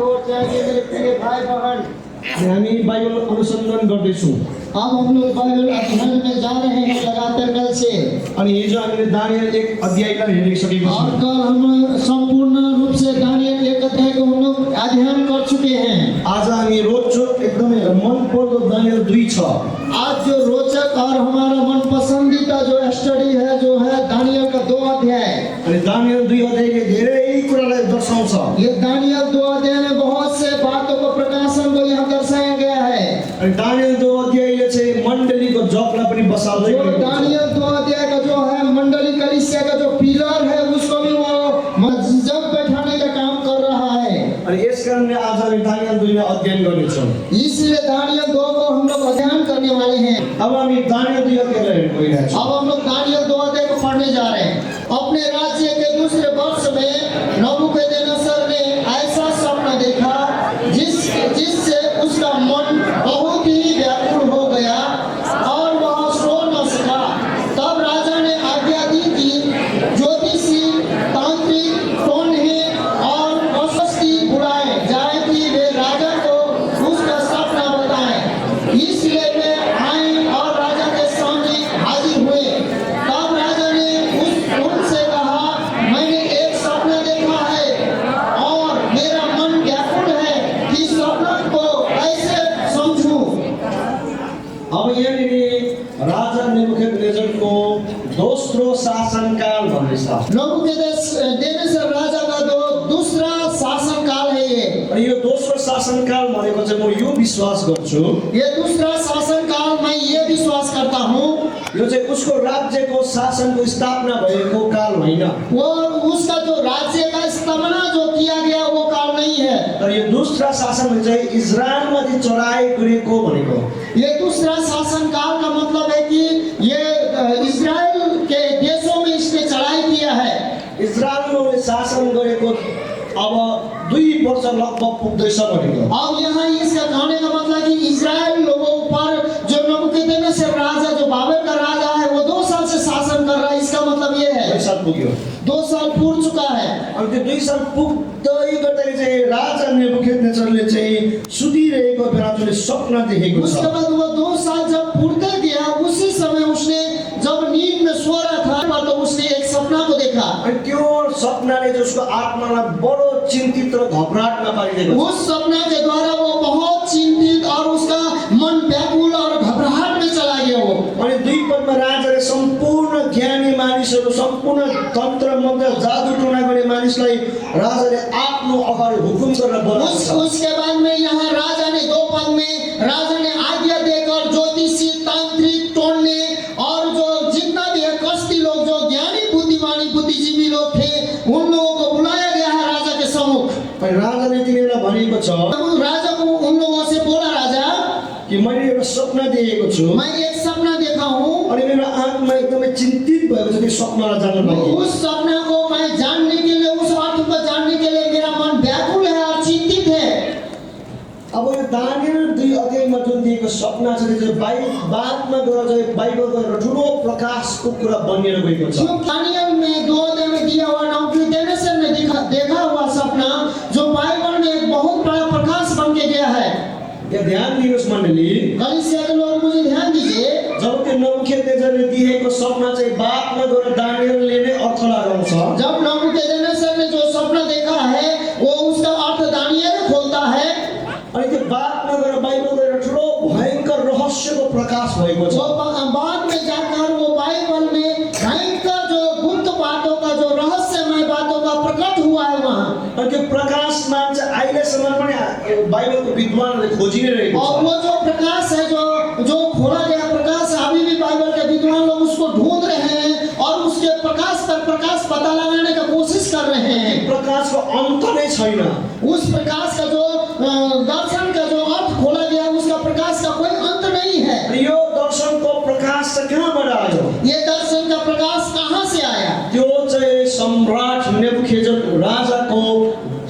ओर जाएंगे मेरे प्रिय भाई बहन। हामी बाइबल अनुसन्धान गर्दैछौँ। अब हम लोग बाइबल अध्ययन में जा रहे हैं लगातार कल से। अनि हिजो हामीले दानियल 1 अध्यायलाई हेरिसकेका और छौँ। कल हम संपूर्ण रूप से दानियल 1 अध्याय को हम लोग अध्ययन कर चुके हैं। आज हामी रोचक एकदमै मनपर्दो दानियल 2 छ। आज जो रोचक और हमारा मन पसंदीदा जो स्टडी है जो है दानियल का 2 अध्याय। अनि दानियल 2 अध्यायले धेरै कुरालाई दर्शाउँछ। ये दानियल 2 अध्याय में बहुत से बातों को प्रकाशन को यहाँ दर्शाया गया है। अनि दानियल 2 अध्यायले चाहिँ मण्डलीको जगलाई पनि बसाल्दै जो गएको छ। दानियल 2 अध्याय का जो है मंडली कलीसिया का जो पिलर है उसको भी वो जग बैठाने का काम कर रहा है। अनि यसकारणले आज हामी दानियल 2 लाई अध्ययन गर्नेछौँ। इसलिए दानियल 2 को हम लोग अध्ययन करने वाले हैं। अब हामी दानियल 2 अध्यायलाई हेरिरहेका छौँ। अब हम लोग दानियल 2 अध्याय को पढ़ने जा रहे हैं। अपने राज्य के दूसरे वर्ष में नबूकदनेस्सर ने ऐसा सपना देखा जिससे उसका मन बहुत ही व्याकुल हो गया और वह सो न सका। तब राजा ने आज्ञा दी कि ज्योतिषी, तांत्रिक, टोन्हे और वस्तु बुलाए जाए कि वे राजा को उसका सपना बताएं। इसलिए वे आए और राजा के सामने हाजिर हुए। तब राजा ने उनसे कहा, मैंने एक सपना देखा है और मेरा मन व्याकुल है कि सपना को कैसे समझूं। अब यहाँनिर राजा नेबुकदनेस्सरको दोस्रो शासनकाल भन्दैछ। नबूकदनेस्सर राजा का दूसरा शासनकाल है ये। अनि यो दोस्रो शासनकाल भनेको चाहिँ म यो विश्वास गर्छु, ये दूसरा शासनकाल मैं ये विश्वास करता हूँ यो चाहिँ उसको राज्यको शासनको स्थापना भएको काल होइन। वो उसका जो राज्य का स्थापना जो किया गया वो काल नहीं है। तर यो दोस्रो शासन चाहिँ इजरायलमाथि चढाइ गरेको भनेको। ये दूसरा शासनकाल का मतलब है कि ये इजराइल के देशों में इसने चढ़ाई किया है। इजरायलमा उसले शासन गरेको अब 2 वर्ष लगभग पुग्दैछ भनेको। अब यहाँ इसका कहने का मतलब कि इजराइल लोगों पर जो नबूकदनेस्सर राजा जो बाबेल का राजा है वो 2 साल से शासन कर रहा है। इसका मतलब ये 2 है साल पुग्यो। 2 साल पूर्व चुका है। अनि त्यो 2 साल पुग्दै गर्दाखेरि चाहिँ राजा नेबुकदनेस्सरले चाहिँ सुतिरहेको बेला चाहिँ सपना देखेको छ। उसके बाद वो 2 साल जब पूर्ते गया उसी समय उसने जब नींद में सो रहा था तो उसने एक सपना को देखा। अनि त्यो सपनाले चाहिँ उसको आत्मालाई बडो चिन्तित र घबराहटमा पारिदिएको छ। उस सपना के द्वारा वो बहुत चिंतित और उसका मन व्याकुल और घबराहट में चला गया वो। अनि 2 पदमा राजाले सम्पूर्ण ज्ञानी मानिसहरू, सम्पूर्ण तन्त्र मन्त्र जादु टोना गर्ने मानिसलाई राजाले आफ्नो अगाडि हुकुम गरेर बोलाउँछ। उसके बाद में यहाँ राजा ने 2 पद में राजा ने आज्ञा देकर ज्योतिषी, तांत्रिक, टोन्हे और जो जितना भी है कस्ती लोग जो ज्ञानी बुद्धिमानी बुद्धिजीवी लोग थे उन लोगों को बुलाया गया है राजा के सम्मुख। अनि राजाले तिनीहरूलाई भनेको छ राजा को उन लोगों से बोला, राजा कि मैले एउटा सपना देखेको छु मैं एक सपना देखा हूँ। अनि मेरो आत्मा एकदमै चिन्तित भएको छ त्यो सपनालाई जान्न लागि। उस सपना को मैं जानने के लिए, उस अर्थ को जानने के लिए मेरा मन व्याकुल है और चिंतित है। अब यो दानियल 2 अध्यायमा जुन दिएको सपना छ त्यो चाहिँ बादमा गएर चाहिँ बाइबलको एउटा ठुलो प्रकाशको कुरा बनिएर गएको छ। जो दानियल में 2 अध्याय में दिया हुआ नबूकदनेस्सर ने देखा हुआ सपना जो बाइबल में एक बहुत बड़ा प्रकाश बन के गया है। यहाँ ध्यान दिनुहोस् मण्डली, कलीसिया के लोग मुझे ध्यान दीजिए। जब त्यो नबूकदनेस्सरले दिएको सपना चाहिँ बादमा गएर दानियलले नै अर्थ लगाउँछ। जब नबूकदनेस्सर ने जो सपना देखा है वो उसका अर्थ दानियल खोलता है। अनि त्यो बादमा गएर बाइबलको एउटा ठुलो भयङ्कर रहस्यको प्रकाश भएको छ। वो बाद में जाकर वो बाइबल में भयंकर जो गुप्त बातों का जो रहस्यमय बातों का प्रकट हुआ है वहाँ। अनि त्यो प्रकाशमा चाहिँ अहिलेसम्म पनि बाइबलको विद्वानहरूले खोजि नै रहेको और छ। वो जो प्रकाश है जो खोला गया प्रकाश अभी भी बाइबल के विद्वान लोग उसको ढूंढ रहे हैं और उसके प्रकाश पर प्रकाश पता लगाने का कोशिश कर रहे हैं। प्रकाशको अन्त नै छैन। उस प्रकाश का जो दर्शन का जो अर्थ खोला गया उसका प्रकाश का कोई अंत नहीं है। अनि यो दर्शनको प्रकाश चाहिँ कहाँबाट आयो? ये दर्शन का प्रकाश कहाँ से आया? त्यो चाहिँ सम्राट नेबुकदनेस्सर राजाको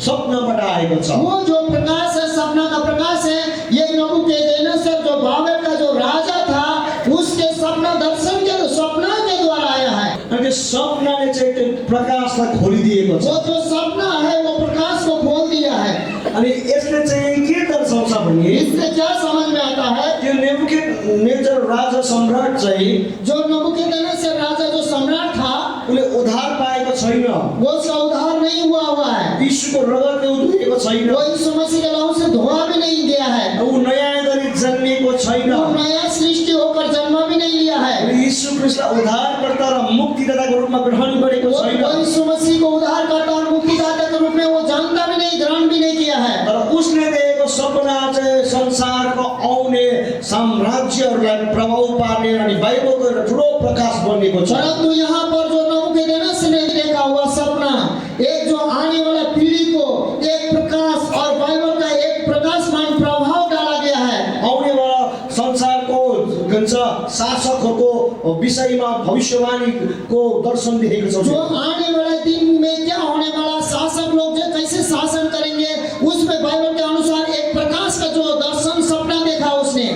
सपनाबाट आएको छ। वो जो प्रकाश है सपना का प्रकाश है ये नबूकदनेस्सर जो बाबेल का जो राजा था उसके सपना दर्शन के सपना के द्वारा आया है। अनि सपनाले चाहिँ त्यो प्रकाशलाई खोलिदिएको छ। वो जो सपना है वो प्रकाश को खोल दिया है। अनि यसले चाहिँ के दर्शाउँछ भने इससे क्या समझ में आता है? त्यो नेबुकदनेस्सर राजा सम्राट चाहिँ जो नबूकदनेस्सर राजा जो सम्राट था, उसले उद्धार पाएको छैन, वो उसका उद्धार नहीं हुआ है। यीशुको रगतले उद्धारिएको छैन, वो यीशु मसीह के लहू से धोआ भी नहीं गया है। ऊ नयाँ गरी जन्मिएको छैन, वो नया सृष्टि होकर जन्म भी नहीं लिया है। अनि यीशु ख्रीष्टलाई उद्धारकर्ता र मुक्तिदाताको रूपमा ग्रहण गरेको वो छैन। यीशु मसीह को उद्धारकर्ता और मुक्तिदाता के रूप में वो जानता भी नहीं, ग्रहण भी नहीं किया है। तर उसले देखेको सपना चाहिँ संसारको आउने साम्राज्यहरूलाई प्रभाव पार्ने अनि बाइबलको एउटा ठुलो प्रकाश बनेको छ। परंतु यहाँ पर जो नबूकदनेस्सर ने देखा हुआ सपना, एक जो आने वाला पीढ़ी को एक प्रकाश और बाइबल का एक प्रकाशमान प्रभाव डाला गया है। आउनेवाला संसारको भन्छ शासकहरूको विषयमा भविष्यवाणीको दर्शन देखेको छ। जो आने वाले दिन में क्या होने वाला, शासक लोग जो कैसे शासन करेंगे, उसमें बाइबल के अनुसार एक प्रकाश का जो दर्शन सपना देखा उसने।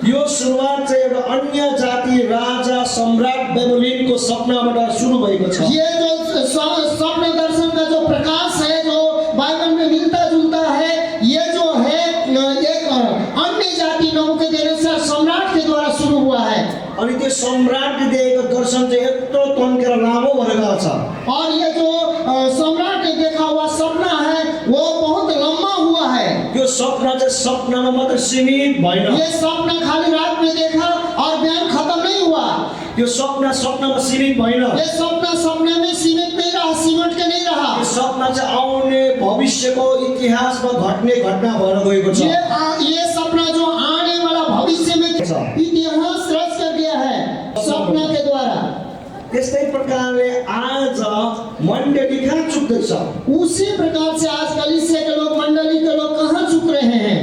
यो सुरुवात चाहिँ एउटा अन्य जाति राजा सम्राट बेबिलोनको सपनाबाट सुरु भएको छ। ये जो स्वप्न दर्शन का जो प्रकाश है, जो बाइबल में मिलता जुलता है, ये जो है एक अन्य जाति नबूकदनेस्सर सम्राट के द्वारा शुरू हुआ है। अनि त्यो सम्राटले देखेको दर्शन चाहिँ यत्रो तन्केर लामो भएर गएको छ। और ये जो सम्राट ने देखा हुआ सपना है, वो बहुत लंबा हुआ है। त्यो सपना चाहिँ सपनामा मात्र सीमित भएन, ये सपना खाली रात में देखा और बयान खत्म नहीं हुआ। त्यो सपना सपनामा सीमित भएन, ये सपना सपने में सीमित नहीं रहा, सिमट के नहीं रहा। यो सपना चाहिँ आउने भविष्यको इतिहासमा घट्ने घटना भएर गएको छ। ये सपना जो आने वाला भविष्य में इतिहास रच कर गया है सपना के द्वारा। त्यस्तै प्रकारले आज मण्डली कहाँ चुक्दैछ? उसी प्रकार से आज कलीसिया के लोग, मंडली के लोग कहाँ चुक रहे हैं?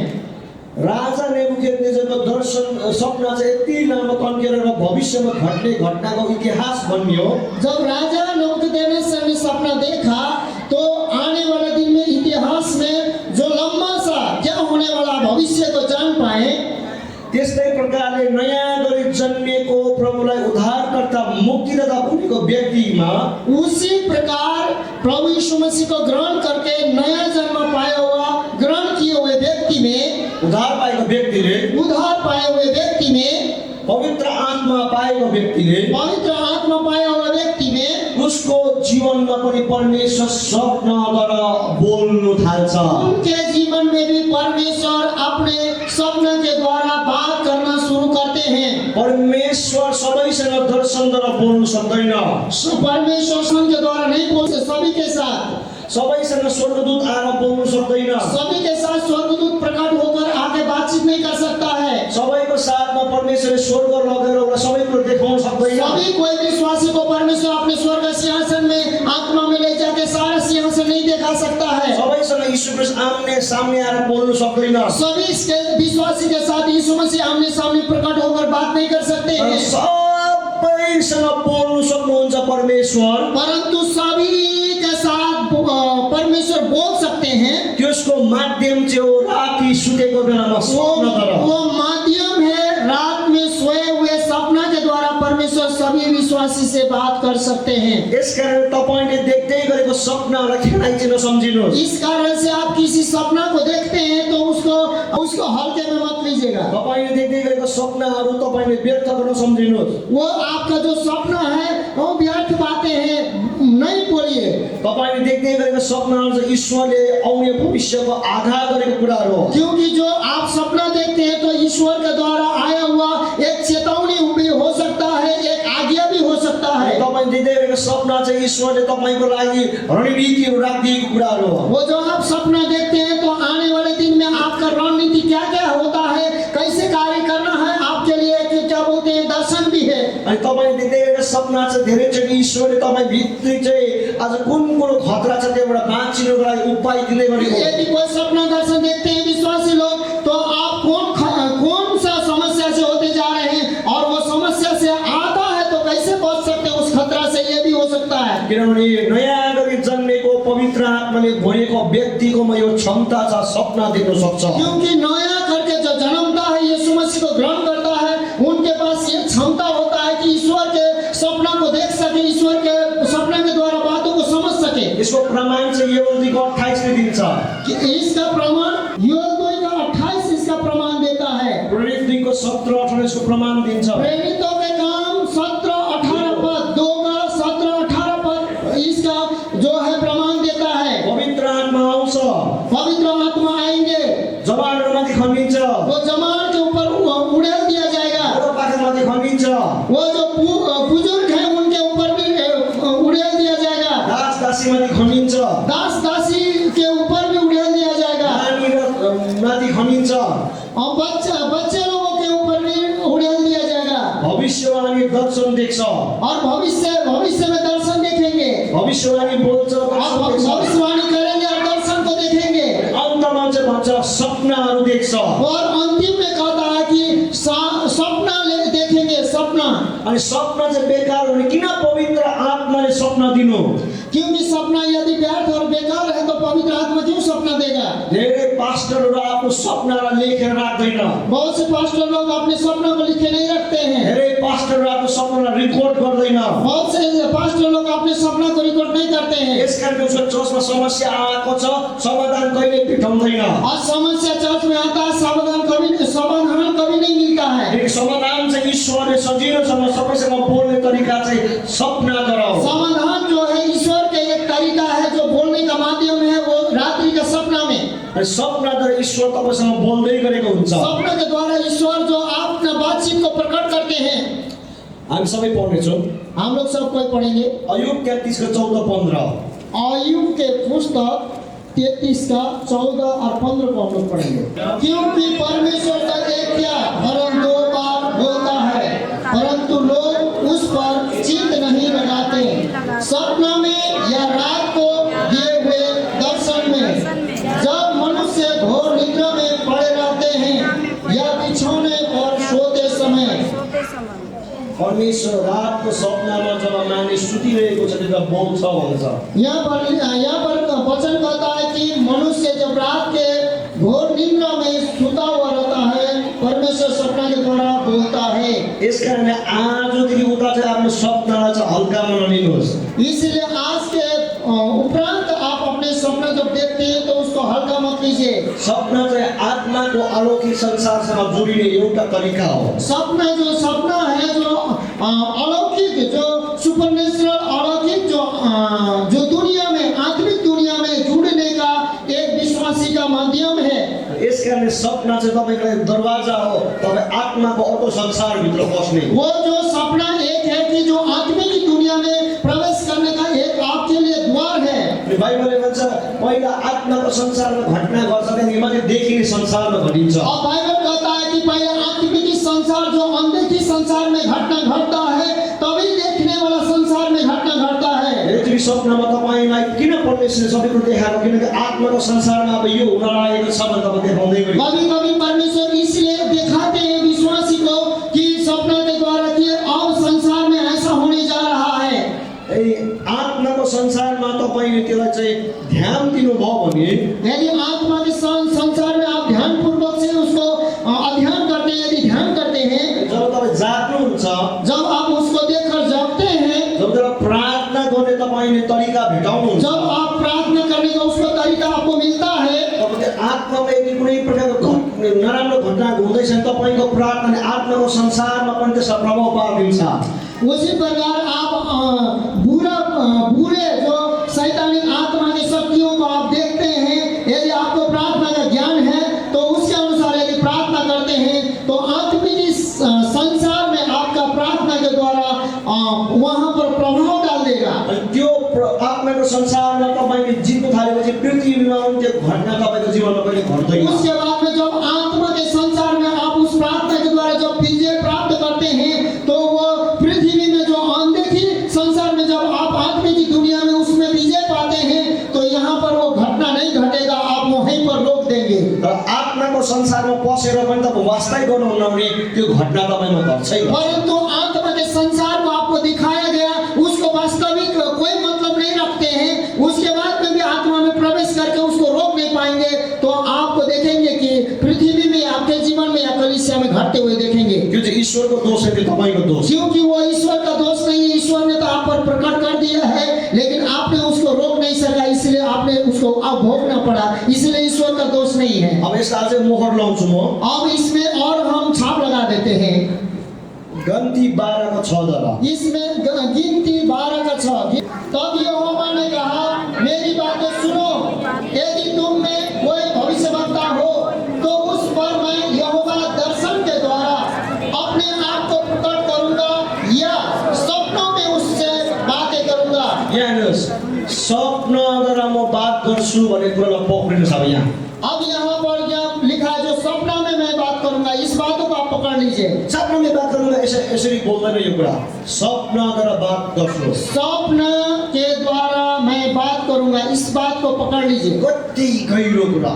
राजा नेबुकदनेस्सरको दर्शन सपना चाहिँ यति लामो तन्केर र भविष्यमा घट्ने घटनाको इतिहास बन्यो। जब राजा नबूकदनेस्सर ने सपना देखा तो आने वाले दिन में इतिहास में जो लंबा सा क्या होने वाला भविष्य को जान पाए। त्यस्तै प्रकारले नयाँ गरी जन्मिएको प्रभुलाई उद्धारकर्ता मुक्तिदाता बनेको व्यक्तिमा उसी प्रकार प्रभु यीशु मसीह को ग्रहण करके नया जन्म पाया हुआ, ग्रहण किए हुए व्यक्ति में, उद्धार पाएको व्यक्तिले, उद्धार पाए हुए व्यक्ति में, पवित्र आत्मा पाएको व्यक्तिले, पवित्र आत्मा पाया हुआ व्यक्ति में उसको जीवनमा पनि परमेश्वर स्वप्नद्वारा बोल्नु थाल्छ। उनके जीवन में भी परमेश्वर अपने स्वप्न के द्वारा बात करना शुरू करते हैं। परमेश्वर सबैसँग दर्शनद्वारा बोल्नु सक्दैन, परमेश्वर स्वप्न के द्वारा नहीं बोलते सभी के साथ। सबैसँग स्वर्गदूत आएर बोल्नु सक्दैन, सभी के साथ स्वर्गदूत प्रकट होकर आके बातचीत नहीं कर सकता है। सबैको साथमा परमेश्वरले स्वर्ग लगेर उनलाई सबै कुरो देखाउन सक्दैन। सभी कोई विश्वासी को परमेश्वर अपने स्वर्ग सिंहासन में आत्मा में ले जाके सारा सिंहासन नहीं दिखा सकता है। सबैसँग यीशु ख्रीष्ट आमने सामने आएर बोल्नु सक्दैन। सभी इसके विश्वासी के साथ यीशु मसीह आमने सामने प्रकट होकर बात नहीं कर सकते हैं। सबैसँग बोल्नु सक्नुहुन्छ परमेश्वर, परंतु सभी के साथ परमेश्वर बोल सकते हैं। त्यसको माध्यम चाहिँ हो राति सुतेको बेलामा स्वप्नद्वारा। वो माध्यम है, रात में सोए हुए सपना के द्वारा परमेश्वर सभी विश्वासी से बात कर सकते हैं। यसकारण तपाईले देख्दै गरेको सपनालाई खेलाइ चाहिँ नसम्झिनुहोस्। इस कारण से आप किसी सपना को देखते हैं तो उसको हल्के में मत लीजिएगा। तपाईले देख्दै गरेको सपनाहरू तपाईले व्यर्थ गर्न सम्झिनुहोस्। वो आपका जो सपना है वो व्यर्थ बातें हैं, नहीं बोलिए। तपाईले देख्दै गरेको सपनाहरू चाहिँ ईश्वरले आउने भविष्यको आधार गरेको कुराहरू हो। क्योंकि जो आप सपना देखते हैं तो ईश्वर के द्वारा आया हुआ एक चेतावनी भी हो सकता है, एक आज्ञा भी हो सकता है। तपाईले देख्दै गरेको सपना चाहिँ ईश्वरले तपाईको लागि रणनीतिहरू राखिदिएको कुराहरू हो। वो जो आप सपना देखते हैं तो आने वाले दिन में आपका रणनीति क्या क्या होता है, कैसे कार्य करना है, आपके लिए क्या बोलते हैं दर्शन भी है। अनि तपाईले देख्दै गरेको सपना चाहिँ धेरैचोटि ईश्वरले तपाईँ भित्री चाहिँ आज कुन कुरो खतरा छ त्योबाट बाँचिनुको लागि उपाय दिँदै गरेको। यदि कोई सपना दर्शन देखते हैं विश्वासी लोग तो आप कौन सा समस्या से होते जा रहे हैं और वो समस्या से आता है तो कैसे बच सकते हैं उस खतरा से, ये भी हो सकता है। किनभने नयाँ गरी जन्मेको पवित्र आत्माले भरिएको व्यक्तिकोमा यो क्षमता छ, सपना देख्न सक्छ। क्योंकि नया करके जो जन्मता है, यीशु मसीह को ग्रहण करता है, उनके पास ये क्षमता होता है कि ईश्वर के सपना को देख सके, ईश्वर के सपने के द्वारा बातों को समझ सके। यसको प्रमाण चाहिँ यो 28 ले दिन्छ। इसका प्रमाण योएल 2 का 28 इसका प्रमाण देता है। प्रेरित 2 को 17-18 इसको प्रमाण दिन्छ। प्रेरितों के काम 17-18 पद, 2 का 17-18 पद इसका जो है प्रमाण देता है। पवित्र आत्मा आउँछ, पवित्र आत्मा आएंगे, जवानहरुमाथि खनिन्छ, वो जमाल के ऊपर उड़ेल दिया जाएगा। बुढापाकामाथि खनिन्छ, वो जो बुजुर्ग हैं उनके ऊपर भी उड़ेल दिया जाएगा। दास दासीमाथि खनिन्छ, दास दासी के ऊपर भी उड़ेल दिया जाएगा। नानी र माथि खनिन्छ, और बच्चे लोगों के ऊपर भी उड़ेल दिया जाएगा। भविष्यवाणी दर्शन देख्छ, और भविष्य में दर्शन देखेंगे, भविष्यवाणी बोल्छ, और दर्शन देख्छ, भविष्यवाणी करेंगे और दर्शन को देखेंगे। अन्तमा चाहिँ भन्छ सपनाहरू देख्छ। और अंतिम में कहता है कि सपना देखेंगे, सपना। अनि सपना चाहिँ बेकार हो भने किन पवित्र आत्माले सपना दिनु? क्योंकि सपना यदि व्यर्थ और बेकार है तो पवित्र आत्मा क्यों सपना देगा? धेरै पास्टरहरू आफ्नो सपनालाई लेखेर राख्दैन, बहुत से पास्टर लोग अपने सपना को लिखे नहीं रखते हैं। धेरै पास्टरहरू आफ्नो सपनालाई रिकर्ड गर्दैन। बहुत से पास्टर लोग अपने सपना को रिकॉर्ड नहीं करते हैं। यसकारण उसको चर्चमा समस्या आएको छ, समाधान कहिले भेटाउँदैन। और समस्या चर्च में आता है, समाधान कभी नहीं मिलता है। फेरि समाधान चाहिँ ईश्वरले सजिलोसँग सबैसँग बोल्ने तरिका चाहिँ सपनाद्वारा हो। समाधान जो है ईश्वर के एक तरीका है जो बोलने का माध्यम है, वो रात्रि के सपना में। अनि सपनाद्वारा ईश्वर तपाईँसँग बोल्दै गरेको हुन्छ। सपना के द्वारा ईश्वर जो अपना बातचीत को प्रकट करते हैं। हामी सबै पढ्नेछौँ। हम लोग सब कोई पढ़ेंगे। अयुब 33 को 14-15। अय्यूब के पुस्तक 33 का 14 और 15 को हम लोग पढ़ेंगे। क्योंकि परमेश्वर का एक क्या वरन 2 बार बोलता है, परंतु लोग उस पर चित्त नहीं लगाते। सपना में या रात को दिए हुए दर्शन में, जब मनुष्य घोर निद्रा में पड़े रहते हैं या बिछौने पर सोते समय। परमेश्वर रातको सपनामा जब मानिस सुतिरहेको छ त्यतिबेला बोल्छ भन्छ। यहाँ पर वचन कहता है कि मनुष्य जब रात के घोर निद्रा में सुता हुआ रहता है, परमेश्वर सपना के द्वारा बोलता है। यसकारण आजदेखि उता चाहिँ आफ्नो सपनालाई चाहिँ हल्कामा नलिनुहोस्। इसलिए आज के उपरांत आप अपने सपना जब देखते हैं तो उसको हल्का मत लीजिए। सपना चाहिँ आत्माको अलौकिक संसारसँग जोडिने एउटा तरिका हो। सपना है जो अलौकिक, जो सुपरनेचुरल अलौकिक, जो दुनिया में, आत्मिक दुनिया में जुड़ने का एक विश्वासी का माध्यम है। यसकारण सपना चाहिँ तपाईको एक दरवाजा हो, तपाईँ आत्माको अर्को संसारभित्र पस्ने। वो जो सपना एक है कि जो आत्मिक दुनिया में प्रवेश करने का एक आपके लिए द्वार है। बाइबलले भन्छ पहिला आत्माको संसारमा घटना गर्छ, त्यहाँदेखि मात्रै देखिने संसारमा घटिन्छ। और बाइबल कहता है कि पहले आत्मिक संसार जो अनदेखी संसार में घटना घटता है, तभी देखने वाला संसार में घटना घटता है। यदि सपनामा तपाईलाई किन परमेश्वरले सबै कुरो देखाएको? किनकि आत्माको संसारमा अब यो हुन लागेको छ भने तपाईँ देखाउँदै गयो। कभी-कभी परमेश्वर इसलिए दिखाते हैं विश्वासी को कि सपना के द्वारा कि अब संसार में ऐसा होने जा रहा है। आत्माको संसारमा तपाईले त्यसलाई चाहिँ ध्यान दिनुभयो भने, यदि आत्मा के संसार में आप ध्यान पूर्वक से उसको अध्ययन करते हैं, यदि ध्यान करते हैं, जब तपाईँ जाग्नुहुन्छ, जब आप उसको देखकर जागते हैं, जब तपाईँ प्रार्थना गर्ने तपाईले तरिका भेटाउनुहुन्छ, जब आप प्रार्थना करने का उसको तरीका आपको मिलता है, तपाईँले आत्मामा यदि कुनै प्रकारको नराम्रो घटना हुँदैछ भने तपाईँको प्रार्थनाले आत्माको संसारमा पनि त्यसलाई प्रभाव पारिदिन्छ। उसी प्रकार आप बुरे जो शैतानिक आत्मा की शक्तियों को आप देखते हैं, यदि आपको प्रार्थना का ज्ञान है तो उसके अनुसार यदि प्रार्थना करते हैं तो आत्मिक संसार में आपका प्रार्थना के द्वारा वहां पर प्रभाव डाल देगा। त्यो आत्माको संसारमा तपाईले जित्नु थालेपछि पृथ्वीमा त्यो घटना तपाईको जीवनमा कहिले घट्दैन। उसके बाद में जब आत्मा के संसार में आप उस प्रार्थना के द्वारा जब विजय प्राप्त करते हैं तो वो पृथ्वी में जो अनदेखी संसार में जब आप आत्मिक दुनिया में उसमें विजय पाते हैं तो यहाँ पर वो घटना नहीं घटेगा, आप वहीं पर रोक देंगे। तर आत्माको संसारमा पसेर पनि तपाईँ वास्तै गर्नुहुन्न भने त्यो घटना तपाईमा घट्छै। परंतु आत्मा के संसार को आपको दिखाया गया, उसको वास्तविक कोई मतलब नहीं रखते हैं, उसके बाद में भी आत्मा में प्रवेश करके उसको रोक नहीं पाएंगे तो आपको देखेंगे कि पृथ्वी में, आपके जीवन में या कलीसिया में घटते हुए देखेंगे। त्यो चाहिँ ईश्वरको दोष है, त्यो तपाईको दोष। क्योंकि वो ईश्वर का दोष नहीं है, ईश्वर ने तो आप पर प्रकट कर दिया है, लेकिन आपने उसको रोक नहीं सका, इसलिए आपने उसको अब भोगना पड़ा, इसलिए ईश्वर का दोष नहीं है। अब यसलाई अझै मोहर लाउँछु म अब इसमें और हम छाप लगा देते हैं। गन्ती 12 को 6 द्वारा इसमें गिनती 12 का 6। तब यहोवा ने कहा, मेरी बातें सुनो, यदि तुम में कोई भविष्यवक्ता हो तो उस पर मैं यहोवा दर्शन के द्वारा अपने आप को प्रकट करूंगा या सपनों में उससे बातें करूंगा। यहाँ हेर्नुहोस्, स्वप्नद्वारा म बात गर्छु भन्ने कुरालाई पक्रिनु छ यहाँ। अब यहाँ पर क्या लिखा है, जो सपना में मैं बात करूंगा, इस बातों को आप पकड़ लीजिए। सपना में बात गर्नुलाई यसरी बोल्दैन यो कुरा। स्वप्नद्वारा बात गर्छु। स्वप्न के द्वारा मैं बात करूंगा, इस बात को पकड़ लीजिए। कति गहिरो कुरा।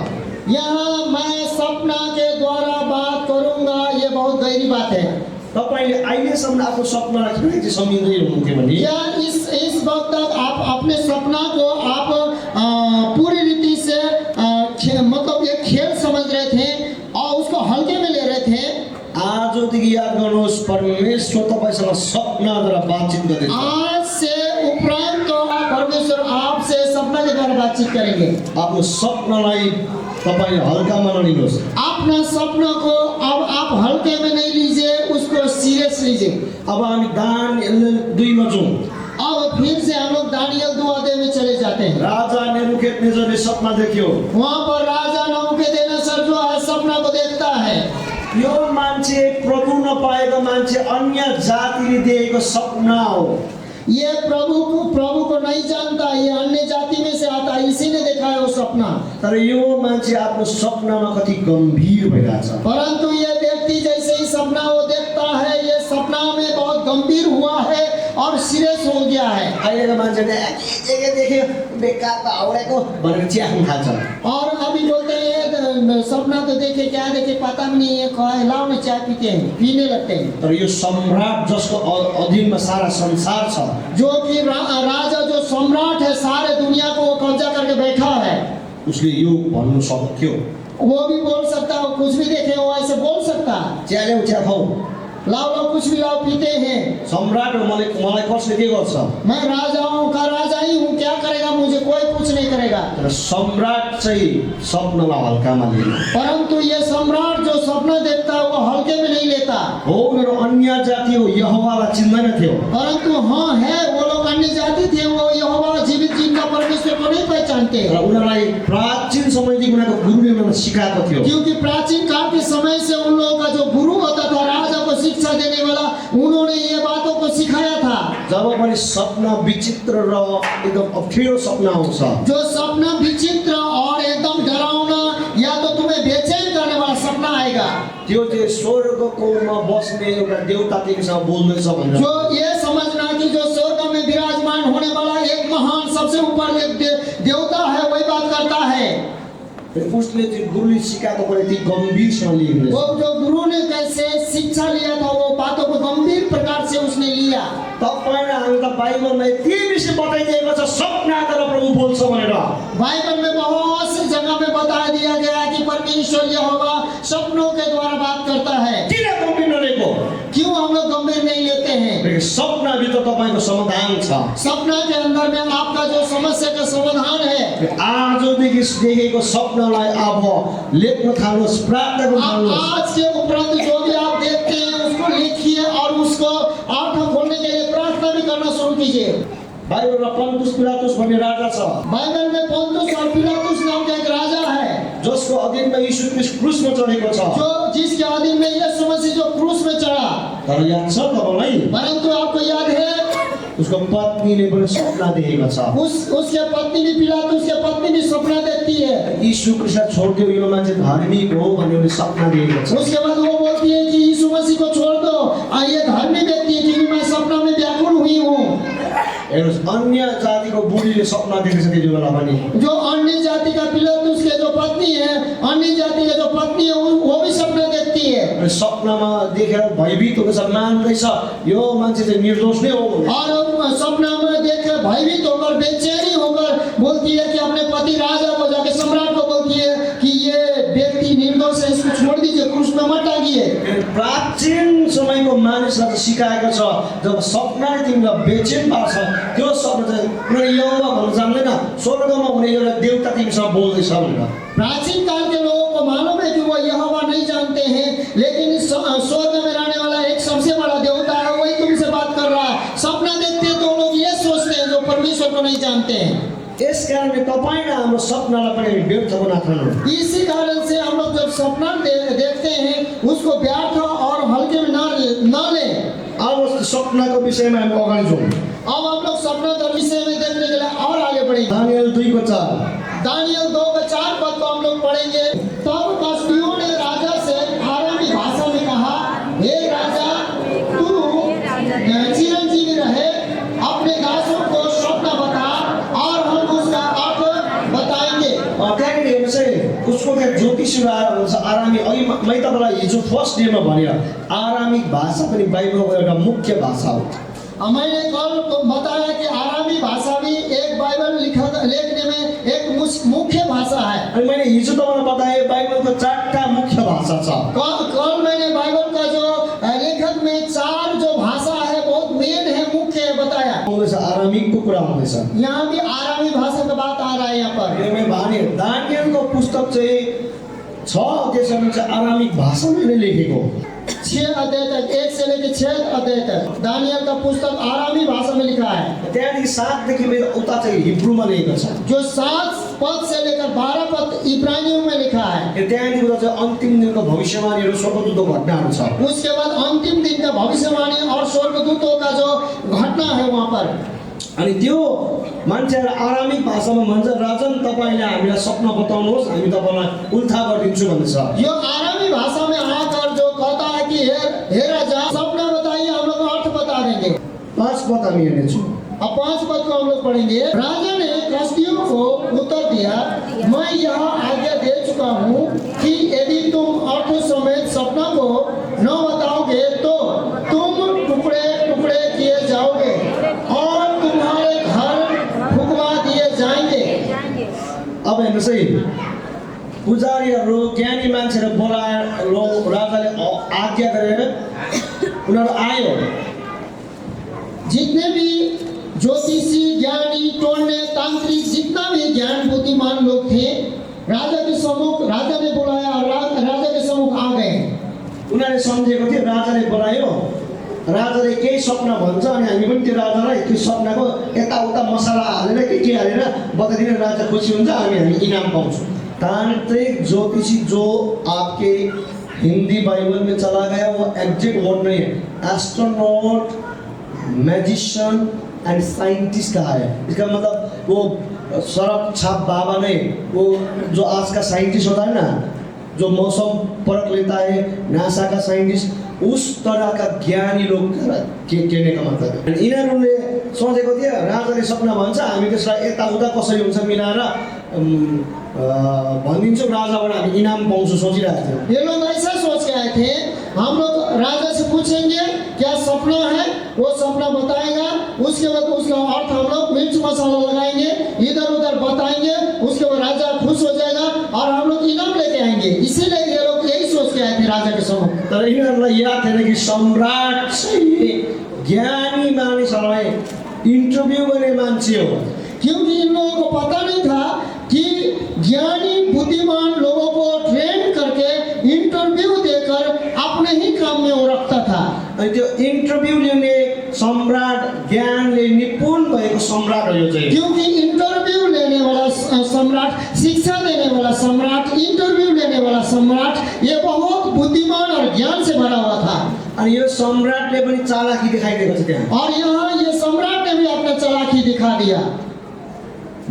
यहाँ मैं सपना के द्वारा बात करूंगा, ये बहुत गहरी बात है। तपाईले अहिलेसम्म आफ्नो सपनालाई किन चाहिँ सम्झिँदै हुनुहुन्थ्यो भने क्या इस वक्त तक आप अपने सपना को आप पूरी रीति से मतलब एक खेल समझ रहे थे और उसको हल्के में ले रहे थे? आजदेखि याद गर्नुहोस्, परमेश्वर तपाईसँग सपनाद्वारा बातचित गर्दैछ। आज से उपरांत तो परमेश्वर आपसे सपना के द्वारा बातचीत करेंगे। आफ्नो सपनालाई तपाईले हल्कामा नलिनुहोस्। अपना सपना को अब आप हल्के में नहीं लीजिए, उसको सीरियस लीजिए। अब हामी दानियल 2 मा जाउँ। अब फिर से हम लोग दानियल 2 अध्याय में चले जाते हैं। राजा नेबुकदनेस्सरले सपना देख्यो। वहाँ पर राजा नबुकदनेस्सर जो है सपना को देखता है। यो मान्छे प्रभु नपाएको मान्छे अन्य जातिले देखेको सपना हो। ये प्रभु को नहीं जानता, ये अन्य जाति में से आता है, इसी ने देखा है वो सपना। तर यो मान्छे आफ्नो सपनामा कति गम्भीर भइरहेछ। परंतु ये व्यक्ति जैसे ही सपना वो देखता है, ये सपना में बहुत गंभीर हुआ है और सीरियस हो गया है। अहिलेको मान्छेले एकै देख्यो बेकारको हाउडेको भनेर चिया खान थाल्छ। और अभी बोलते हैं सपना तो देखे, क्या देखे पता भी नहीं है, लाओ ना चाय पीते हैं, पीने लगते हैं। तर यो सम्राट जसको अधीनमा सारा संसार छ, जो कि राजा जो सम्राट है, सारे दुनिया को वो कब्जा करके बैठा है, उसले यो भन्नु सक्यो। वो भी बोल सकता है, कुछ भी देखे वो ऐसे बोल सकता है, चिया ल्याऊ चिया खाऊ। लाओ लाओ कुछ भी लाओ पीते हैं। सम्राट हो, मलाई कसले के गर्छ? मैं राजाओं का राजा ही हूँ, क्या करेगा मुझे? कोई कुछ नहीं करेगा। तर सम्राट चाहिँ सपनालाई हल्कामा लिन्छ। परंतु ये सम्राट जो सपना देखता है वो हल्के में नहीं लेता। हो उनीहरू अन्य जाति हो, यहोवालाई चिन्दैन थियो। परंतु हाँ है, वो लोग अन्य जाति थे, वो यहोवा जीवित जिनका परमेश्वर को नहीं पहचानते। र उनीहरूलाई प्राचीन समयदेखि उनीहरूको गुरुले उनीहरूलाई सिकाएको थियो। क्योंकि प्राचीन काल के समय से उन लोगों का जो गुरु होता था, राजा को शिक्षा देने वाला, उन्होंने ये बातों को सिखाया था। जब पनि सपना विचित्र र एकदम अप्ठ्यारो सपना आउँछ, जो सपना विचित्र और एकदम डरावना या तो तुम्हें बेचैन करने वाला सपना आएगा, त्यो चाहिँ स्वर्गकोमा बस्ने एउटा देवता तिमीसँग बोल्दैछ भनेर जो ये समझना कि जो स्वर्ग में विराजमान होने वाला एक महान सबसे ऊपर एक देवता है, वही बात करता है। उसले चाहिँ गुरुले सिकाएको कुरा यति गम्भीरसँग लिँदैछ। वो जो गुरु ने कैसे शिक्षा लिया था, वो बातों को गंभीर प्रकार से उसने लिया। तपाईले हामी त बाइबलमा यति विषय बताइदिएको छ सपनाद्वारा प्रभु बोल्छ भनेर। बाइबल में बहुत सी जगह में बता दिया गया है कि परमेश्वर यहोवा सपनों के द्वारा बात करता है। किन गम्भीर नलिएको? क्यों हम लोग गंभीर नहीं लेते हैं? किनकि सपनाभित्र तपाईँको समाधान छ। सपना के अंदर में आपका जो समस्या का समाधान है, आजदेखि देखेको सपनालाई अब लेख्न थाल्नुहोस्, प्रार्थना गर्न थाल्नुहोस्। आज के उपरांत जो भी आप देखते हैं उसको लिखिए और उसको अर्थ खोलने के लिए प्रार्थना भी करना शुरू कीजिए। बाइबलमा पन्टुस पिलातुस भन्ने राजा छ, बाइबल में पोंतुस और पिलातुस नाम का एक राजा है, जसको अधीनमा यीशु ख्रीष्ट क्रुसमा चढेको छ। जो जिसके अधीन में यीशु मसीह जो क्रूस में चढ़ा। तर याद छ तपाईँलाई, परंतु आपको याद है उसको पत्नीले पनि सपना देखेको छ। उसके पत्नी भी पिलातुस के पत्नी भी सपना देखती है। यीशु ख्रीष्टलाई छोड्दियो, यो मान्छे धार्मिक हो भन्ने उनले सपना देखेको छ। उसके बाद वो बोलती है कि यीशु मसीह को छोड़ दो, ये धार्मिक व्यक्ति है, क्योंकि मैं सपना में व्याकुल हुई हूँ। हेर्नुहोस्, अन्य जातिको बुढीले सपना देखेको छ त्यति बेला पनि। जो अन्य जाति का पिलातुस के जो पत्नी है, अन्य जाति का जो पत्नी है, वो भी सपना देखती है। सपनामा देखेर भयभीत हुँदैछ, मान्दैछ यो मान्छे चाहिँ निर्दोष नै हो। और सपना में देख भयभीत होकर बेचैनी होकर बोलती है कि अपने पति राजा को जाके सम्राट को बोलती है कि ये व्यक्ति निर्दोष है, इसको छोड़ दीजिए, क्रूस में मत टांगिए। प्राचीन समयको मानिसलाई सिकाएको छ, जब सपनाले तिमीलाई बेचैन पार्छ, त्यो सपना चाहिँ उनीहरूले यहोवा भन्न जान्दैन, स्वर्गमा हुने एउटा देवता तिमीसँग बोल्दैछ भनेर। प्राचीन काल के लोगों को मालूम हैं। यस कारणले तपाईँ र हाम्रो सपनालाई पनि हामी व्यर्थ बनाउँदैनौँ। इसी कारण से हम लोग जब सपना देखते हैं उसको व्यर्थ और हल्के में न ले। अब सपनाको विषयमा हामी अगाडि जाउँ। अब हम लोग सपना के विषय में देखने के लिए और आगे बढ़ेंगे। दानियल 2:4। दानियल 2:4 पद को हम लोग पढ़ेंगे। तब कसदियों ने राजा से आरामी भाषा में कहा, हे राजा, तू चिरंजीवी रहे, अपने दासों को सपना बता और हम उसका अर्थ बताएंगे। त्यहाँनिर हेर्नुहोस् है, उसको त्यहाँ ज्योतिषीहरू आएर भन्छ आरामी। अघि मैले तपाईँलाई हिजो फर्स्ट डेमा भने आरामिक भाषा पनि बाइबलको एउटा मुख्य भाषा हो। मैंने कल बताया कि आरामी भाषा भी एक बाइबल लिखने में एक मुख्य भाषा है। अनि मैले हिजो तपाईँलाई बताएँ बाइबलको 4टा मुख्य भाषा छ। कल मैंने बाइबल का जो लेखक में 4 जो भाषा है बहुत मेन है, मुख्य है बताया। आउँदैछ आरामिकको कुरा आउँदैछ। यहाँ भी आरामी भाषा का बात आ रहा है। यहाँ पर मैले भने दानियलको पुस्तक चाहिँ 6 अध्यायसम्म चाहिँ आरामिक भाषामा नै लेखेको। 6 अध्याय तक, 1 से लेकर 6 अध्याय तक दानियल का पुस्तक आरामी भाषा में लिखा है। त्यहाँदेखि 7 देखि उता चाहिँ हिब्रूमा लेखेको छ। जो 7 पद से लेकर 12 पद इब्रानियों में लिखा है। त्यहाँदेखि उता चाहिँ अन्तिम दिनको भविष्यवाणीहरू स्वर्गदूतको घटनाहरू छ। उसके बाद अंतिम दिन का भविष्यवाणी और स्वर्गदूतों का जो घटना है वहाँ पर। अनि त्यो मान्छेहरू आरामिक भाषामा भन्छ, राजन तपाईँले हामीलाई सपना बताउनुहोस्, हामी तपाईँलाई उल्था गरिदिन्छु भन्छ। यो आरामी भाषा में आकर जो कहता है कि हे राजा, सपना बताइए, हम लोग अर्थ बता देंगे। 5 पद हामी हेर्नेछौँ। अब 5 पद को हम लोग पढ़ेंगे। राजा ने कसदियों को उत्तर दिया, मैं यह आज्ञा दे चुका हूँ कि यदि तुम अर्थ समेत सपना को न बताओगे तो तुम टुकड़े टुकड़े किए जाओगे और तुम्हारे घर फुकवा दिए जाएंगे। अब हेर्नुहोस् है, पुजारीहरू ज्ञानी मान्छेहरू बोलाएर राजाले आज्ञा गरेर उनीहरू आयो। जितने भी ज्योतिषी, ज्ञानी, टोलने, तांत्रिक, जितना भी ज्ञान बुद्धिमान लोग थे, राजा के सम्मुख राजा ने बुलाया और राजा के सम्मुख आ गए। उनीहरूले सम्झेको थियो, राजाले बोलायो, राजाले केही सपना भन्छ अनि हामी पनि त्यो राजालाई त्यो सपनाको यताउता मसला हालेर के हालेर बताइदिने, राजा खुसी हुन्छ, हामी इनाम पाउँछौँ। तांत्रिक ज्योतिषी जो आपके हिंदी बाइबल में चला गया वो एग्जैक्ट वर्ड नहीं है। एस्ट्रोनॉट, मैजिशियन एंड साइंटिस्ट कहा है। इसका मतलब वो सरक छाप बाबा नहीं, वो जो आज का साइंटिस्ट होता है ना, जो मौसम परख लेता है, नासा का साइंटिस्ट, उस तरह का ज्ञानी लोग कहने का मतलब है। यिनीहरूले सोचेको थियो राजाले सपना भन्छ, हामी त्यसलाई यताउता कसरी हुन्छ मिलाएर भनिदिन्छौँ, राजाबाट हामी इनाम पाउँछौँ सोचिरहेको थियो। ये लोग ऐसा सोच के आए थे, हम लोग राजा से पूछेंगे क्या सपना है, वो सपना बताएगा, उसके बाद उसका अर्थ हम लोग मिर्च मसाला लगाएंगे, इधर उधर बताएंगे, उसके बाद राजा खुश हो जाएगा और हम लोग इनाम लेके आएंगे। इसीलिए ये लोग यही सोच के आए थे राजा के सम्मुख। तर यिनीहरूलाई याद थिएन कि सम्राट चाहिँ ज्ञानी मानिसहरूलाई इन्टरभ्यू गर्ने मान्छे हो। क्योंकि इन लोगों को पता नहीं था कि ज्ञानी बुद्धिमान लोगों को ट्रेन करके इंटरव्यू देकर अपने ही काम में वो रखता था। अनि त्यो इन्टरभ्यू लिने सम्राट, ज्ञानले निपुण भएको सम्राट हो यो चाहिँ। क्योंकि इंटरव्यू लेने वाला सम्राट, शिक्षा देने वाला सम्राट, इंटरव्यू लेने वाला सम्राट, ये बहुत बुद्धिमान और ज्ञान से भरा हुआ था। अनि यो सम्राटले पनि चालाकी देखाइदिएको छ त्यहाँ। और यहाँ ये सम्राट ने भी अपना चालाकी दिखा दिया।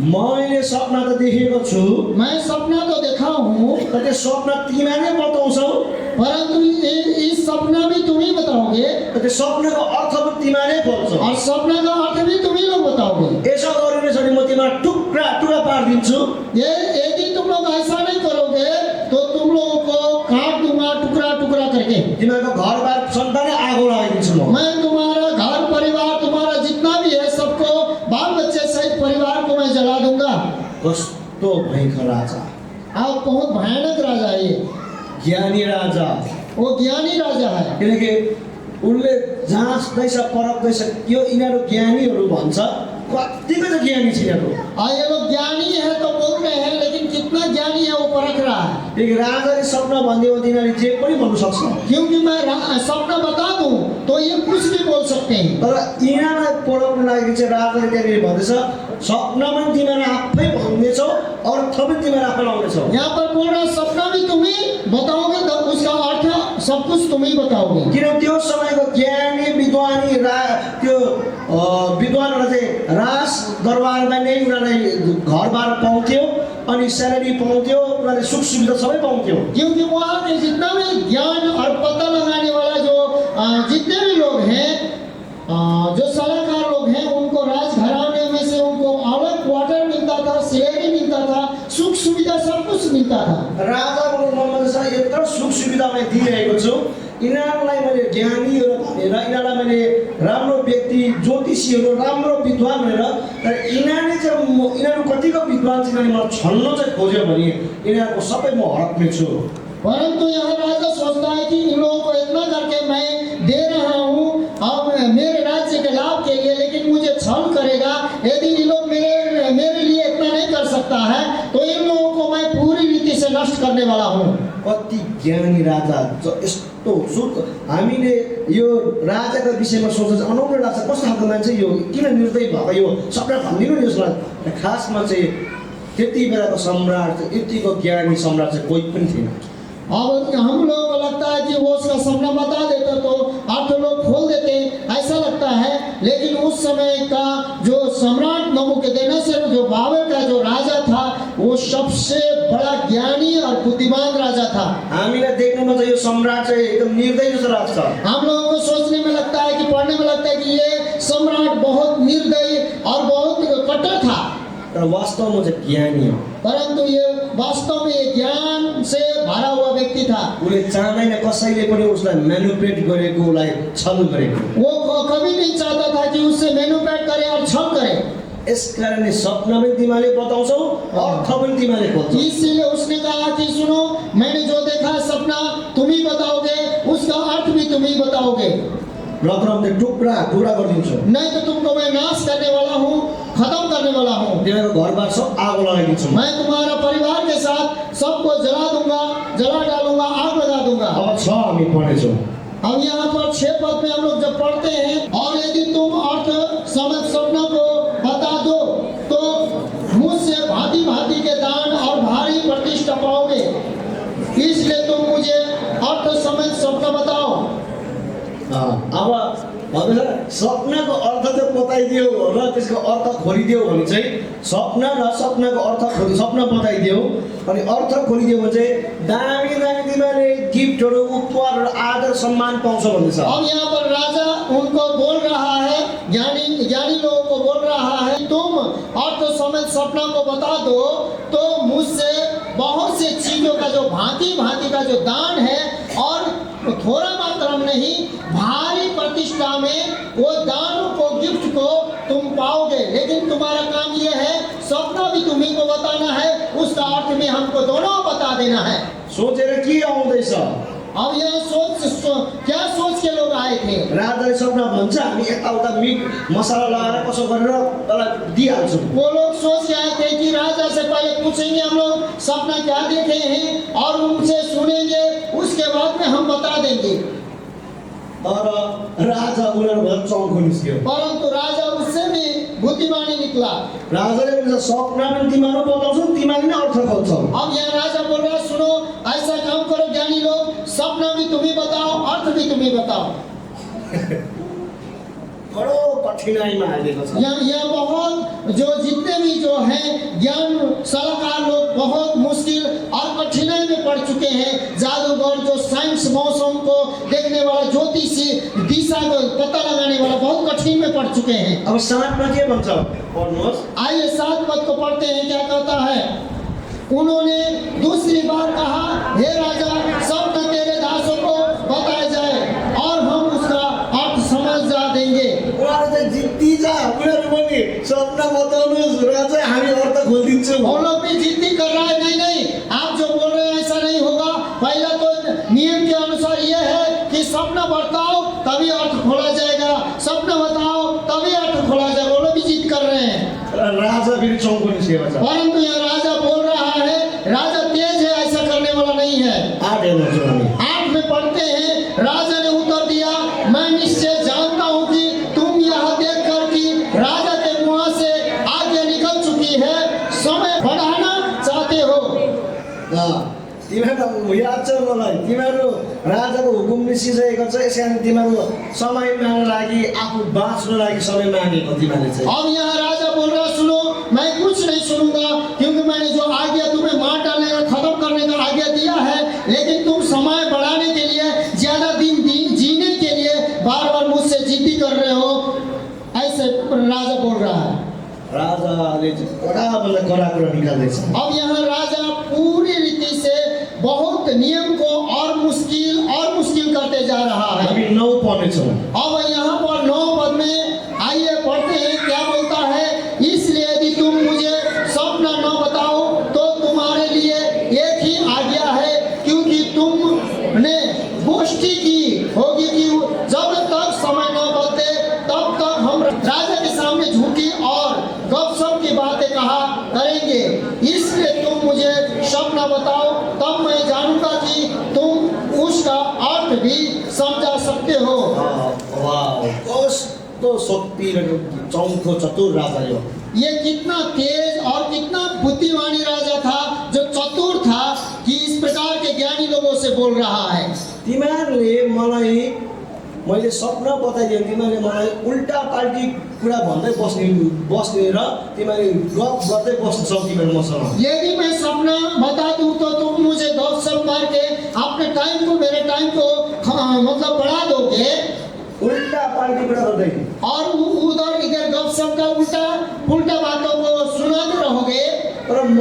मैले सपना त देखेको छु, मैं सपना तो देखा हूँ, तर त्यो सपना तिमीले बताउँछौ, परंतु इस सपना भी तुम ही बताओगे त्यो सपनाको अर्थ पनि तिमीले बोल्छौ और सपना का अर्थ भी तुम ही लोग बताओगे। यसो गरिने छ भने म तिमीलाई टुक्रा टुक्रा पारिदिन्छु। ये यदि तुम लोग ऐसा नहीं करोगे तो तुम लोगों को काट दूंगा टुकड़ा टुकड़ा करके। तिमीहरूको घरबार सन्तानै आगो लगाइदिन्छु म। मैं तुम्हारा घर परिवार, तुम्हारा जितना भी है, सबको बाल बच्चे सहित परिवार को मैं जला दूंगा। कस्तो भयङ्कर राजा, आप बहुत भयानक राजा है ये, ज्ञानी राजा। वो ज्ञानी राजा है। किनकि उनले जाँच्दैछ परख्दैछ, यो यिनीहरू ज्ञानीहरू भन्छ, कतिको त ज्ञानी छ यिनीहरू। और ये लोग ज्ञानी है तो बोल रहे हैं, लेकिन कितना ज्ञानी है वो परख रहा है। किनकि राजाले सपना भनिदियो भने यिनीहरूले जे पनि भन्नु सक्छ। क्योंकि मैं सपना बता दूं तो ये कुछ भी बोल सकते हैं। तर यिनीहरूलाई पढाउनु लागि चाहिँ राजाले त्यहाँनिर भन्दैछ सपनामा पनि तिमीहरू आफै भन्नेछौ, अर्थ पनि तिमीहरू आफै लाउनेछौ। यहाँ पर बोल रहा सपना भी तुम ही बताओगे, तो उसका अर्थ सब कुछ तुम ही बताओगे। किन त्यो समयको ज्ञानी विद्वानी त्यो विद्वानहरू चाहिँ राज दरबारमा नै उनीहरूलाई घरबार पाउँथ्यो, अनि स्यालेरी पाउँथ्यो, उनीहरूले सुख सुविधा सबै पाउँथ्यो। क्योंकि वहाँ के जितना भी ज्ञान और पता लगाने वाला जो जितने भी लोग हैं, जो सलाहकार लोग हैं, उनको राजघराने में से उनको अलग क्वार्टर मिलता था, सैलरी मिलता था, सुख सुविधा सब कुछ मिलता था। राजाको मनमा चाहिँ यत्रो सुख सुविधा मैले दिइरहेको छु, यिनीहरूलाई मैले ज्ञानीहरू भनेर, यिनीहरूलाई मैले राम्रो व्यक्ति ज्योतिषीहरू राम्रो विद्वान भनेर, तर यिनीहरूले चाहिँ यिनीहरू कतिको विद्वान चाहिँ यिनीहरूले मलाई छल्न चाहिँ खोज्यो भने यिनीहरूको सबै म हडप्ने छु। परंतु यहाँ राजा सोचता है कि इन लोगों को इतना करके मैं दे रहा हूँ और मेरे राज्य के लाभ के लिए, लेकिन मुझे छल करेगा। यदि ये लोग मेरे लिए इतना नहीं कर सकता है, तो इन लोगों को मैं पूरी रीति से नष्ट करने वाला हूँ। कति ज्ञानी राजा यस्तो हामीले यो राजाको विषयमा सोच्दा अनौठो लाग्छ। कस्तो खालको मान्छे यो, किन निर्दयी भएको, यो सपना भनिदिनु नि यसलाई। खासमा चाहिँ त्यति बेलाको सम्राट, यतिको ज्ञानी सम्राट चाहिँ कोही पनि थिएन। अब हम लोगों को लगता है कि वो उसका सपना बता देता तो अर्थ लोग खोल देते, ऐसा लगता है। लेकिन उस समय का जो सम्राट नबूकदनेस्सर, जो बाबेल का जो राजा था, वो सबसे बड़ा ज्ञानी और बुद्धिमान राजा था। हामीलाई देख्नुमा चाहिँ यो सम्राट चाहिँ एकदम निर्दयी जस्तो लाग्छ। हम लोगों को सोचने में लगता है कि पढ़ने में लगता है कि ये सम्राट बहुत निर्दयी और बहुत कट्टर था, तर वास्तवमा चाहिँ ज्ञानी हो। परंतु ये वास्तव में ये ज्ञान से भरा हुआ व्यक्ति था। उसले चाहँदैन कसैले पनि उसलाई म्यानिपुलेट गरेको, उसलाई छल गरेको। वो कभी नहीं चाहता था कि उससे मैनिपुलेट करे और छल करे। यसकारणले सपना पनि तिमीले बताउँछौ, अर्थ पनि तिमीले खोज्छौ। इसीलिए उसने कहा कि सुनो, मैंने जो देखा है सपना तुम ही बताओगे, उसका अर्थ भी तुम ही बताओगे, नत्र म टुक्रा टुक्रा गरिदिन्छु। नहीं तो तुमको मैं नाश करने वाला हूँ, खत्म करने वाला हूँ। तिमीहरूको घरबार सब आगो लगाइदिन्छु। मैं तुम्हारा परिवार के साथ सबको जला दूंगा, जला डालूंगा, आग लगा दूंगा। अब 6 हामी पढ्नेछौँ। अब यहाँ पर 6 पद में हम लोग जब पढ़ते हैं, और यदि तुम अर्थ समझ सपना को बता दो तो मुझसे भांति भांति के दान और भारी प्रतिष्ठा पाओगे, इसलिए तुम मुझे अर्थ समझ सपना बताओ। अब भन्दैछ सपनाको अर्थ चाहिँ बताइदियो र त्यसको अर्थ खोलिदियो भने चाहिँ, सपना र सपनाको अर्थ सपना बताइदियो अनि अर्थ खोलिदियो भने चाहिँ दामी दामी तिमीले गिफ्टहरू, उपहारहरू, आदर सम्मान पाउँछौ भन्दैछ। अब यहाँ पर राजा उनको बोल रहा है, ज्ञानी लोगों को बोल रहा है, तुम अर्थ समझ सपना को बता दो तो मुझसे बहुत से चीजों का जो भांति भांति का जो दान है, और थोड़ा मात्रा में नहीं, भारी प्रतिष्ठा में वो दानों को, गिफ्ट को तुम पाओगे। लेकिन तुम्हारा काम ये है, सपना भी तुम्ही को बताना है, उसका अर्थ में हमको दोनों बता देना है। सोचेर के आउँदैछ? अब यहाँ क्या सोच के लोग आए थे? राजाले सपना भन्छ, हामी यताउता मिट मसाला लगाएर कसो गरेर तलाई दिइहाल्छौँ। वो लोग सोच के आए थे कि राजा से पहले पूछेंगे हम लोग सपना क्या देखे हैं, और उनसे सुनेंगे, उसके बाद में हम बता देंगे। तर राजा उनीहरूभन्दा चङ्खो निस्क्यो। परंतु राजा उससे भी बुद्धिमानी निकला। राजाले भन्छ सपना पनि तिमीहरू बताउँछौ, तिमीले नै अर्थ खोज्छौ। अब यहाँ राजा बोल रहा है, सुनो, ऐसा काम करो ज्ञानी लोग, सपना भी तुम्ही बताओ, अर्थ भी तुम्ही बताओ। बडो कठिनाइमा हालेको छ। यहाँ बहुत जो जितने भी जो हैं ज्ञान सलाहकार लोग बहुत मुश्किल और कठिनाई में पड़ चुके हैं। जादूगर, जो साइंस, मौसम को देखने वाला, ज्योतिषी, दिशा को पता लगाने वाला, बहुत कठिन में पड़ चुके हैं। अब 7 मा के भन्छ पढ्नुहोस्। आइए 7 पद को पढ़ते हैं, क्या कहता है? उन्होंने दूसरी बार कहा, हे राजा, सपना तेरे दासों को बताया जाए और हम उसका अर्थ समझ जा देंगे। उनीहरू चाहिँ जित्ती जा, उनीहरू पनि सपना बताउनुहोस्, राजा हामी अर्थ खोलिदिन्छौँ। वो लोग भी जिद्दी कर रहा है, नहीं, आप जो बोल रहे हैं ऐसा नहीं होगा। पहला तो नियम के अनुसार यह है कि सपना बताओ तभी अर्थ खोला जाएगा, सपना बताओ तभी अर्थ खोला जाएगा। वो लोग भी जिद कर रहे हैं। राजा फेरि चौको निस्केको छ। परंतु यहाँ राजा बोल रहा है, राजा तेज है, ऐसा करने वाला नहीं है। 8 हेर्नुहोस् हामी। 8 में पढ़ते हैं, राजा ने उत्तर दिया, मैं निश्चय जानता हूँ कि तुम यह देखकर कि राजा के मुँह से आज्ञा याद छ मलाई तिमीहरू राजाको हुकुम निस्किसकेको छ यसकारण तिमीहरू समय माग्न लागि आफू बाँच्न लागि समय मागेको तिमीहरूले चाहिँ अब यहाँ राजा बोल रहा सुनो, मैं कुछ नहीं सुनूंगा क्योंकि मैंने जो आज्ञा तुम्हें मार डालने का खत्म करने का आज्ञा दिया है, लेकिन तुम समय बढ़ाने के लिए ज्यादा दिन जीने के लिए बार बार मुझसे जिद्दी कर रहे हो, ऐसे राजा बोल रहा है। राजाले कडाभन्दा कडा कुरा निकाल्दैछ। अब यहाँ राजा पूरी रीति से बहुत नियम को और मुश्किल करते जा रहा है। हामी 9 पढ्नेछौँ। अब यहाँ पर 9 पद में आइए पढ़ते हैं क्या बोलता है। इसलिए यदि तुम मुझे स्वप्न न बताओ तो तुम्हारे लिए एक ही आज्ञा है, क्योंकि तुमने गोष्ठी की होगी कि जब तक समय न बदले तब तक हम राजा के सामने झूठी और गपशप की बातें कहा करेंगे। इसलिए तुम मुझे स्वप्न बताओ, तब मैं जानूंगा कि तुम उसका अर्थ भी समझा सकते हो। वाह, कस्तो शक्ति र चौखो चतुर राजा यो। ये कितना तेज और कितना बुद्धिमानी राजा था, जो चतुर था कि इस प्रकार के ज्ञानी लोगों से बोल रहा है। तिमीहरूले मलाई मैले सपना बताइदिएँ, तिमीहरूले मलाई उल्टा पाल्टी कुरा भन्दै बस्ने र तिमीहरूले गफ गर्दै बस्छौ तिमीहरू मसँग। यदि मैं सपना बता दूं तो तुम मुझे गपशप करके अपने टाइम को मेरे टाइम को मतलब बढ़ा दोगे उल्टा पाल्टी कुरा गर्दै और उधर इधर गपशप का उल्टा बातों को सुनाते रहोगे। तर म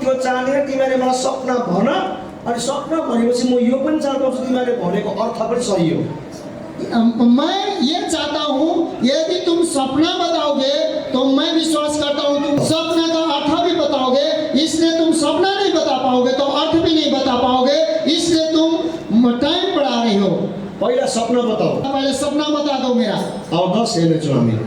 त्यो चाहदिनँ। तिमीहरूले मलाई सपना भन, अनि सपना भनेपछि म यो पनि चाह पाउँछु तिमीहरूले भनेको अर्थ पनि सही हो। मैं ये चाहता हूँ यदि तुम सपना बताओगे तो मैं विश्वास करता हूँ तुम सपना का अर्थ भी बताओगे, इसलिए तुम सपना नहीं बता पाओगे तो अर्थ भी नहीं बता पाओगे, इसलिए तुम टाइम बढ़ा रही हो। पहिला सपना बताओ। पहले सपना बता दो मेरा। अब 10 हेर्नेछौँ हामी।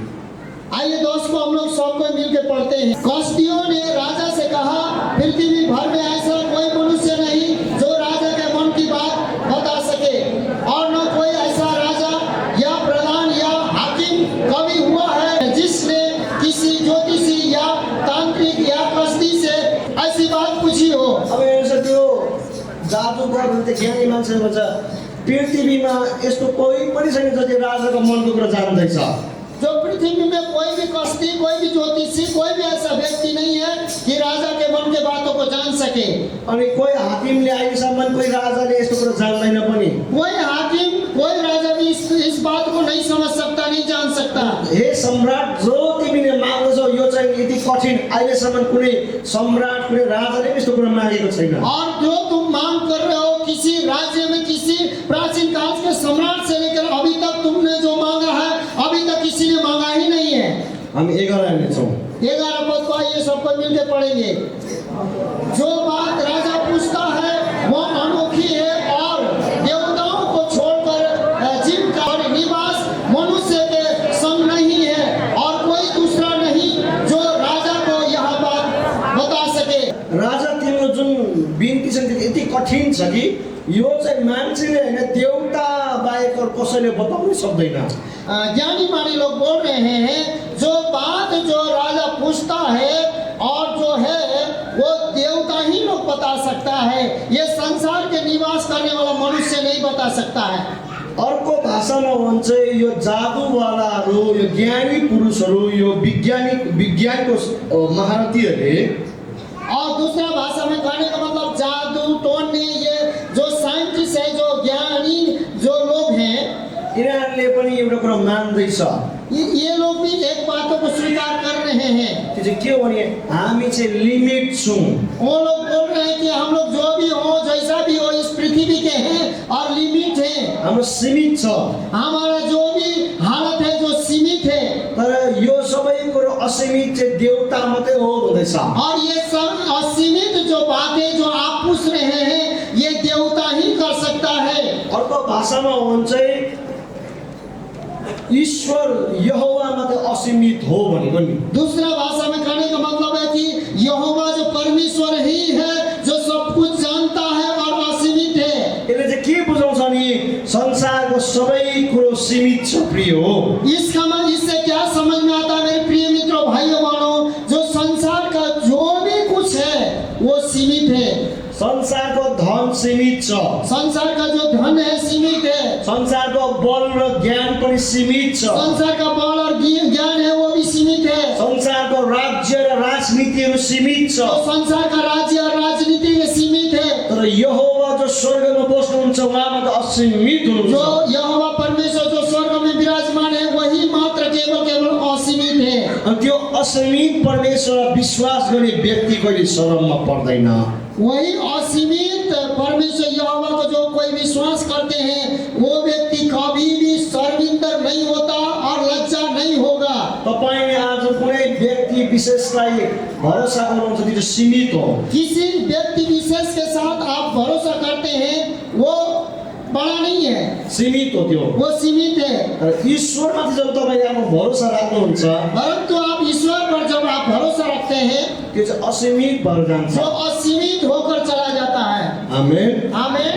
आइए दोस्त को हम लोग सबको मिलकर पढ़ते हैं। कसदियों ने राजा से कहा, पृथ्वी भर में ऐसा कोई मनुष्य नहीं जो राजा के मन की बात बता सके, और न कोई ऐसा राजा या प्रधान या हाकिम कभी हुआ है जिसने किसी ज्योतिषी या तांत्रिक या कसदी से ऐसी बात पूछी हो। अब हेर्नुहोस् त्यो जादुगर त्यो ज्ञानी मान्छे भन्छ पृथ्वीमा यस्तो कोही पनि छैन जसले राजाको मनको कुरा जान्दैछ। जो पृथ्वी में कोई भी कसदी, कोई भी ज्योतिषी, कोई भी ऐसा व्यक्ति नहीं है कि राजा के मन के बातों को जान सके। अनि कोही हाकिमले अहिलेसम्म कोही राजाले यस्तो कुरा जान्दैन पनि। कोई हाकिम, कोई राजा भी इस बात को नहीं समझ सकता, नहीं जान सकता। हे सम्राट, जो तिमीले माग्छौ यो चाहिँ यति कठिन, अहिलेसम्म कुनै सम्राट कुनै राजाले पनि यस्तो कुरा मागेको छैन। और जो तुम मांग कर रहे हो किसी राज्य में किसी प्राचीन काल के सम्राट से लेकर अभी तक तुमने जो मांगा है अभी तक किसी ने मांगा ही नहीं है। हामी 11 हेर्नेछौँ। 11 पद को आइए सबको मिलकर पढ़ेंगे। जो बात राजा पूछता है वो अनोखी है और देवताओं को छोड़कर जिनका निवास मनुष्य के संग नहीं है, और कोई दूसरा नहीं जो राजा को यह बात बता सके। राजा तिम्रो जुन बिन्ती छ त्यो यति कठिन छ कि यो चाहिँ मान्छेले हैन देवता बाहेक अरू कसैले बताउन सक्दैन। ज्ञानी मानी लोग बोल रहे हैं जो बात जो राजा पूछता है और जो है वो देवता ही लोग बता सकता है, ये संसार के निवास करने वाला मनुष्य नहीं बता सकता है। अर्को भाषामा भन्छ यो जादुवालाहरू, यो ज्ञानी पुरुषहरू, यो विज्ञानको महारथीहरूले, और दूसरा भाषा में कहने का मतलब जादू टोने, ये जो साइंटिस्ट है, जो ज्ञानी जो लोग हैं, यिनीहरूले पनि एउटा कुरा मान्दैछ। ये लोग भी एक बातों को स्वीकार कर रहे हैं। त्यो चाहिँ के हो भने हामी चाहिँ लिमिट छौँ। वो लोग बोल रहे हैं कि हम लोग जो भी हो, जैसा भी हो, इस पृथ्वी के हैं और लिमिट है, हाम्रो सीमित छ। हमारा जो भी हालत है जो सीमित है, तर यो सबै कुरो असीमित चाहिँ देवता मात्रै हो भन्दैछ। और ये सब असीमित जो बातें जो आप पूछ रहे हैं ये देवता ही कर सकता है। अर्को भाषामा हो भने चाहिँ ईश्वर यहोवा मात्रै असीमित हो भनेको नि। दूसरा भाषा में कहने का मतलब है कि यहोवा जो परमेश्वर ही है जो सब कुछ जानता है और असीमित है। यसले चाहिँ के बुझाउँछ नि संसारको सबै कुरो सीमित छ प्रिय हो। इससे क्या समझ में आता है मेरे प्रिय मित्रों भाइयों बहनों, जो संसार का जो भी कुछ है वो सीमित है। संसारको धन असीमित छ। संसार का जो धन है सीमित है, संसारको बल र ज्ञान पनि सीमित छ। संसार का बल और ज्ञान है वो भी सीमित है, संसारको राज्य र राजनीतिहरू सीमित छ। तो संसार का राज्य और राजनीति के सीमित है। तर यहोवा जो स्वर्गमा बस्नुहुन्छ उहाँमा त असीमित जो हुनुहुन्छ। यहोवा परमेश्वर जो स्वर्ग में विराजमान है वही मात्र केवल असीमित है। अनि त्यो असीमित परमेश्वरमा विश्वास गर्ने व्यक्ति कहिले शरममा पर्दैन। वही असीमित परमेश्वर यहोवा को जो कोई विश्वास करते हैं वो व्यक्ति कभी भी शर्मिंदा नहीं होता और लज्जा नहीं होगा। तपाईले आज कुनै व्यक्ति विशेषलाई भरोसा गर्नुहुन्छ त्यो सीमित हो। किसी व्यक्ति विशेष के साथ आप भरोसा करते हैं वो बड़ा नहीं है, सीमित हो त्यो। वो सीमित है। तर ईश्वरमाथि जब तपाईले आफ्नो भरोसा राख्नुहुन्छ परंतु आप ईश्वर पर जब आप भरोसा रखते हैं त्यो चाहिँ असीमित भएर जान्छ। जो असीमित होकर चला जाता है। आमेन। आमीन।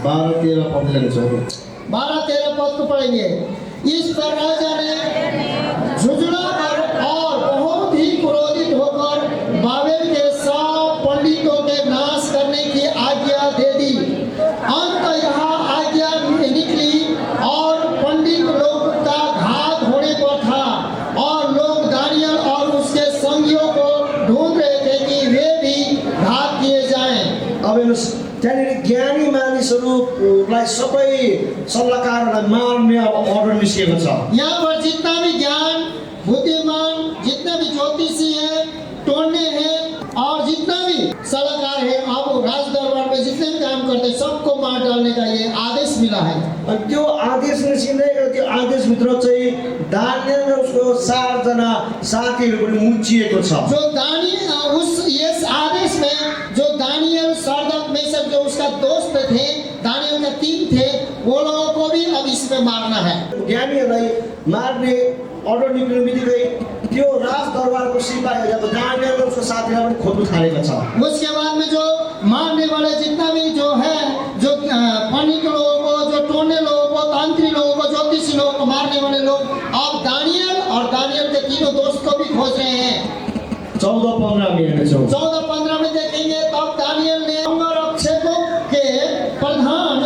12-13 पद लेख्छौँ। 12-13 पद को पढ़ेंगे। इस पर राजा ने झुंझुला कर और बहुत ही क्रोधित होकर बाबेल के सब पंडितों के नाश करने की आज्ञा दे दी। अंत यहाँ आज्ञा निकली और पंडित लोग का घात होने पर था और लोग दानियल और उसके संगियों को ढूंढ रहे थे कि वे भी घात किए जाएं। अब हेर्नुहोस् त्यहाँनिर ज्ञानी मानिसहरूलाई सबै सल्लाहकारहरूलाई मार्ने अब अर्डर निस्केको छ। यहाँ पर जितना भी ज्ञान बुद्धिमान जितने भी ज्योतिषी हैं टोने हैं और जितना भी सलाहकार है अब राज दरबार में जितने भी काम करते हैं सबको मार डालने का ये आदेश मिला है। अनि त्यो आदेश निस्किँदै त्यो आदेशभित्र चाहिँ दानियल र उसको 7 जना साथीहरू पनि मुचिएको छ। जो दानियल उस इस आदेश में जो दानियल सरदक मेशक जो उसका दोस्त थे दानियल का 3 थे वो लोगों को भी अब इसमें मारना है। ज्ञानीहरूलाई मार्ने अर्डर निक्लिनु बित्तिकै त्यो राज दरबारको सिपाहीहरूले अब दानियल र उसको साथीलाई पनि खोज्नु थालेको छ। उसके बाद में जो मारने वाले जितना भी जो है जो पंडित लोगों को जो टोने लोगों को तांत्रिक लोगों को ज्योतिषी लोगों को मारने वाले लोग अब दानियल और दानियल के तीनों दोस्त को भी खोज रहे हैं। 14-15 में हेर्नेछौँ। 14-15 में देखेंगे तब दानियल ने अंगरक्षकों के प्रधान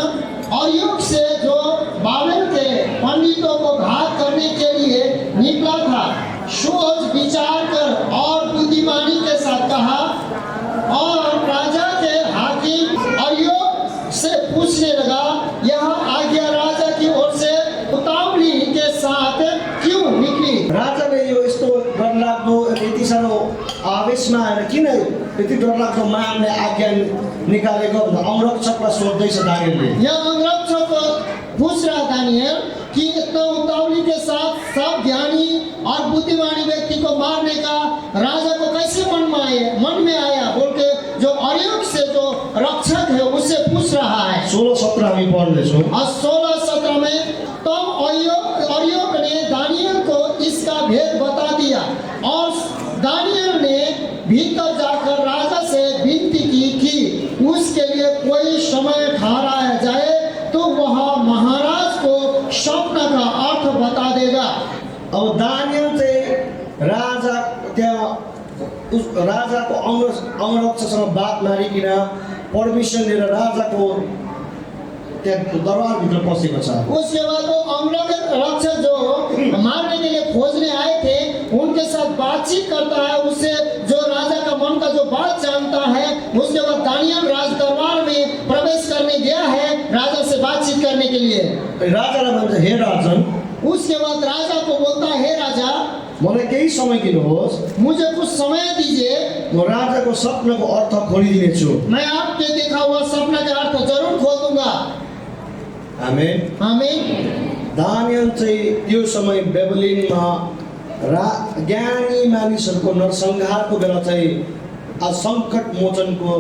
अर्योक से जो बाबेल के पंडितों को घात करने के लिए निकला था सोच विचार कर और बुद्धिमानी के साथ कहा और राजा के हाकिम अर्योक से पूछने लगा यह आज्ञा राजा की ओर से उतावली के साथ क्यों निकली। राजाले यो यस्तो डरलाग्दो यति साह्रो आवेशमा आएर किन यति डरलाग्दो मार्ने आज्ञा निकालेको भनेर अंगरक्षकलाई सोध्दैछ दानियलले। यह अंगरक्षक पूछ रहा दानियल कि इतना उतावली के साथ सब ज्ञानी और बुद्धिमानी व्यक्ति को मारने का राजा को कैसे मन में आया बोल के जो अर्योक से जो रक्षक है उससे पूछ रहा है। 16-17 हामी पढ्दैछौँ। और 16-17 में तब अर्योक ने दानियल को इसका भेद बता दिया और दानियल ने भीतर जाकर राजा से विनती की कि उसके लिए कोई समय ठहराया जाए तो वह महाराज को स्वप्न का अर्थ बता देगा। अब दानियल चाहिँ राजा त्यहाँ राजाको अंगरक्षकसँग बात मारिकन पर्मिसन लिएर राजाको त्यहाँ दरबारभित्र पसेको छ। उसके बाद वो अंगरक्षक जो मारने के लिए खोजने आए थे उनके साथ बातचीत करता है उससे जो राजा का मन का जो बात जानता है। उसके बाद दानियल राज दरबार में प्रवेश करने गया है राजा से बातचीत करने के लिए। राजालाई भन्छ हे राजन। उसके बाद राजा को बोलता है हे राजा मलाई केही समय दिनुहोस्, मुझे कुछ समय दीजिए, म राजाको सपनाको अर्थ खोलिदिनेछु। मैं आपके देखा हुआ सपना का अर्थ जरूर खोल दूंगा। आमेन। आमीन। दानियल चाहिँ त्यो समय बेबलिनमा ज्ञानी मानिसहरूको नरसंहारको बेला चाहिँ सङ्कट मोचनको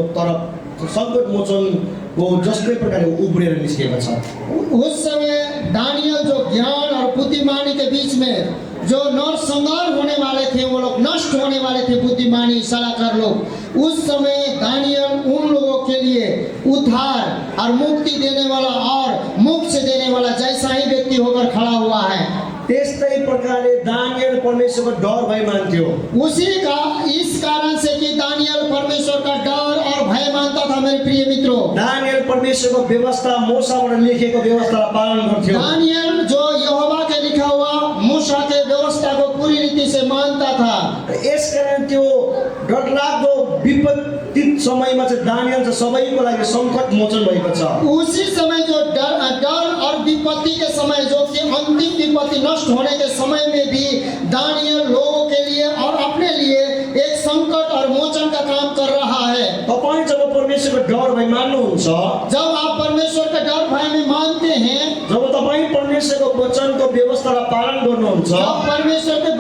जस्तै प्रकारले उब्रेर निस्केको छ। उस समय दानियल जो ज्ञान और बुद्धिमानी के बीच में जो नरसंहार होने वाले थे वो लोग नष्ट होने वाले थे बुद्धिमानी सलाहकार लोग। उस समय दानियल उन लोगों के लिए उद्धार और मुक्ति देने वाला और मोक्ष देने वाला जैसा ही व्यक्ति होकर खड़ा हुआ है। त्यस्तै प्रकारले दानियल परमेश्वरको डर भई मान्थ्यो। उसी का इस कारण से कि दानियल परमेश्वर का डर और भय मानता था मेरे प्रिय मित्रों, दानियल परमेश्वरको व्यवस्था मोसाबाट लेखेको व्यवस्थालाई पालन गर्थ्यो। दानियल जो यहोवा के लिखा हुआ मूसा के व्यवस्था को पूरी रीति से मानता था। यसकारण त्यो डरलाग्दो विपत्तित समयमा चाहिँ दानियल चाहिँ सबैको लागि सङ्कट मोचन भएको छ। उसी समय जो डर और विपत्ति के समय, जो कि अंतिम विपत्ति नष्ट होने के समय में भी दानियल लोगों के लिए और अपने लिए एक संकट और मोचन का काम कर रहा है। तपाईँ जब परमेश्वरको डर भई मान्नुहुन्छ, जब आप परमेश्वर का डर भय में मानते हैं, जब तपाईँ परमेश्वरको वचनको व्यवस्थालाई पालन गर्नुहुन्छ, जब परमेश्वर के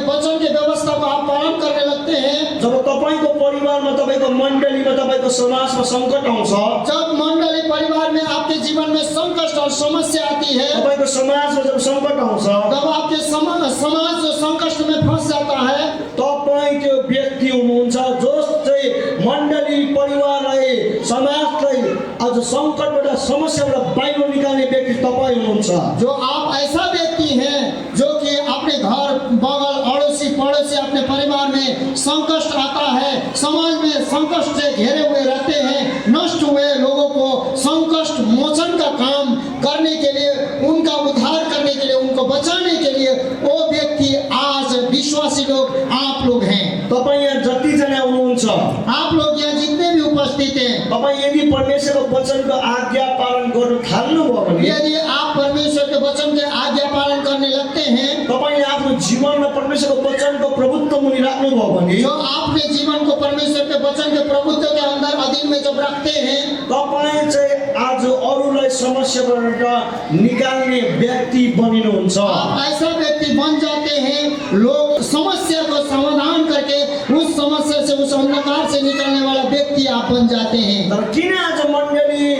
वचन के व्यवस्था को आप पालन करने लगते हैं, जब तपाईँको परिवारमा, तपाईँको मण्डलीमा, तपाईँको समाजमा सङ्कट आउँछ, जब मंडली परिवार में आपके जीवन में संकट और समस्या आती है, तपाईँको समाजमा जब सङ्कट आउँछ, तब आपके समाज जो संकट में फंस जाता है, तपाईँ त्यो व्यक्ति हुनुहुन्छ जसले मण्डली परिवारलाई, समाजलाई आज सङ्कटबाट, समस्याबाट बाहिर निकाल्ने व्यक्ति तपाईँ हुनुहुन्छ। जो आप ऐसा व्यक्ति हैं जो कि अपने घर बगल अड़ोसी पड़ोसी अपने परिवार में संकट आता है, समाज में संकट से घेरे हुए रहते हैं, नष्ट हुए लोगों को संकट मोचन का काम करने के लिए, उनका उद्धार करने के लिए, उनको बचाने के लिए वो व्यक्ति आज विश्वासी लोग आप लोग हैं। तपाईँ यहाँ जतिजना हुनुहुन्छ, आप लोग यहाँ जितने भी उपस्थित हैं, तपाईँ यदि परमेश्वरको वचनको आज्ञा पालन गर्नु थाल्नुभयो भने, यदि आप परमेश्वर के वचन के आज्ञा पालन करने लगते हैं, तपाईले आफ्नो जीवनमा परमेश्वरको वचनको प्रभुत्व मुनि राख्नुभयो भने, जो आपने जीवन को परमेश्वर के वचन के प्रभुत्व के अंदर अधीन में जब रखते हैं, तपाईँ चाहिँ आज अरूलाई समस्याबाट निकाल्ने व्यक्ति बनिनुहुन्छ। आप ऐसा व्यक्ति बन जाते हैं, लोग समस्या को समाधान करके उस समस्या से, उस अंधकार से निकलने वाला व्यक्ति आप बन जाते हैं। तर किन आज मण्डली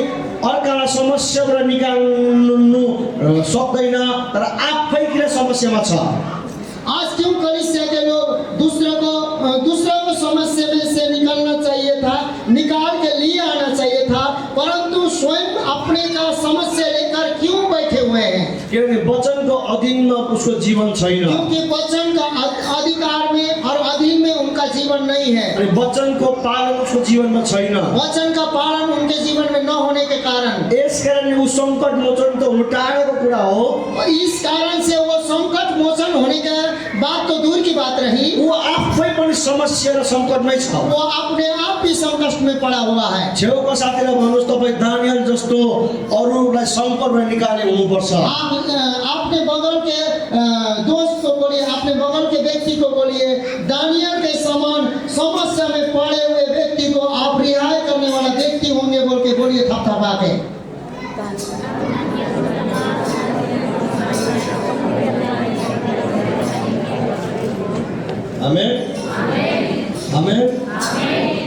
अर्कालाई समस्याबाट निकाल्नु सक्दैन, तर आफै किन समस्यामा छ? आज क्यों कलीसिया के लोग दूसरों को समस्या में से निकालना चाहिए था, निकाल के लिए आना चाहिए था, परंतु स्वयं अपने का समस्या लेकर क्यों बैठे हुए हैं? किनकि वचनको अधीनमा उसको जीवन छैन, क्योंकि वचन का अधिकार में और अधीन में उनका जीवन नहीं है। अनि वचनको पालन उसको जीवनमा छैन। वचन का पालन उनके जीवन में न होने के कारण, यसकारण ऊ सङ्कट मोचन त उल्टाएको कुरा हो। और इस कारण से वो संकट मोचन होने का बात तो दूर की बात रही, ऊ आफै पनि समस्या र सङ्कटमै छ। वो अपने आप भी संकट में पड़ा हुआ है। छेउको साथीलाई भन्नुहोस्, तपाईँ दानियल जस्तो अरूलाई सङ्कटबाट निकाले हुनुपर्छ। आपने बगल के दोस्त को बोलिए, अपने बगल के व्यक्ति को बोलिए, दानियल के समान समस्या में पड़े हुए व्यक्ति को आप रिहाई करने वाला व्यक्ति होंगे बोल के बोलिए थपथपा के। आमेन, आमेन।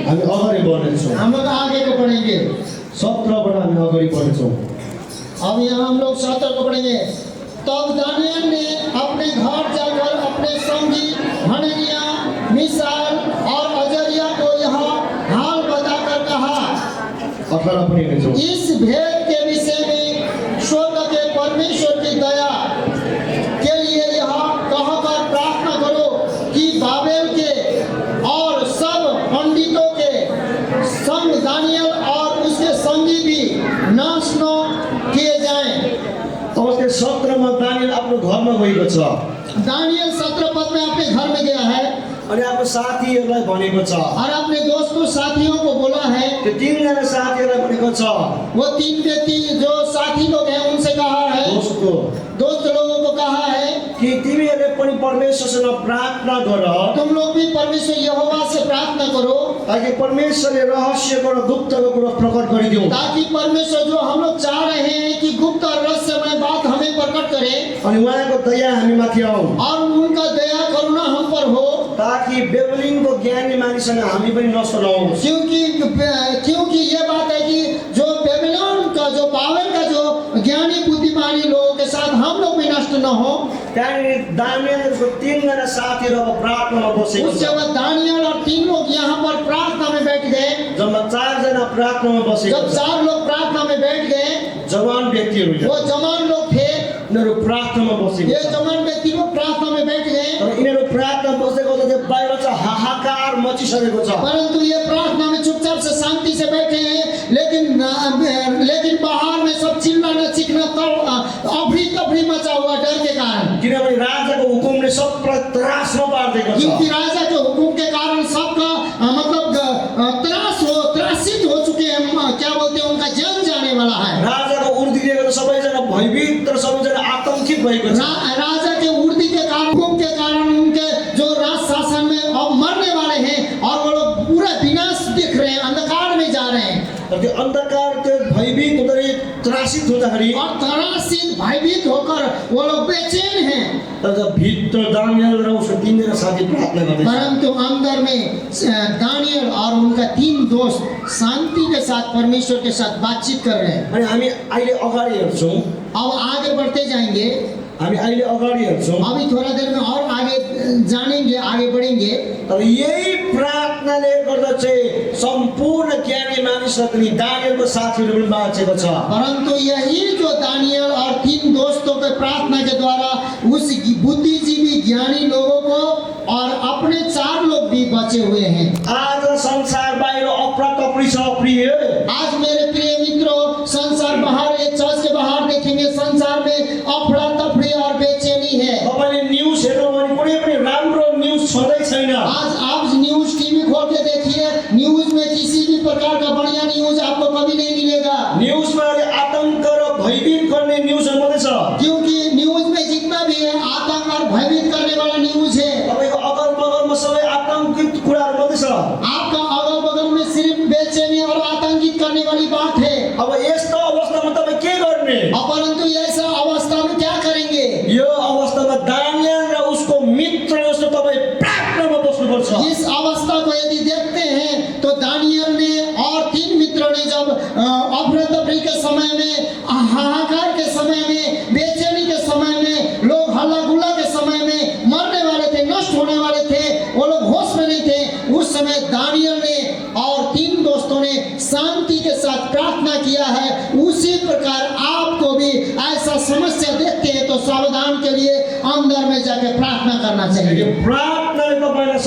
हामी अगाडि बढ्नेछौँ। हम लोग आगे को पढ़ेंगे। 17बाट हामी अगाडि बढ्नेछौँ। अब यहाँ हम लोग 17 को पढ़ेंगे। तब दानियल ने अपने घर जाकर अपने संगी हननिया, मिसाल और अजरिया को यह हाल बताकर कहा, 18 पनि हेर्नेछौँ। इस भेद के विषय में स्वर्ग के परमेश्वर की दया के लिए यह कहकर प्रार्थना करो कि बाबेल के और सब पंडितों के संग दानियल और उसके संगी भी नाश न किए जाएं। अवस्था 17मा दानियल आफ्नो घरमा गएको छ। दानियल 17 पद में अपने घर में गया है अनि आफ्नो साथीहरूलाई भनेको छ। और अपने दोस्तों साथियों को बोला है। त्यो 3 जना साथीहरूलाई भनेको छ। वो 3 व्यक्ति जो साथी लोग हैं उनसे कहा है, दोस्त लोगों को कहा है कि तिमीहरूले पनि परमेश्वरसँग प्रार्थना गर, तुम लोग भी परमेश्वर यहोवा से प्रार्थना करो, ताकि परमेश्वरले रहस्यको र गुप्तको कुरा प्रकट गरिदिउँ, ताकि परमेश्वर जो हम लोग चाह रहे हैं कि गुप्त और रहस्यमय बात हमें प्रकट करे, अनि उहाँको दया हामी माथि आउँ, और उनका दया करुणा हम पर हो, ताकि बेबलिनको ज्ञानी मानिससँग हामी पनि नष्ट नहोस्। क्योंकि ये बात है कि जो बेबीलोन का, जो पावर का जो ज्ञानी बुद्धिमानी लोगों के साथ हम लोग भी नष्ट न हो। त्यहाँनिर दानियलको 3 जना साथीहरू अब प्रार्थनामा बसेको उसके छ। बाद दानियल और 3 लोग यहाँ पर प्रार्थना में बैठ गए। जम्मा 4 जना प्रार्थनामा बसेको जब छ। 4 लोग प्रार्थना में बैठ गए, जवान व्यक्तिहरू, वो जवान लोग थे, यिनीहरू प्रार्थनामा बसेको ये छ। जवान व्यक्ति लोग प्रार्थना में बैठ गए, तर यिनीहरू प्रार्थना बसेको त त्यो बाहिर चाहिँ हाहाकार मचिसकेको छ। परंतु ये प्रार्थना में चुपचाप साल से शांति से बैठे हैं, लेकिन बाहर में सब चिल्लाना चीखना अफरी तफरी मचा हुआ डर के कारण। किनभने राजाको हुकुमले सबलाई त्रासमा पार्दिएको छ। क्योंकि राजा के हुकुम के कारण सबका त्रासित हो चुके हैं, क्या बोलते हैं, उनका जान जाने वाला है। राजाको उर्दी दिएको त सबैजना भयभीत र सबैजना आतंकित भएको छ। राजा के उर्दी के कारण, हुकुम के कारण उनके जो राज शासन में अब मरने वाले हैं और वो लोग पूरा विनाश देख रहे हैं, अंधकार में जा रहे हैं। त्यो अन्धकार, त्यो भयभीत हुँदाखेरि त्रासित हुँदाखेरि और त्रासित भयभीत होकर वो लोग बेचैन हैं। भित्र दानियल र उसको 3 जना साथी प्रार्थना गर्दै छन्। परंतु अंदर में दानियल और उनका 3 दोस्त शांति के साथ परमेश्वर के साथ बातचीत कर रहे हैं। अनि हामी अहिले अगाडि हेर्छौँ, अब आगे बढ़ते जाएंगे, हामी अहिले अगाडि हेर्छौँ। अभी थोड़ा देर में और आगे जानेंगे, आगे बढ़ेंगे। तर यही प्रार्थनाले गर्दा चाहिँ सम्पूर्ण ज्ञानी मानिसहरू पनि दानियलको साथीहरू पनि बाँचेको छ। परंतु यही जो दानियल और 3 दोस्तों के प्रार्थना के द्वारा उस बुद्धिजीवी ज्ञानी लोगों को और अपने 4 लोग भी बचे हुए हैं। आज संसार बाहिर अप्रा-तप्री छ प्रिय। आज मेरे प्रिय मित्रों, संसार बाहर, एक चर्च के बाहर देखेंगे, संसार में अफरा तफरी और बेचैनी है। तपाईले न्यूज हेर्नु भने कुनै पनि राम्रो न्यूज छँदै छैन। आज आप न्यूज टीवी खोल के देखिए, न्यूज में किसी भी प्रकार का बढ़िया न्यूज आपको कभी नहीं मिलेगा। न्यूजमा अहिले आतंक र भयभीत गर्ने न्यूजहरू मात्रै छ। क्योंकि न्यूज में जितना भी है आतंक और भयभीत करने वाला न्यूज है। तपाईको अगल-बगलमा सबै आतंकित कुराहरू मात्रै छ। आपका अगल बगल में सिर्फ बेचैनी और आतंकित करने वाली बात है। अब यस्तो अवस्थामा तपाई के गर्ने? परंतु ऐसा अवस्था में क्या करेंगे? यो अवस्थामा दानियल र उसको मित्र जस्तो तपाई प्रार्थनामा बस्नुपर्छ। इस अवस्था को यदि देखते हैं तो दानियल ने और 3 मित्रों ने जब अफरा तफरी के समय में, हाहाकार के समय में, बेचैनी के समय में, लोग हल्ला गुल्ला के समय में मरने वाले थे, नष्ट होने वाले थे, वो लोग होश में नहीं थे, उस समय दानियल ने और 3 दोस्तों ने शांति के साथ प्रार्थना किया है। उसी प्रकार आपको भी ऐसा समस्या देखते हैं तो सावधान के लिए अंदर में जाके प्रार्थना करना चाहिए। प्रार्थनाले तपाईलाई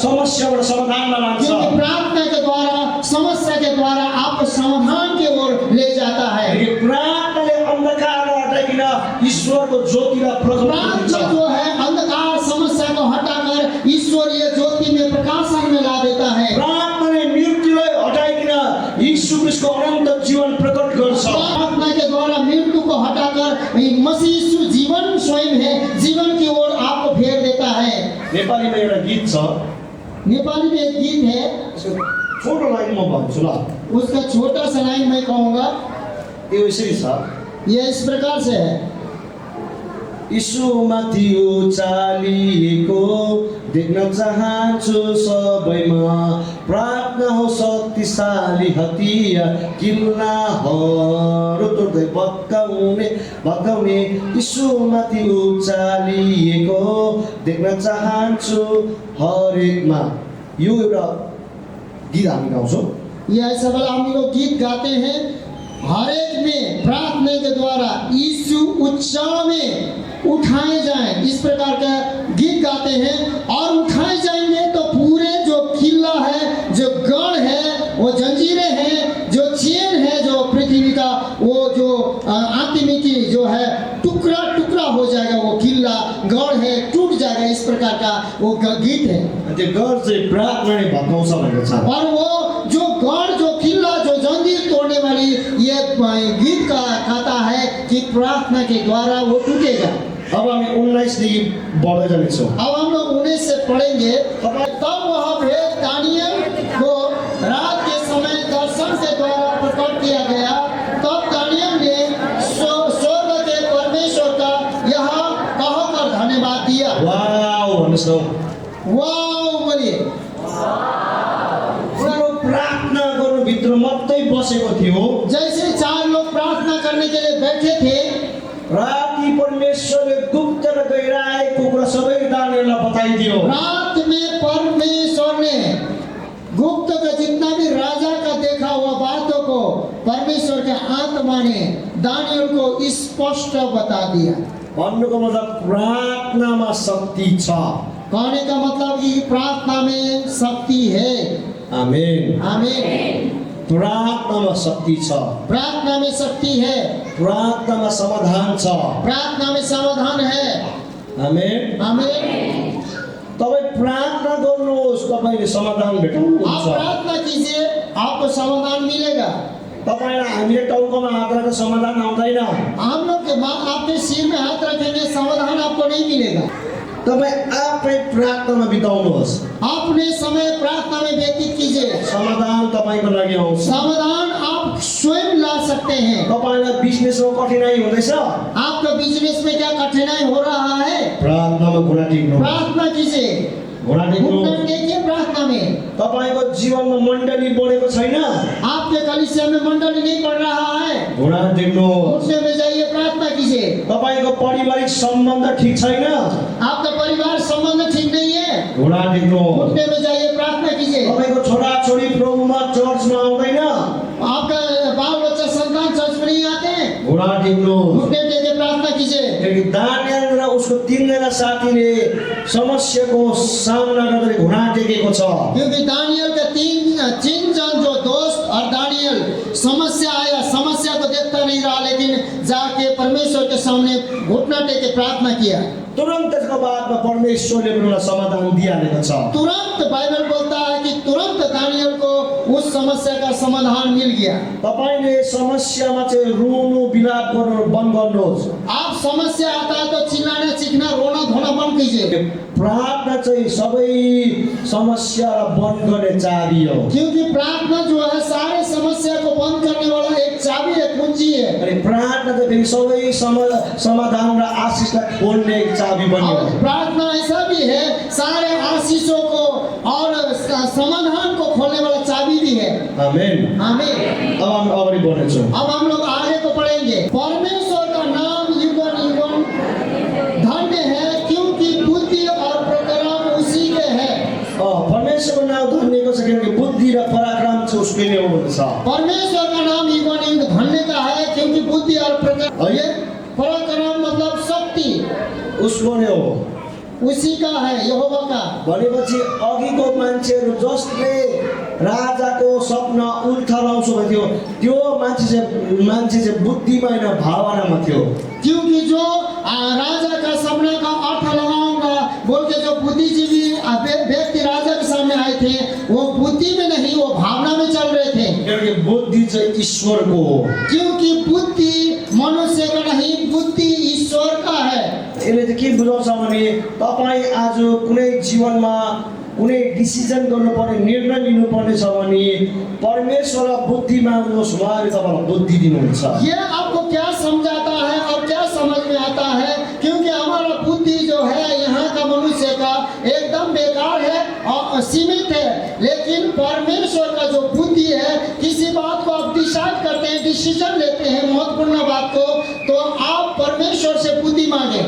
समस्याबाट समाधानमा लान्छ। क्योंकि प्रार्थना के द्वारा, समस्या के द्वारा आपको समाधान की ओर ले जाता है। यो प्रार्थनाले अन्धकारलाई हटाइकिन ईश्वरको ज्योतिलाई प्रकट प्रार्थना गरिदिन्छ। जो है अंधकार समस्या को हटाकर ईश्वरीय ज्योति में, प्रकाशन में ला देता है। प्रार्थनाले मृत्युलाई हटाइकिन यीशु ख्रीष्टको अनन्त जीवन प्रकट गर्छ। प्रार्थना के द्वारा मृत्यु को हटाकर मसीह यीशु जीवन स्वयं है, जीवन की ओर आपको फेर देता है। नेपालीमा एउटा गीत छ, नेपाली में एक गीत है, यसको छोटो लाइन म भन्छु ल। उसका छोटा सा लाइन मैं कहूँगा, यो यसरी छ, ये इस प्रकार से है। यीशुमाथि उचालिएको देख्न चाहन्छु सबैमा, प्रार्थना हो शक्तिशाली हतियार, किल्लाहरू तोड्दै भत्काउने यीशुमाथि उचालिएको देख्न चाहन्छु हरेकमा। यो एउटा गीत हामी गाउँछौँ। ये ऐसा वाला हम लोग गीत गाते हैं, हर एक में प्रार्थना के द्वारा यीशु उच्चार में उठाए जाएं, इस प्रकार का गीत गाते हैं। और उठाए जाएंगे तो पूरे जो किला है, जो गढ़ है, वो जंजीरें हैं, जो चेन है, जो पृथ्वी का वो जो आत्मिकी जो है टुकड़ा टुकड़ा हो जाएगा, वो किला गढ़ है टूट जाएगा, इस प्रकार का वो गीत है। त्यो गढ़ चाहिँ प्रार्थनाले भत्काउँछ भनेको छ। और वो जो गढ़, जो किला, जो जंजीर तोड़ने वाली ये गीत का कहता है कि प्रार्थना के द्वारा वो टूटेगा। अब हामी 19 देखि बढ्दै जानेछौँ। अब हम लोग 19 से पढ़ेंगे। तब वह भेद दानियल को रात के समय दर्शन के द्वारा प्रकट किया गया। तब दानियल ने स्वर्ग के परमेश्वर का यह कहकर धन्यवाद दिया। वाओ भन्नुहोस् न। वाओ बोलिए। उनीहरू प्रार्थना गर्नुभित्र मात्रै बसेको थियो। जैसे 4 लोग प्रार्थना करने के लिए बैठे थे, राति परमेश्वरले गुप्त र गहिराएको कुरा सबै दानियललाई बताइदियो। रात में परमेश्वर ने गुप्त का जितना भी राजा का देखा हुआ बातों को परमेश्वर के आत्मा ने दानियल को स्पष्ट बता दिया। भन्नुको मतलब प्रार्थनामा शक्ति छ। कहने का मतलब कि प्रार्थना में शक्ति है। आमेन। आमीन। प्रार्थनामा शक्ति छ, प्रार्थना में शक्ति है, प्रार्थनामा समाधान छ। प्रार्थना में समाधान है। आमेन। आमीन। तपाईँ प्रार्थना गर्नुहोस्, तपाईँले समाधान आप भेटाउनुहुन्छ। प्रार्थना कीजिए, आपको समाधान मिलेगा। तपाईँलाई हामीले टाउकोमा हात राखेर समाधान आउँदैन। हम लोग के आपके सिर में हाथ रखेंगे, समाधान आपको नहीं मिलेगा। तपाईँ आफै प्रार्थनामा बिताउनुहोस्, अपने समय प्रार्थना में व्यतीत कीजिए, समाधान तपाईँको लागि आउँछ। समाधान आप स्वयं ला सकते हैं। तपाईँलाई बिजनेसमा कठिनाइ हुँदैछ, आपका बिजनेस में क्या कठिनाई हो रहा है, प्रार्थनामा घुँडा टेक्नु, प्रार्थना कीजिए, घुँडा टेक्नु। घुटन टेकिए प्रार्थना में। तपाईँको जीवनमा मण्डली बढेको छैन, आपके कलीसिया में मंडली नहीं पड़ रहा है, घुँडा टेक्नु। घुटने में जाइए, प्रार्थना कीजिए। तपाईँको पारिवारिक सम्बन्ध ठिक छैन, आपका परिवार संबंध ठीक नहीं है, घुँडा टेक्नु। घुटने में जाइए, प्रार्थना कीजिए। तपाईँको छोराछोरी प्रभुमा चर्चमा आउँदैन, आपका बाल बच्चा संतान चर्च में नहीं आते हैं, घुँडा टेक्नु। घुटने टेके प्रार्थना कीजिए। किनकि दानियल र उसको 3जना साथीले समस्याको सामना गर्दै घुँडा टेकेको छ। क्योंकि दानियल के तीन जन जो दोस्त और दानियल समस्या आया, समस्या को देखता नहीं रहा, लेकिन जाके परमेश्वर के सामने घुटना टेके प्रार्थना किया। तुरन्त त्यसको बादमा परमेश्वरले उनीहरूलाई समाधान दिइहालेको छ। तुरंत बाइबल बोलता है कि तुरंत दानियल को उस समस्या का समाधान मिल गया। तपाईँले समस्यामा चाहिँ रुनु बिलाप गर्नु बन्द गर्नुहोस्। आप समस्या आता है तो चिल्लाना चीखना रोना धोना बंद कीजिए, प्रार्थना चाहिँ सबै समस्यालाई बन्द गर्ने चाबी हो। क्योंकि प्रार्थना जो है सारे समस्या को बंद करने वाला एक चाबी है, कुंजी है। अनि प्रार्थना चाहिँ फेरि सबै समाधान र आशिषलाई खोल्ने एक चाबी बन्यो। और प्रार्थना ऐसा भी है, सारे आशीषों को और समाधान को खोलने वाला चाबी भी है। आमेन। आमीन। अब हामी अगाडि बढ्नेछौँ। अब हम लोग आगे को पढ़ेंगे। परमेश्वर का नाम युगन युगन धन्य है, क्योंकि बुद्धि और पराक्रम उसी के है। परमेश्वरको नाम धन्यको छ, किनकि बुद्धि र पराक्रम चाहिँ उसकै नै हो भन्छ। परमेश्वर का नाम युगन युग धन्य का है, क्योंकि बुद्धि और पराक्रम मतलब शक्ति उसको नै हो, उसी का है, यहोवा का। भनेपछि अघिको मान्छेहरू जसले राजाको सपना उल्था लाउँछु भन्थ्यो, त्यो मान्छे चाहिँ बुद्धिमा होइन भावनामा थियो। क्योंकि जो राजा का सपना का अर्थ लगाऊंगा बोल के जो बुद्धिजीवी व्यक्ति राजा के सामने आए थे, वो बुद्धि में नहीं, वो भावना में चल रहे थे। किनकि बुद्धि चाहिँ ईश्वरको हो। क्योंकि बुद्धि मनुष्य का नहीं, बुद्धि ईश्वर का है। यसले चाहिँ के बुझाउँछ भने तपाईँ आज कुनै जीवनमा कुनै डिसिजन गर्नुपर्ने, निर्णय लिनुपर्ने छ भने परमेश्वर बुद्धि माग्नुहोस्, उहाँले तपाईँलाई बुद्धि दिनुहुन्छ। ये आपको क्या समझाता है और क्या समझ में आता है, क्योंकि हमारा बुद्धि जो है यहाँ का मनुष्य का एकदम बेकार है और सीमित है, लेकिन परमेश्वर का जो बुद्धि है, किसी बात को आप डिसाइड करते हैं, डिसीजन लेते हैं महत्वपूर्ण बात को, तो आप परमेश्वर से बुद्धि मांगे।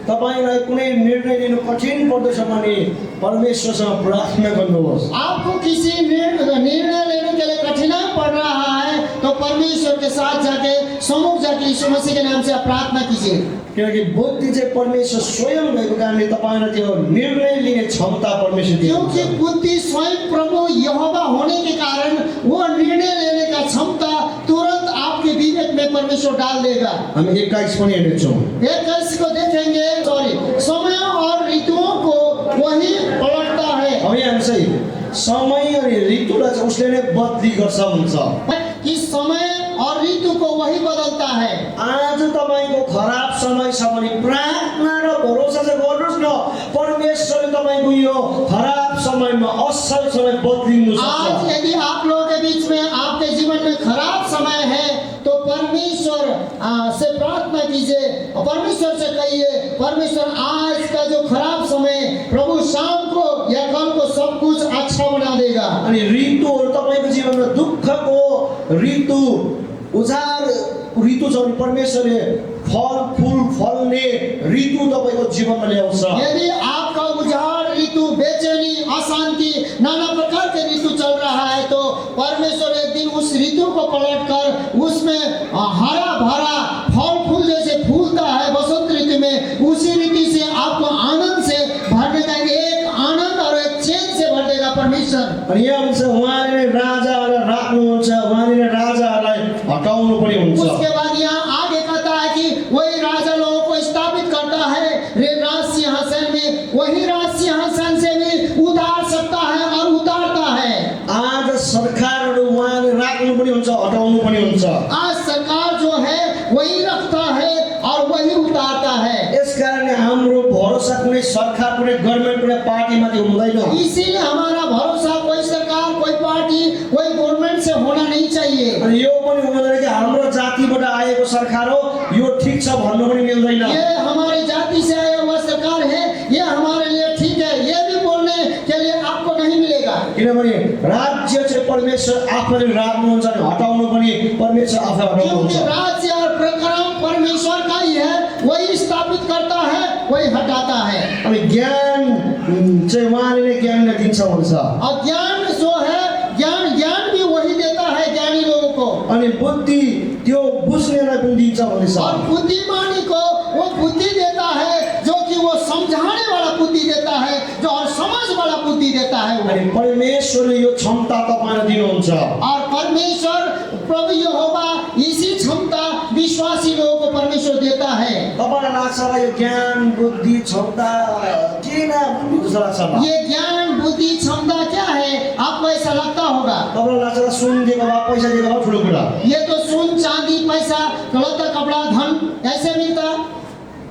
तपाईँलाई कुनै निर्णय लिनु कठिन पर्दछ भने परमेश्वरसँग प्रार्थना गर्नुहोस्। आपको किसी निर्णय लेने के लिए कठिनाई पड़ रहा है, तो परमेश्वर के साथ जाके सम्मुख जाके यीशु मसीह के नाम से आप प्रार्थना कीजिए। किनकि बुद्धि चाहिँ परमेश्वर स्वयं भएको कारणले तपाईँलाई त्यो निर्णय लिने क्षमता परमेश्वर दिनुहुन्छ। क्योंकि बुद्धि स्वयं प्रभु यहोवा होने के कारण वो निर्णय लेने का क्षमता तुरंत आपके विवेक में परमेश्वर डाल देगा। हामी 21 पनि हेर्नेछौँ। 21 को देखेंगे, समय और ऋतुओं को वही पलटता है। अब यहाँ चाहिँ समय अनि ऋतुलाई चाहिँ उसले नै बदली गर्छ भन्छ। कि समय और ऋतु को वही बदलता है। आज तपाईँको खराब समय छ भने प्रार्थना र भरोसा चाहिँ गर्नुहोस् न, परमेश्वरले तपाईँको यो खराब समयमा असल समय बदलिनु आज सक्छ। यदि आप लोगों के बीच में आपके जीवन में खराब समय है, तो परमेश्वर से प्रार्थना कीजिए, परमेश्वर से कहिए, परमेश्वर आज का जो खराब समय प्रभु शाम को या कल को सब कुछ अच्छा बना देगा। अनि ऋतुहरू तपाईँको जीवनमा दुःखको ऋतु, उजाड ऋतु छ भने परमेश्वरले फल फूल फल्ने ऋतु तपाईँको जीवनमा ल्याउँछ। यदि आपका उजाड़ ऋतु, बेचैनी, अशांति, नाना प्रकार के ऋतु चल रहा है, तो परमेश्वर एक दिन उस ऋतु को पलटकर उसमें हरा भरा फल फूल जैसे फूलता है बसंत ऋतु में, उसी ऋतु से आपको आनंद से भरने का, एक आनंद और एक चैन से भर देगा परमेश्वर। अनि यहाँ भन्छ हुन्छ उसके बाद यहाँ आगे कहता है कि वही राजा लोगों को स्थापित करता है राज सिंहासन में, वही राज सिंहासन से भी उतार सकता है और उतारता है। आज सरकारहरू उहाँले राख्नु पनि हुन्छ हटाउनु पनि हुन्छ। आज सरकार जो है वही रखता है और वही उतारता है। यसकारणले हाम्रो भरोसा कुनै सरकार कुनै गभर्नमेन्ट कुनै पार्टीमाथि हुँदैन। इसीलिए हमारा भरोसा कोई सरकार कोई पार्टी कोई गवर्नमेंट से होना नहीं चाहिए। अनि यो पनि हुँदैन कि हाम्रो जातिबाट आएको सरकार हो यो ठीक छ भन्नु पनि मिल्दैन। ये हमारी जाति से आया हुआ सरकार है, ये हमारे लिए ठीक है, ये भी बोलने के लिए आपको नहीं मिलेगा। किनभने राज्य चाहिँ परमेश्वर आफैले राख्नुहुन्छ अनि हटाउनु पनि परमेश्वर आफै हटाउनुहुन्छ। क्योंकि राज्य और प्रक्रम परमेश्वर का ही है, वही स्थापित करता है वही हटाता है। अनि ज्ञान चाहिँ उहाँले नै ज्ञानले दिन्छ भन्छ। और ज्ञान जो है ज्ञान भी वही देता है ज्ञानी लोगों को। अनि बुद्धि त्यो बुझ्नेलाई पनि दिन्छ भनेछ। और बुद्धिमानी को वो बुद्धि देता है जो कि वो समझाने वाला बुद्धि देता है, जो और समझ वाला बुद्धि देता है वो। अनि परमेश्वरले यो क्षमता तपाईलाई दिनुहुन्छ। और परमेश्वर प्रभु यहोवा इसी क्षमता विश्वासी लोगों को परमेश्वर देता है। तपाईलाई लाग्छ होला यो ज्ञान बुद्धि क्षमता किन बुद्धि जस्तो लाग्छ होला? ये ज्ञान बुद्धि क्षमता क्या है आपको ऐसा लगता होगा? तपाईलाई लाग्छ होला सुन दिएको भए पैसा दिएको भए ठुलो कुरा। ये तो सुन चांदी पैसा लत्ता कपड़ा धन ऐसे मिलता,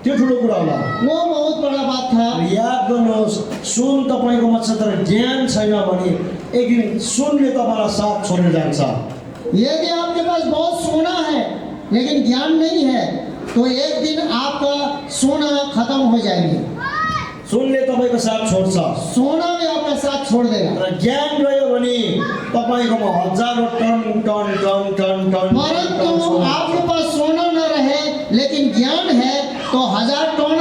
त्यो ठुलो कुरा होला। वो बहुत बड़ा बात था। याद गर्नुहोस् सुन तपाईकोमा छ तर ज्ञान छैन भने एक दिन सुनले तपाईलाई साथ छोडेर जान्छ। यदि आपके पास बहुत सोना है लेकिन ज्ञान नहीं है तो एक दिन आपका सोना खत्म हो जाएगी। सुनले तपाईको साथ छोड्छ सोना भी आपका साथ छोड़ देगा। र ज्ञान रह्यो भने तपाईकोमा हजारौं ton ton ton ton ton परंतु आपके पास सोना न रहे लेकिन ज्ञान है तो हजार टन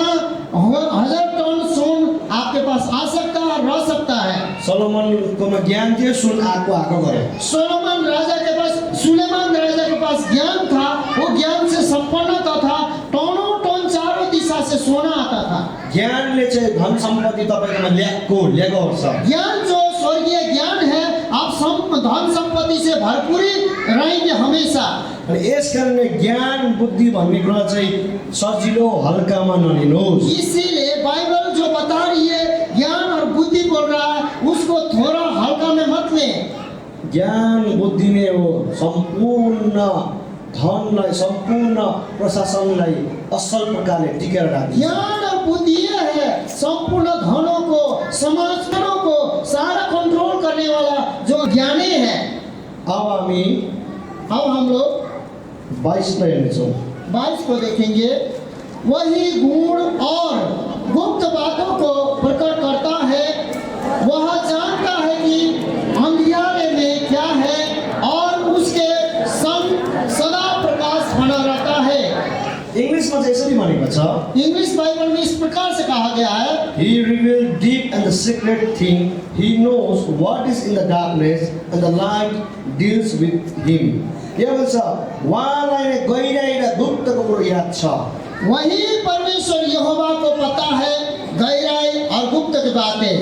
सोन आपके पास आ सकता है, रह सकता है। सोलोमनकोमा ज्ञान थियो सुन आको गरे। सुलेमान राजा के पास ज्ञान था, वो ज्ञान से संपन्नता था, टनों टन चारों दिशा से सोना आता था। ज्ञानले चाहिँ धन सम्पत्ति तपाईकोमा ल्याएको हुन्छ। ज्ञान जो स्वर्गीय ज्ञान है आप धन संपत्ति से भरपूरी रहेंगे हमेशा। अनि यसकारणले ज्ञान बुद्धि भन्ने कुरा चाहिँ सजिलो हल्कामा नलिनुहोस्। इसीलिए बाइबल जो बता रही है ज्ञान और बुद्धि बोल रहा है उसको थोड़ा हल्का में मत लें। ज्ञान बुद्धि नै हो सम्पूर्ण धनलाई सम्पूर्ण प्रशासनलाई असल प्रकारले टिकेर राख्छ। ज्ञान और बुद्धि ये है संपूर्ण धनों को समाजों को सारा कंट्रोल करने वाला जो ज्ञानी है। अब हम लोग 22 में हेर्छौँ। 22 को देखेंगे। वही गुण और गुप्त बातों को प्रकट करता है, वह जानता है कि अंधियारे में क्या है और उसके संग सदा प्रकाश बना रहता है। इंग्लिशमा चाहिँ यसरी भनेको छ। इंग्लिश बाइबल में इस प्रकार से कहा गया है, He revealed deep and the secret thing. He knows what is in the darkness and the light deals with him. यो भन्छ उहाँलाई नै गहिराई र गुप्तको कुरो याद छ। वही परमेश्वर यहोवा को पता है गहराई और गुप्त की बातें।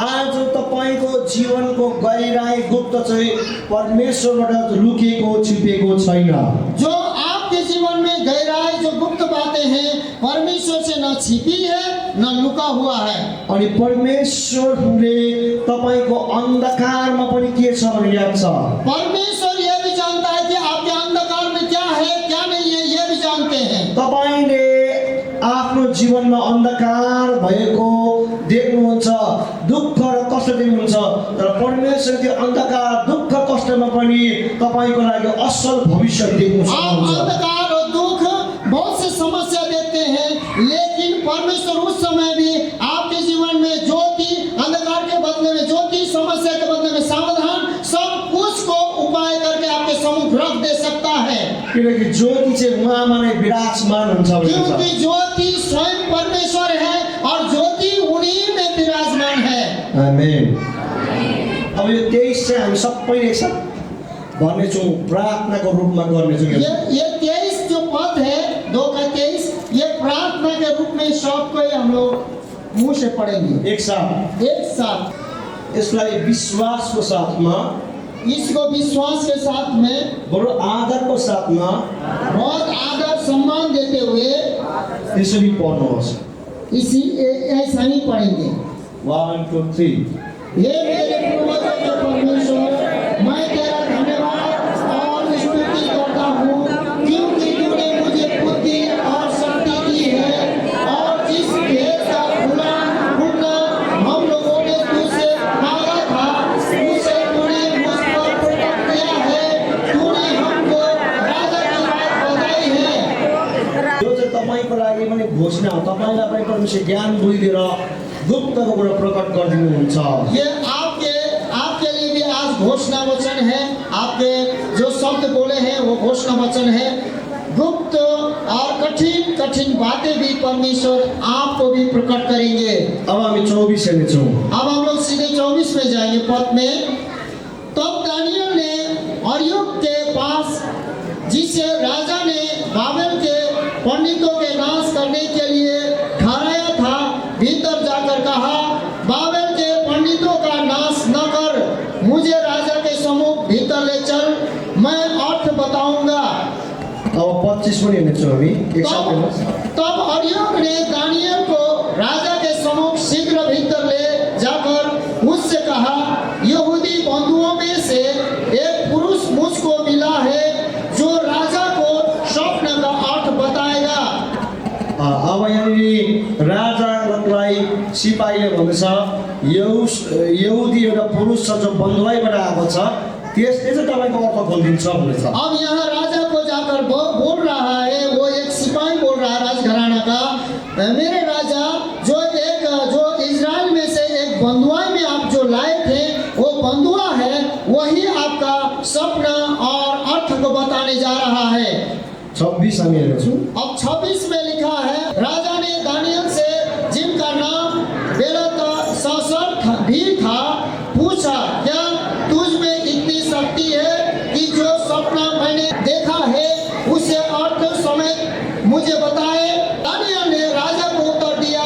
आज तपाईको जीवनको गहिराई गुप्त चाहिँ परमेश्वरबाट लुकेको छिपेको छैन। जो आपके जीवन में गहराई जो गुप्त बातें हैं परमेश्वर से न छिपी है न लुका हुआ है। अनि परमेश्वरले तपाईको अन्धकारमा पनि के छ भने याद छ। परमेश्वर यह भी जानता है कि आपके अंधकार में क्या है क्या नहीं है, ये भी जानते हैं। तपाईले आफ्नो जीवनमा अन्धकार भएको देख्नुहुन्छ, दुःख र कष्ट देख्नुहुन्छ, तर परमेश्वर त्यो अन्धकार दुःख कष्टमा पनि तपाईको लागि असल भविष्य देख्नु आप सक्नुहुन्छ। अंधकार और दुख बहुत से समस्या देते हैं लेकिन परमेश्वर उस समय भी आपके जीवन में ज्योति, अंधकार के बदले में ज्योति, समस्या के बदले में समाधान, सब कुछ को उपाय करके आपके सम्मुख रख दे सकता है। किनकि ज्योति चाहिँ उहाँमा नै विराजमान हुन्छ भनेको छ। क्योंकि ज्योति स्वयं परमेश्वर है और ज्योति उन्हीं में विराजमान है। आमेन। अब यो 23 चाहिँ हामी सबैले एकसाथ भन्नेछौँ, प्रार्थनाको रूपमा गर्नेछौँ। ये 23 जो पद है 2 का 23 ये प्रार्थना के रूप में सबको हम लोग मुंह से पढ़ेंगे एक साथ एक साथ। यसलाई विश्वासको साथमा इसको विश्वास के साथ में बरु आदरको साथमा बहुत आदर सम्मान देते हुए त्यसरी पढ्नुहोस्। ऐसा ही पढ़ेंगे। 1 2 3 हे मेरे पूर्वजों के परमेश्वर, मैं तेरा धन्यवाद और स्तुति करता हूँ, क्योंकि तूने मुझे बुद्धि और शक्ति दी है, और जिस भेद का ढूंढना हम लोगों ने तुझसे मांगा था, उसे तूने मुझ पर प्रकट किया है। तूने हमको राजा की बात बताई है। यो चाहिँ तपाईँको लागि पनि घोषणा हो। तपाईँलाई पनि परमेश्वर ज्ञान बुद्धि दिएर गुप्तको कुरा प्रकट गरिदिनुहुन्छ। ये आपके लिए भी आज घोषणा वचन है। आपके जो शब्द बोले हैं वो घोषणा वचन है। गुप्त और कठिन कठिन बातें भी परमेश्वर आपको भी प्रकट करेंगे। अब हामी 24 हेर्नेछौँ। अब हम लोग सीधे 24 में जाएंगे पद में। तब दानियल ने अर्योक के पास, जिसे राजा ने बाबेल के पंडितों के नाश करने के लिए ठहराया था, भीतर जाकर कहा, बाबेल के पंडितों का नाश न कर, मुझे राजा के सम्मुख भीतर ले चल, मैं अर्थ बताऊंगा। अब 25 पनि हेर्नेछौँ हामी एक साथ हेर्नुहोस्। तब अर्योक ने दानियल को राजा के सम्मुख शीघ्र भीतर ले जाकर उससे कहा, यहूदी बंधुओं में से एक पुरुष मुझको मिला है जो राजा को स्वप्न का अर्थ बताएगा। अब यहाँनिर राजालाई सिपाहीले भन्दैछ, यहुदी एउटा पुरुष छ जो बन्धुवाईबाट आएको छ, त्यसले चाहिँ तपाईँको अर्थ खोलिदिन्छ भन्दैछ। अब यहाँ राजा को जाकर बोल रहा है, वो एक सिपाही बोल रहा है राजघराना का, मेरे राजा, जो इजराइल में से एक बंधुआई में आप जो लाए थे, वो बंधुआ है, वही आपका स्वप्न और अर्थ को बताने जा रहा है। 26 हामी हेर्नेछौँ। अब 26 में लिखा है, राजा ने दानियल से, जिनका नाम बेलतशस्सर भी था, पूछा, क्या तुझ में इतनी शक्ति है कि जो सपना मैंने देखा है उसे अर्थ समेत मुझे बताए? दानियल ने राजा को उत्तर दिया,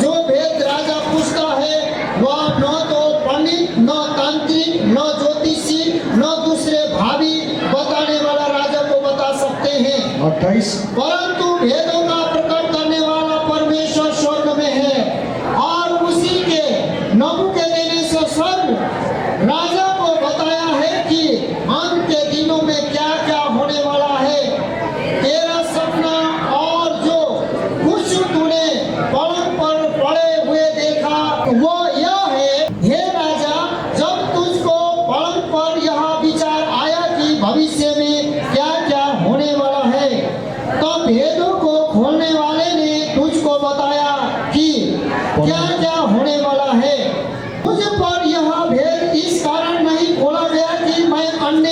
जो भेद राजा पूछता है वह न तो पंडित, न तांत्रिक, न ज्योतिषी, न दूसरे भावी बताने वाला राजा को बता सकते हैं, 28 परंतु भेदों का प्रकट करने वाला परमेश्वर स्वर्ग में है, और उसी के नबूकदनेस्सर राजा को बताया है कि अंत के दिनों में क्या क्या होने वाला है। तेरा सपना और जो कुछ तूने पलंग पर पड़े हुए देखा वो यह है, हे राजा, जब तुझको पलंग पर यह विचार आया कि भविष्य में क्या क्या होने वाला है, तब भेदों को खोलने वाले ने तुझको बताया कि क्या क्या होने वाला है। मुझ पर यह भेद इस कारण नहीं खोला गया कि मैं अन्य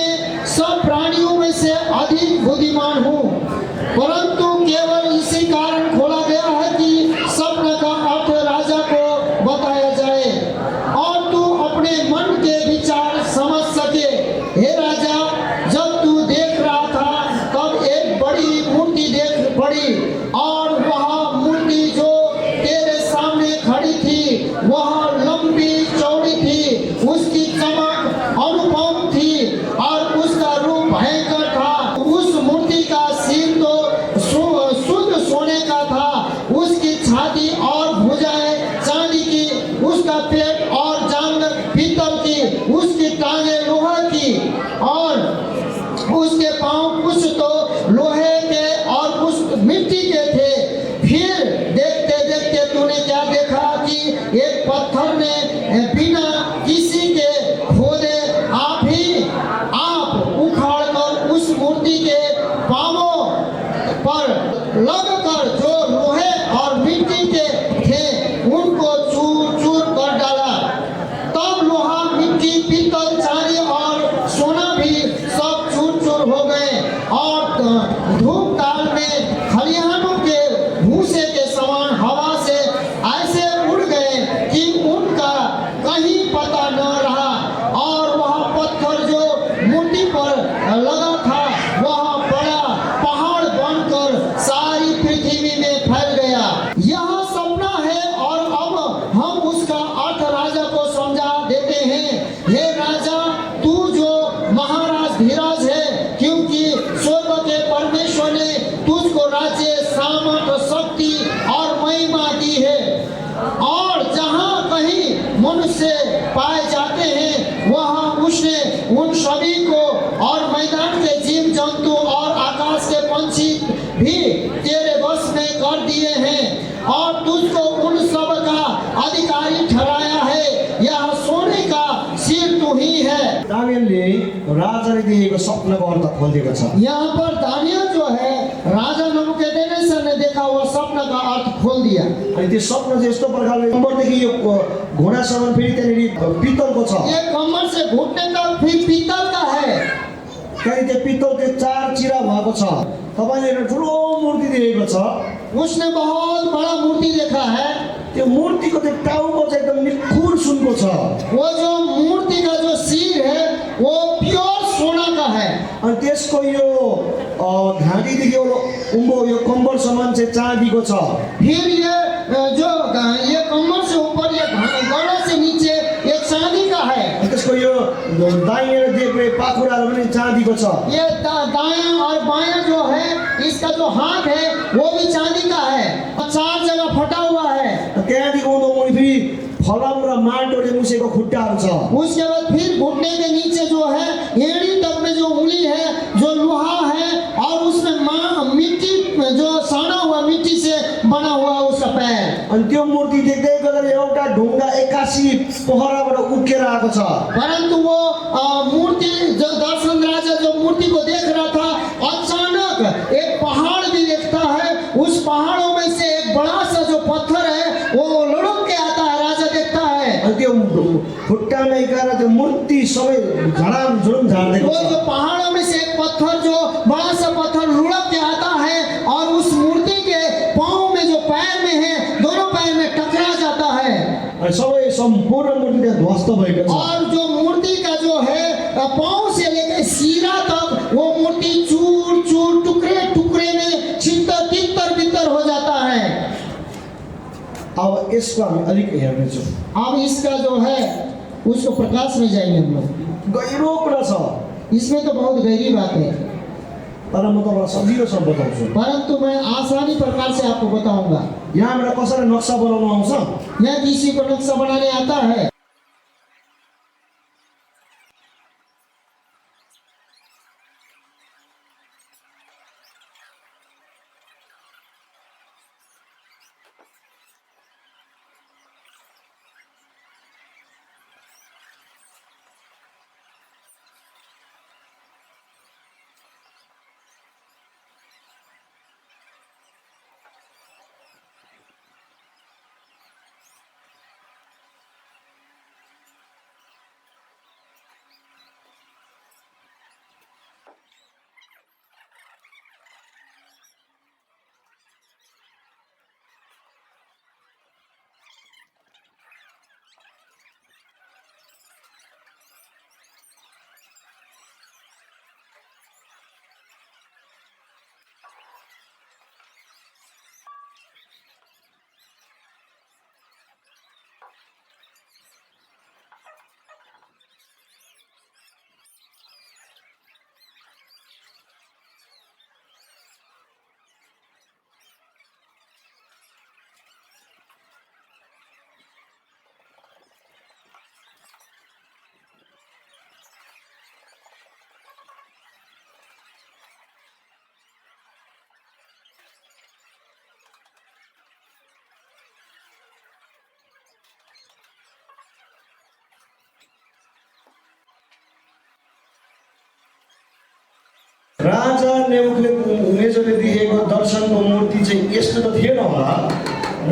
सब प्राणियों में से अधिक बुद्धिमान हूँ, परंतु केवल इसी कारण खोला गया है कि स्वप्न का अर्थ राजा को बताया जाए और तू अपने मन के विचार समझ सके। हे राजा, जब तू देख रहा था तब एक बड़ी मूर्ति देख पड़ी, और वह मूर्ति जो तेरे सामने खड़ी थी वह लंबी चौड़ी थी, उसकी चमक अनुपम थी और उसका रूप भयंकर था। उस मूर्ति का सिर तो शुद्ध सोने का था, उसकी छाती और भुजाएं चांदी की, उसका पेट और जांघ पीतल की, उसकी टांगे लोहा की, और उसके पांव कुछ तो लोहे के और कुछ मिट्टी के थे। फिर देखते देखते तूने क्या देखा कि एक पत्थर ने बिना किसी के खोदे आप उखाड़ कर उस मूर्ति के पांवों पर लगकर जो लोहे और मिट्टी के थे उनको चूर चूर कर डाला। तब लोहा, मिट्टी, पीतल, चांदी और सोना भी सब चूर चूर हो गए और धूप काल में खलिहानों के भूसे के समान हवा से ऐसे उड़ गए कि उनका कहीं पता न रहा, और वह पत्थर जो मूर्ति पर लगा था वह बड़ा पहाड़ बनकर सारी पृथ्वी राज्य, सामर्थ, शक्ति और महिमा दी है। और जहाँ कहीं मनुष्य पाए जाते हैं वहाँ उसने उन सभी को और मैदान के जीव जंतु और आकाश के पंछी भी तेरे वश में कर दिए हैं और तुझको उन सब का अधिकारी ठहराया है। यह सोने का सिर तू ही है। दानियलले राजाले देखेको सपनाको अर्थ खोलिदिएको छ। यहाँ पर दानियल जो है राजा नबुकदनेस्सर ने देखा हुआ सपना का अर्थ खोल दिया। अनि त्यो सपना चाहिँ यस्तो प्रकारले कम्मरदेखि यो घोडासम्म फेरि त्यहाँनिर पित्तलको छ। ये कमर से घुटने तक फिर पीतल का है। त्यहाँदेखि त्यो पित्तलको 4 चिरा भएको छ। तपाईँले एउटा ठुलो मूर्ति देखेको छ। उसने बहुत बड़ा मूर्ति देखा है। त्यो मूर्तिको त्यो टाउको चाहिँ एकदम निखुर सुनको छ। वो जो मूर्ति का जो सिर है वो प्योर सोना का है। अनि त्यसको यो घाँटीदेखि उँभो यो कम्बरसम्म चाहिँ चाँदीको छ। फिर ये कमर से ऊपर ये गला से नीचे ये चांदी का है। त्यसको यो दाहिने र देब्रे पाखुराहरू पनि चाँदीको छ। ये दायां और बायां जो है इसका जो हाथ है वो भी चांदी का है। 4 जगह फटा हुआ है। त्यहाँदेखि उँधो मुनि फेरि फलम र माटोले मुसेको खुट्टाहरू छ। उसके बाद फिर घुटने के नीचे जो है एड़ी तक में जो उंगली है जो लोहा है और उसमें मिट्टी जो साना हुआ मिट्टी से बना हुआ उसका पैर। अनि त्यो मूर्ति देख्दै गर्दा एउटा ढुङ्गा 81 पोखराबाट उक्केर आएको छ। परंतु वो मूर्ति जो दर्शन राजा जो मूर्ति को देख रहा था अचानक एक पहाड़ भी देखता है। उस पहाड़ों में से एक बड़ा सा जो पत्थर है वो लुढ़क के आता है। राजा देखता है अनि त्यो खुट्टामा गएर त्यो मूर्ति सबै झडामझुडुम झार्दै वो छ। जो पहाड़ों में से एक पत्थर जो बड़ा सा पत्थर लुढ़क के आता है और उस मूर्ति के पाँव में जो पैर में है दोनों पैर में टकरा जाता है अनि सबै सम्पूर्ण मूर्ति त्यहाँ ध्वस्त भएको छ। और जो मूर्ति का जो है पाँव से लेकर सिरा तक वो मूर्ति चूर चूर टुकड़े टुकड़े में छितर तितर बितर हो जाता है। अब यसको हामी अलिक हेर्नेछौँ। अब इसका जो है उसको प्रकाश में जाएंगे हम लोग। गहिरो कुरा छ। इसमें तो बहुत गहरी बात है तर म तपाईँलाई सजिलोसँग बताउँछु। परंतु मैं आसानी प्रकार से आपको बताऊंगा। यहाँबाट कसैलाई नक्सा बनाउनु आउँछ? यह किसी को नक्शा बनाने आता है? राजा नेबुकदनेस्सरले देखेको दर्शनको मूर्ति चाहिँ यस्तो त थिएन होला।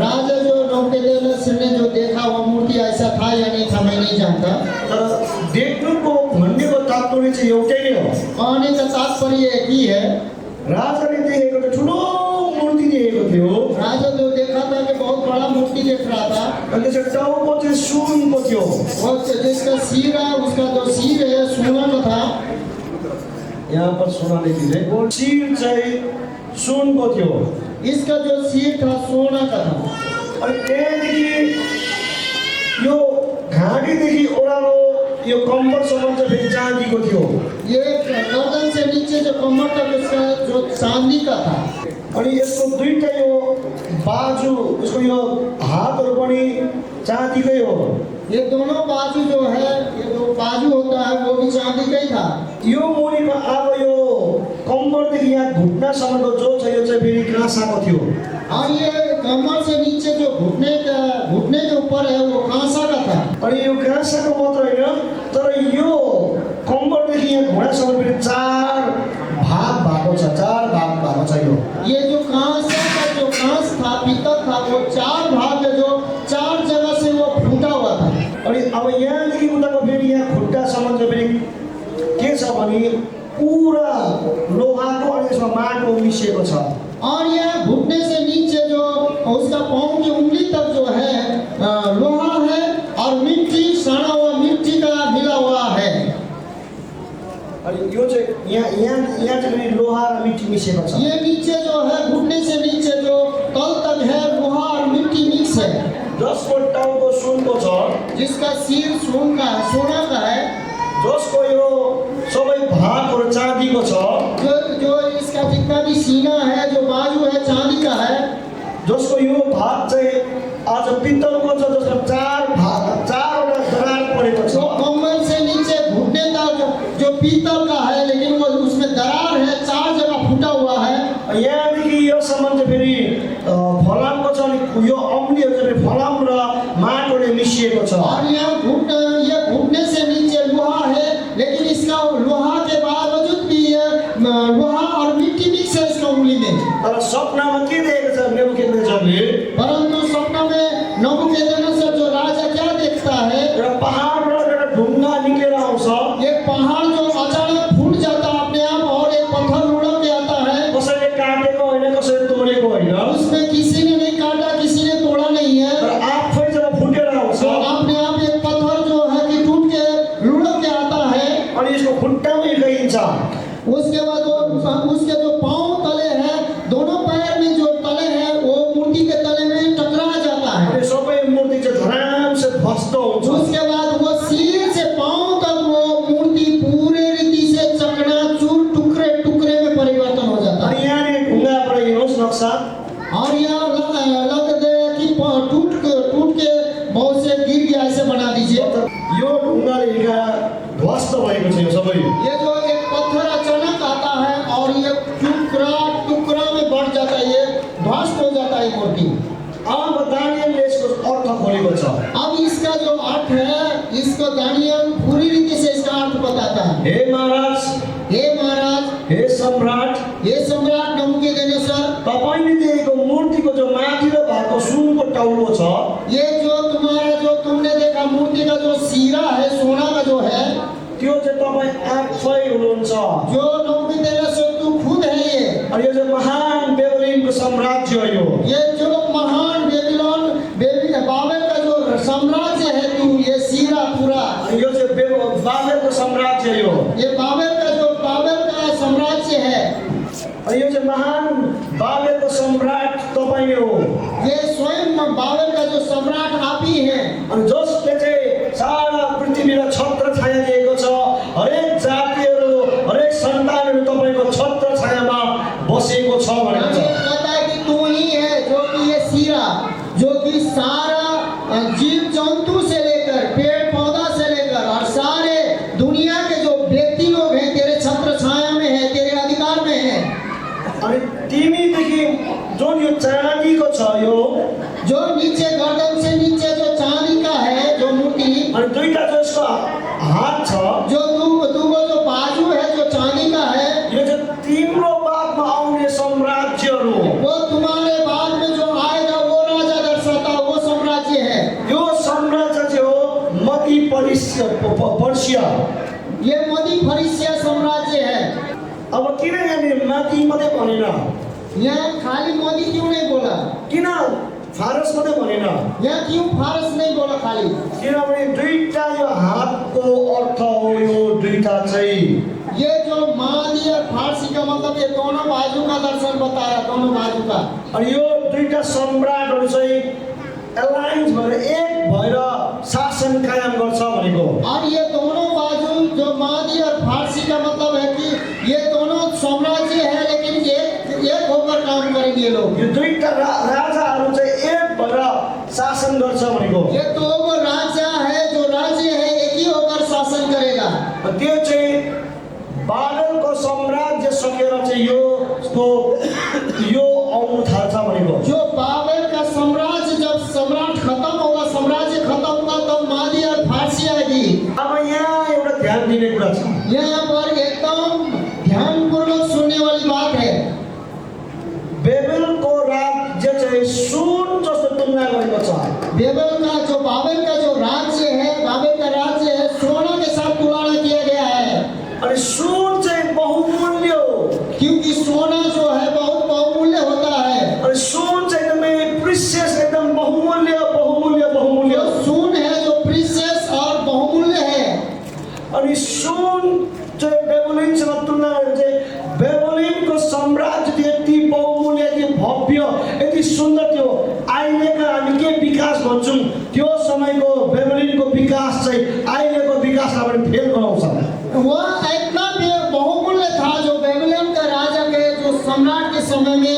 राजा जो नबुकदनेस्सर ने जो देखा वो मूर्ति ऐसा था या नहीं था मैं नहीं जानता। तर देख्नुको भन्नेको तात्पर्य चाहिँ एउटै नै हो। कहने का तात्पर्य एक ही है। राजाले देखेको त ठुलो मूर्ति देखेको थियो। राजा जो देखा था कि बहुत बड़ा मूर्ति देख रहा था। अनि त्यसको टाउको चाहिँ सुनको थियो। और जिसका सिर है उसका जो सिर है सोना का था। यहाँ पर सोनाले दिले सिर चाहिँ सुनको थियो। इसका जो सिर था सोना का था। अनि त्यहाँदेखि यो घाँटीदेखि ओह्रालो यो कम्मरसम्म चाहिँ फेरि चाँदीको थियो। ये गर्दन से नीचे जो कमर तक उसका जो चांदी का था। अनि यसको दुईटा यो बाजु उसको यो हातहरू पनि चाँदीकै हो। ये दोनों बाजू जो है, ये जो बाजू होता है वो भी चांदी का ही था। यो मुनिको अब यो कम्मरदेखि यहाँ घुट्नासम्मको जो छ यो चाहिँ फेरि काँसाको थियो। और ये कमर से नीचे जो घुटने के ऊपर है वो कांसा का था। अनि यो काँसाको मात्र होइन, तर यो कम्मरदेखि यहाँ घुँडासम्म फेरि 4 भाग भएको छ, 4 भाग भएको छ यो। ये जो कांसा का जो कांस था, पीतल था, वो 4 भाग है, जो 4 जगह से वो फूटा हुआ था। अनि अब यहाँदेखि उताको फेरि यहाँ खुट्टासम्म चाहिँ फेरि के छ भने पुरा लोहाको अनि यसमा माटो मिसिएको छ। और यह घुटने से नीचे जो उसका पाँव की उंगली तक जो है लोहा है और मिट्टी, सड़ा हुआ मिट्टी का मिला हुआ है। अनि यो चाहिँ यहाँ चाहिँ लोहा र मिट्टी मिसिएको छ। ये नीचे जो है घुटने से नीचे जो तल तक है लोहा और मिट्टी मिक्स है। जसको टाउको सुनको छ, जिसका सिर सोन का है, सोना का है। जसको यो सबै भागहरू चाँदीको छ, जो इसका जितना भी सीना है, जो बाजू है, चांदी का है। जसको यो भाग चाहिँ आज पित्तलको छ, जसको 4 भाग 4वटा दरार परेको जो छ। कमर से नीचे घुटने तक जो पीतल का है, लेकिन वो उसमें दरार है, 4 जगह फूटा हुआ है। यहाँदेखि योसम्म चाहिँ फेरि फलामको छ, अनि यो अम्लीहरू चाहिँ फलाम र माटोले मिसिएको छ। और ये घुटने से नीचे लोहा है, लेकिन इसका लोहा के बावजूद भी ये लोहा और मिट्टी मिक्स है इसका उंगली में। तर सपनामा के देखेको छ नेबुकदनेस्जरले? परंतु सपना में नबूकदनेस्सर जो राजा क्या देखता है? एउटा पहाडबाट एउटा ढुङ्गा निक्लेर आउँछ। एक पहाड़ जो अचानक फूट जाता है अपने आप, और एक पत्थर लुढ़क के आता है। कसैले काटेको होइन, कसैले तोडेको होइन, उसमें किसी ने नहीं काटा, किसी ने तोड़ा नहीं है। तर आफै जब फुटेर आउँछ तो अपने आप एक पत्थर जो है कि टूट के लुढ़क के आता है। अनि यसको खुट्टामै गइन्छ। उसके बाद वो उसके जो पांव तले हैं, दोनों पैर में जो तले हैं, वो मूर्ति के तले में टकरा जाता है। अनि सबै मूर्ति चाहिँ धराम से ध्वस्त हुन्छ। उसके बाद वो सिर से पांव तक वो मूर्ति पूरे रीति से चकनाचूर, टुकड़े टुकड़े में परिवर्तन हो जाता है। अनि यहाँनिर ढुङ्गाबाट हेर्नुहोस् नक्सा, और यहाँ लगता है कि टूट के बहुत से गिर गया, ऐसे बना दीजिए। यो ढुङ्गाले ध्वस्त भएको छ यो सबै। ये जो एक पत्थर अचानक आता है और ये टुकड़ा में बढ़ जाता है, ये ध्वस्त हो जाता है मूर्ति। अब दानियलले यसको अर्थ खोलेको छ। अब इसका जो अर्थ है, इसको दानियल पूरी रीति से इसका अर्थ बताता है। हे महाराज, हे सम्राट, नबूकदनेस्सर, तपाईले देखेको मूर्तिको जो माथिल्लो भागको सुनको टाउलो छ, ये जो तुमने देखा मूर्ति का जो सिरा है, सोना का जो है, त्यो चाहिँ तपाईँ आफै हुनुहुन्छ। जो नबूकदनेस्सर तू खुद है ये। अनि यो चाहिँ महान बेबिलोनको साम्राज्य हो। ये जो महान बाबेल का जो साम्राज्य है तू, ये सिरा पूरा। अनि यो चाहिँ बाबेलको साम्राज्य हो। ये बाबेल का साम्राज्य है। अनि यो चाहिँ महान बाबेलको सम्राट तपाईँ हो। ये स्वयं बाबेल का जो सम्राट आप ही हैं। अनि जसले चाहिँ सारा पृथ्वीलाई छत्र छाया दिएको छ, हरेक जातिहरू, हरेक सन्तानहरू तपाईँको छत्र छायामा बसेको छ भनेको छ। कहता है कि तू ही है जो कि ये सिरा, जो कि सारा जीव जंतु से लेकर पेड़ पौधा से लेकर और सारे दुनिया के जो व्यक्ति लोग हैं तेरे छत्र छाया में है, तेरे अधिकार में है। अनि तिमीदेखि जुन यो चाँदीको छ, यो जो नीचे गर्दन से नीचे जो चांदी का है जो मूर्ति, अनि दुईटा जसको हात छ, जो दुगो जो बाजू है जो चांदी का है, यो चाहिँ तिम्रो बादमा आउने साम्राज्यहरू हो। वो तुम्हारे बाद में जो आएगा वो राजा दर्शाता, वो साम्राज्य है। यो साम्राज्य चाहिँ हो मध्य पर्सिया। ये मध्य फरिसिया साम्राज्य है। अब किन यहाँनिर माथि मात्रै भनेन? यहाँ खाली मोदी क्यों नहीं बोला? किन फारस मात्रै भनेन? यहाँ क्यों फारस नहीं बोला खाली? किनभने दुईटा यो हातको अर्थ हो। यो दुईटा चाहिँ ये जो मादी और फारसी का मतलब ये दोनों बाजू का दर्शन बताया, दोनों बाजू का। अनि यो दुईटा सम्राटहरू चाहिँ एलायन्स भएर एक भएर शासन कायम गर्छ भनेको। और ये दोनों बाजू जो मादी और फारसी का मतलब है कि ये दोनों साम्राज्य है, लेकिन एक होकर काम करे। ये लोग। यो दुईटा राजाहरू चाहिँ एक भएर शासन गर्छ भनेको ये तो वो राजा है, जो राज्य है एक ही होकर शासन करेगा। त्यो चाहिँ बाबेलको साम्राज्य सकेर चाहिँ यो आउनु थाल्छ भनेको। जो बाबेल का साम्राज्य, जब सम्राट खत्म होगा, साम्राज्य खत्म होगा, तब मादी और फारसी आएगी। अब यहाँ एउटा ध्यान दिने कुरा छ। यहाँ पर एकदम ध्यानपूर्वक सुनने वाली बात है। बेबेलको राज्य चाहिँ सुन जस्तो तुलना गरेको छ। बाबेल का जो राज्य है, बाबेल का राज्य है, सोना के साथ तुलना किया गया है। अनि सुन चाहिँ बहुमूल्य हो, क्योंकि सोना जो है बहुत बहुमूल्य होता है। अनि सुन चाहिँ एकदमै प्रिसियस, एकदम बहुमूल्य जो सोन है, जो प्रीशियस और बहुमूल्य है। अनि सुन चाहिँ बेबुलिनसँग तुलना गरेर चाहिँ बेबुलिनको साम्राज्य थियो, यति बहुमूल्य, यति भव्य, यति सुन्दर थियो। अहिलेका हामी के विकास भन्छौँ, त्यो समयको बेबुलिनको विकास चाहिँ अहिलेको विकासलाई पनि फेल गराउँछ। वह इतना बहुमूल्य था जो बेबीलोन का राजा के, जो सम्राट के समय में,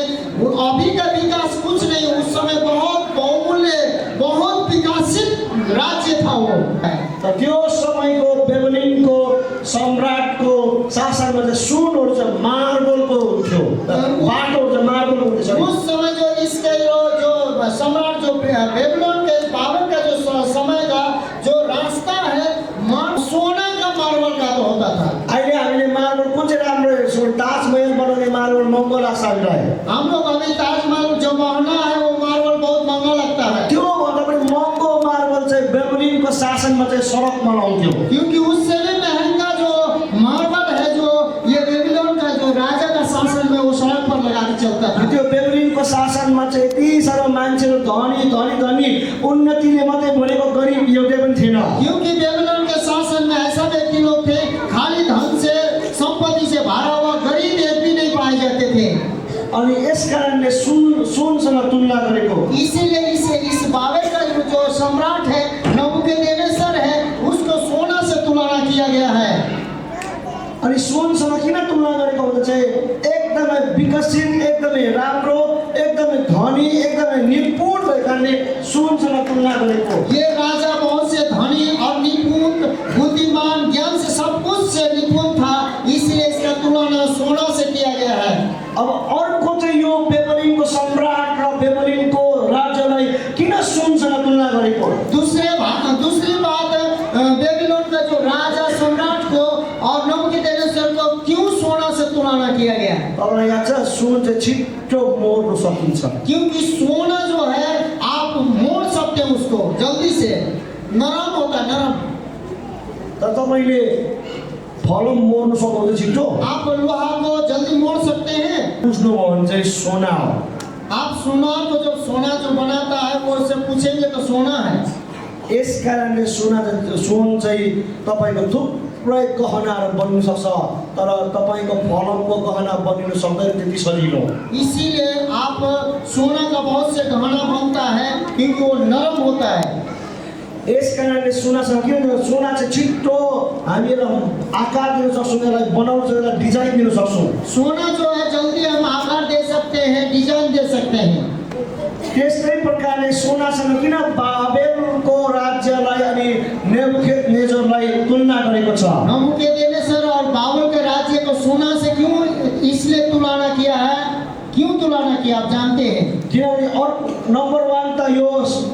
अभी का विकास कुछ नहीं, उस समय बहुत बहुमूल्य, बहुत विकसित राज्य था वो। त्यो समयको बेबलिनको सम्राटको शासनमा चाहिँ सुनहरू चाहिँ मार्बलको थियो, बाटोहरू चाहिँ मार्बलको थियो। उस समय जो इसके जो सम्राट, जो बेबीलोन के बाबेल का जो समय का जो रास्ता है, सोना का मार्बल का तो होता था। अहिले हामीले मार्बल कुन चाहिँ राम्रो, ताजमहल बनाउने मार्बल महँगो लाग्छ हामीलाई। हम लोग अभी ताजमहल जो महंगा है वो मार्बल बहुत महंगा लगता है। त्यो भन्दा पनि महँगो मार्बल चाहिँ बेबलिनको शासनमा चाहिँ सडकमा लाउँथ्यो। क्योंकि उससे भी महंगा जो मार्बल है, जो ये बेबीलोन का जो राजा का शासन में, वो सड़क पर लगा के चलता था। त्यो बेबलिनको शासनमा चाहिँ यति साह्रो मान्छेहरू धनी उन्नतिले मात्रै भोलेको गरिब एउटै पनि थिएन। क्योंकि बेबीलोन के शासन में ऐसा व्यक्ति लोग थे, खाली धन से, संपत्ति से भरा हुआ गरीब एक भी नहीं पाए जाते थे। अनि यस कारणले सुनसँग तुलना गरेको। इसीलिए इस बाबेल का जो सम्राट है, नबूकदनेस्सर है, उसको सोना से तुलना किया गया है। अनि सुनसँग किन तुलना गरेको भन्दा चाहिँ एकदमै विकसित, एकदमै राम्रो, एकदमै धनी, एकदमै निपुण भएको कारणले सुनसँग तुलना गरेको। ये राजा बहुत से धनी और निपुण, बुद्धिमान, ज्ञान से सब कुछ से निपुण था, इसलिए इसका तुलना सोना से किया गया है। अब अर्को चाहिँ यो बेबलिनको सम्राट र बेबलिनको राज्यलाई किन सुनसँग तुलना गरेको? दूसरी बात, बेबीलोन का जो राजा सम्राट को और नबूकदनेस्सर को क्यों सोना से तुलना किया गया? तपाईँलाई याद छ, सुन चाहिँ छिट्टो मोड्न सकिन्छ। क्योंकि सोना जो है आप मोड़ सकते हैं उसको जल्दी से, नरम होता है, नरम। तर तपाईँले फलम मोड्न सक्नुहुन्छ छिट्टो? आप लोहा को जल्दी मोड़ सकते हैं? बुझ्नुभयो भने चाहिँ सोना हो। आप सोना को, जब सोना जो बनाता है वो उससे पूछेंगे तो सोना है। यस कारणले सुन चाहिँ तपाईँको थुप्रै गहनाहरू बन्नु सक्छ, तर तपाईँको फलमको गहना बनिनु सक्दैन त्यति सजिलो। इसीलिए आप सोना का बहुत से गहना बनता है, क्योंकि वो नरम होता है। यस कारणले सोनासँग किन, सोना चाहिँ छिट्टो हामीलाई आकार दिन सक्छौँ, यसलाई बनाउन सक्छौँ, यसलाई डिजाइन दिन सक्छौँ। सोना जो है जल्दी हम आकार दे सकते हैं, डिजाइन दे सकते हैं। त्यस्तै प्रकारले सोनासँग किन बाबेलको राज्यलाई अनि नेबुकदनेस्सरलाई तुलना गरेको छ? नबूकदनेस्सर और बाबेल के राज्य को सोना से क्यों इसलिए तुलना किया है? क्यों तुलना किया आप जानते हैं? किनभने नम्बर 1 त यो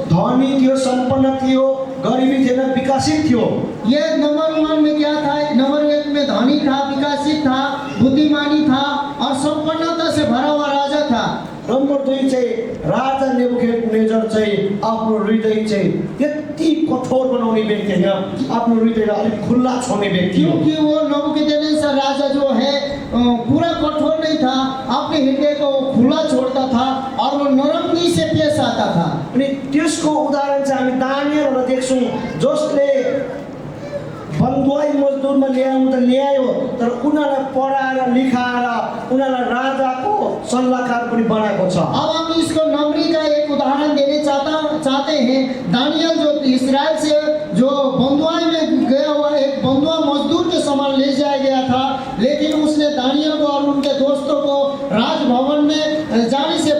धनी थियो, सम्पन्न थियो, गरिबी थिएन, विकसित थियो। ये नंबर 1 में क्या था? नंबर 1 में धनी था, विकसित था, बुद्धिमानी था और संपन्नता से भरा हुआ राजा था। नम्बर 2 चाहिँ राजा नेबुकदनेस्सर चाहिँ आफ्नो हृदय चाहिँ यति कठोर बनाउने व्यक्ति होइन, आफ्नो हृदयलाई अलिक खुल्ला छोड्ने व्यक्ति हो। क्योंकि वो नबूकदनेस्सर राजा जो है पूरा कठोर नहीं था, अपने हृदय को खुला छोड़ता था और वो नरमी से पेश आता था। अनि त्यसको उदाहरण चाहिँ हामी दानिएललाई देख्छौँ, जसले बन्धुवाई मजदुरमा ल्याउनु त ल्यायो, तर उनीहरूलाई पढाएर लेखाएर उनीहरूलाई राजाको सल्लाहकार पनि बनाएको छ। अब हम इसको नम्री का एक उदाहरण देने चाहते हैं। दानियल जो इस्राएल से जो बंधुआई में गया हुआ एक बंधुआ मजदूर के समान ले जाया गया था, लेकिन उसने दानियल को और उनके दोस्तों को राजभवन में जाने से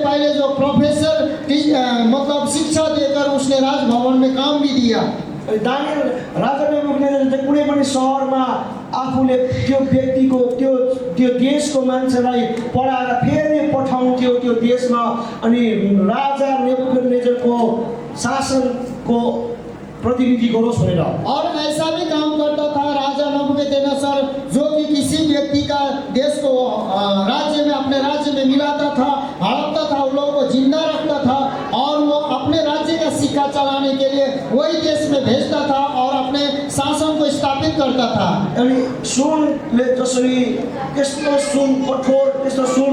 अपने राजभवन में काम भी दिया। दानियल राजा नेबुकदनेजरले चाहिँ कुनै पनि सहरमा आफूले त्यो व्यक्तिको त्यो देशको मान्छेलाई पढाएर फेरि पठाउँथ्यो त्यो देशमा। अनि राजा नेबुकदनेजरको शासनको प्रतिनिधि गरोस् भनेर। और ऐसा भी काम करता था राजा नबूकदनेस्सर, जो कि किसी व्यक्ति का देश को राज्य में अपने राज्य में मिलाता था, हड़पता था, उन लोगों को जिंदा रखता था और वो अपने राज्य का सिक्का चलाने के लिए वही देश में भेजता था और अपने शासन को स्थापित करता था। अनि सुनले जसरी त्यस्तो सुन कठोर, त्यस्तो सुन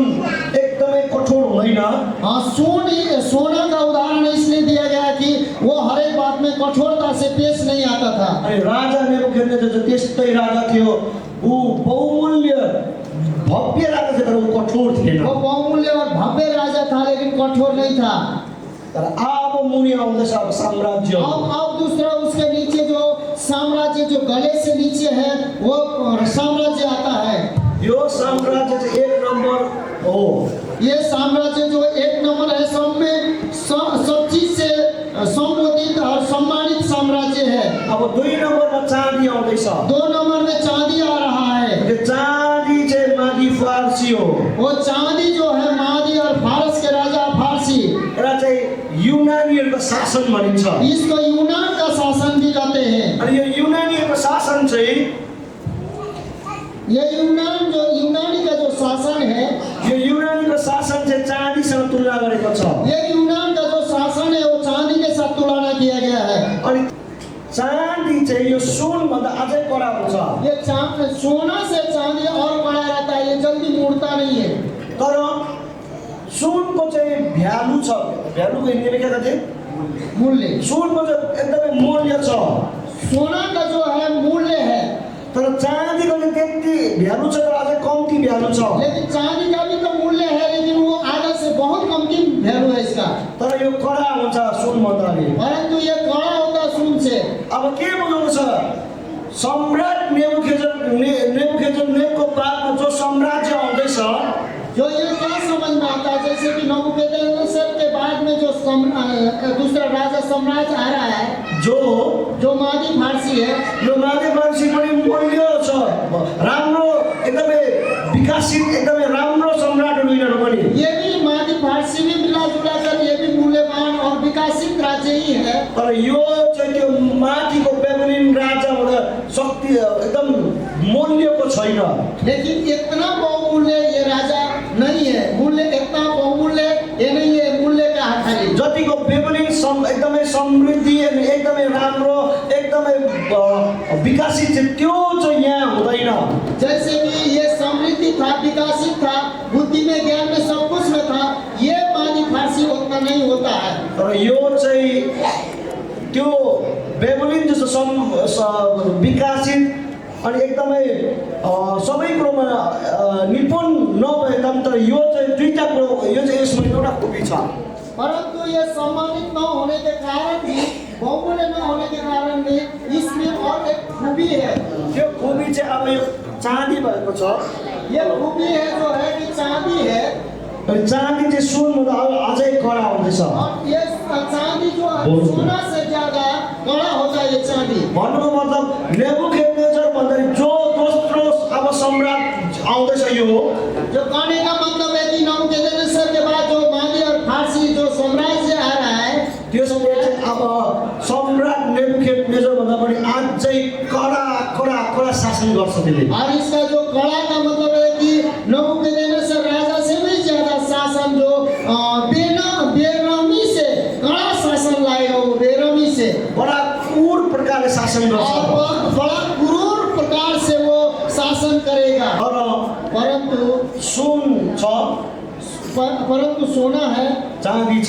एकदमै कठोर होइन। हाँ, सोना का उदाहरण इसलिए दिया गया कि वो हर एक बात में कठोरता से पेश नहीं आता था। अनि राजा नेबुकदनेजर त्यस्तै राजा थियो, ऊ बहुमूल्य भव्य राजा थियो तर ऊ कठोर थिएन। वो बहुमूल्य और भव्य राजा था लेकिन कठोर नहीं था। तर अब मुनि आउँदैछ अब साम्राज्य। अब दूसरा उसके नीचे जो साम्राज्य जो गले से नीचे है वो साम्राज्य आता है। यो साम्राज्य चाहिँ एक नम्बर हो। ये साम्राज्य जो एक नंबर है, सब चीज से संबोधित और सम्मानित साम्राज्य है। अब 2 नम्बरमा चाँदी आउँदैछ। 2 नंबर में चांदी आ रहा है। त्यो चाँदी चाहिँ मादी फारसी हो। वो चांदी जो है मादी और फारस के राजा फारसी, यसलाई चाहिँ युनानीहरूको शासन भनिन्छ। इसको यूनान का शासन भी कहते हैं। अनि यो युनानीहरूको शासन चाहिँ ये यूनानी का जो शासन है, यो युनानीको शासन चाहिँ चाँदीसँग तुलना गरेको छ। ये यूनान का जो शासन है वो चांदी के साथ तुलना किया गया है। अनि चाँदी चाहिँ यो सुनभन्दा अझै कडा हुन्छ। ये सोना से चांदी और बड़ा रहता है, ये जल्दी मुड़ता नहीं है। तर सुनको चाहिँ भ्यालु छ। भ्यालुको हिन्दीमा के कहते? मूल्य। सुनको चाहिँ एकदमै मूल्य छ। सोना का जो है मूल्य है, तर चाँदीको चाहिँ त्यति भ्यालु छ तर अझै कम्ती भ्यालु छ। लेकिन चांदी का भी तो मूल्य है लेकिन वो आधा से बहुत कम वैल्यू है इसका। तर यो कडा हुन्छ सुनभन्दा नि। परंतु ये कड़ा होता है सोन से। अब के बुझाउनु छ? सम्राट नेबुकदनेजरको बादमा जो साम्राज्य आउँदैछ, जो ये क्या समझ में आता है, जैसे कि नबूकदनेस्सर के बाद में जो दूसरा राजा साम्राज्य आ रहा है, जो मादी फारसी है, यो मादी फारसी पनि मूल्य छ, राम्रो एकदमै विकसित एकदमै राम्रो सम्राटहरू यिनीहरू पनि। ये भी मादी फारसी भी मिला जुला कर ये भी मूल्यवान और विकसित राज्य ही है। तर यो चाहिँ त्यो माथिको बेबलिन राजा हुँदा शक्ति एकदम मूल्यको छैन। लेकिन इतना बहुमूल्य ये राजा नहीं है। मूल्य इतना बहुमूल्य ये नहीं है, मूल्य का है खाली। जतिको बेबलिन एकदमै समृद्धि एकदमै राम्रो एकदमै विकसित थियो त्यो चाहिँ यहाँ हुँदैन। जैसे कि ये समृद्धि था, विकसित था, बुद्धि में ज्ञान में सब कुछ में था, ये मादी फारसी उतना नहीं होता है। तर यो चाहिँ त्यो बेबलिन जस्तो विकसित अनि एकदमै सबै कुरोमा निपुण नभए तापनि तर यो चाहिँ दुईटा कुरो, यो चाहिँ यसमा एउटा खूबी छ। परंतु ये सम्मानित न होने के कारण भी, बहुमूल्य न होने के कारण भी इसमें और एक खूबी है। त्यो खूबी चाहिँ अब यो चाँदी भएको छ। ये खूबी है जो है कि चांदी है। चाँदी चाहिँ सुनभन्दा अझै कडा हुँदैछ। और ये चांदी जो है सोना से ज्यादा कड़ा होता है ये चांदी। भन्नुको मतलब नेबुकदनेजर भन्दा जो दोस्रो अब सम्राट आउँदैछ यो, जो कहने का मतलब है कि नबूकदनेस्सर के बाद जो मादी और फारसी जो साम्राज्य आ रहा है, त्यसले चाहिँ अब सम्राट नेबुकदनेजर भन्दा पनि अझै कडा शासन गर्छ त्यसले। और इसका जो कड़ा का मतलब है कि नबूकदनेस्सर राजा से भी ज्यादा शासन जो बेरहमी से कड़ा शासन लाएगा, वो बेरहमी से बडा क्रूर प्रकारले शासन गर्छ। और बड़ा क्रूर प्रकार से वो शासन करेगा। परन्तु सुन छ, परंतु सोना है, चाँदी छ,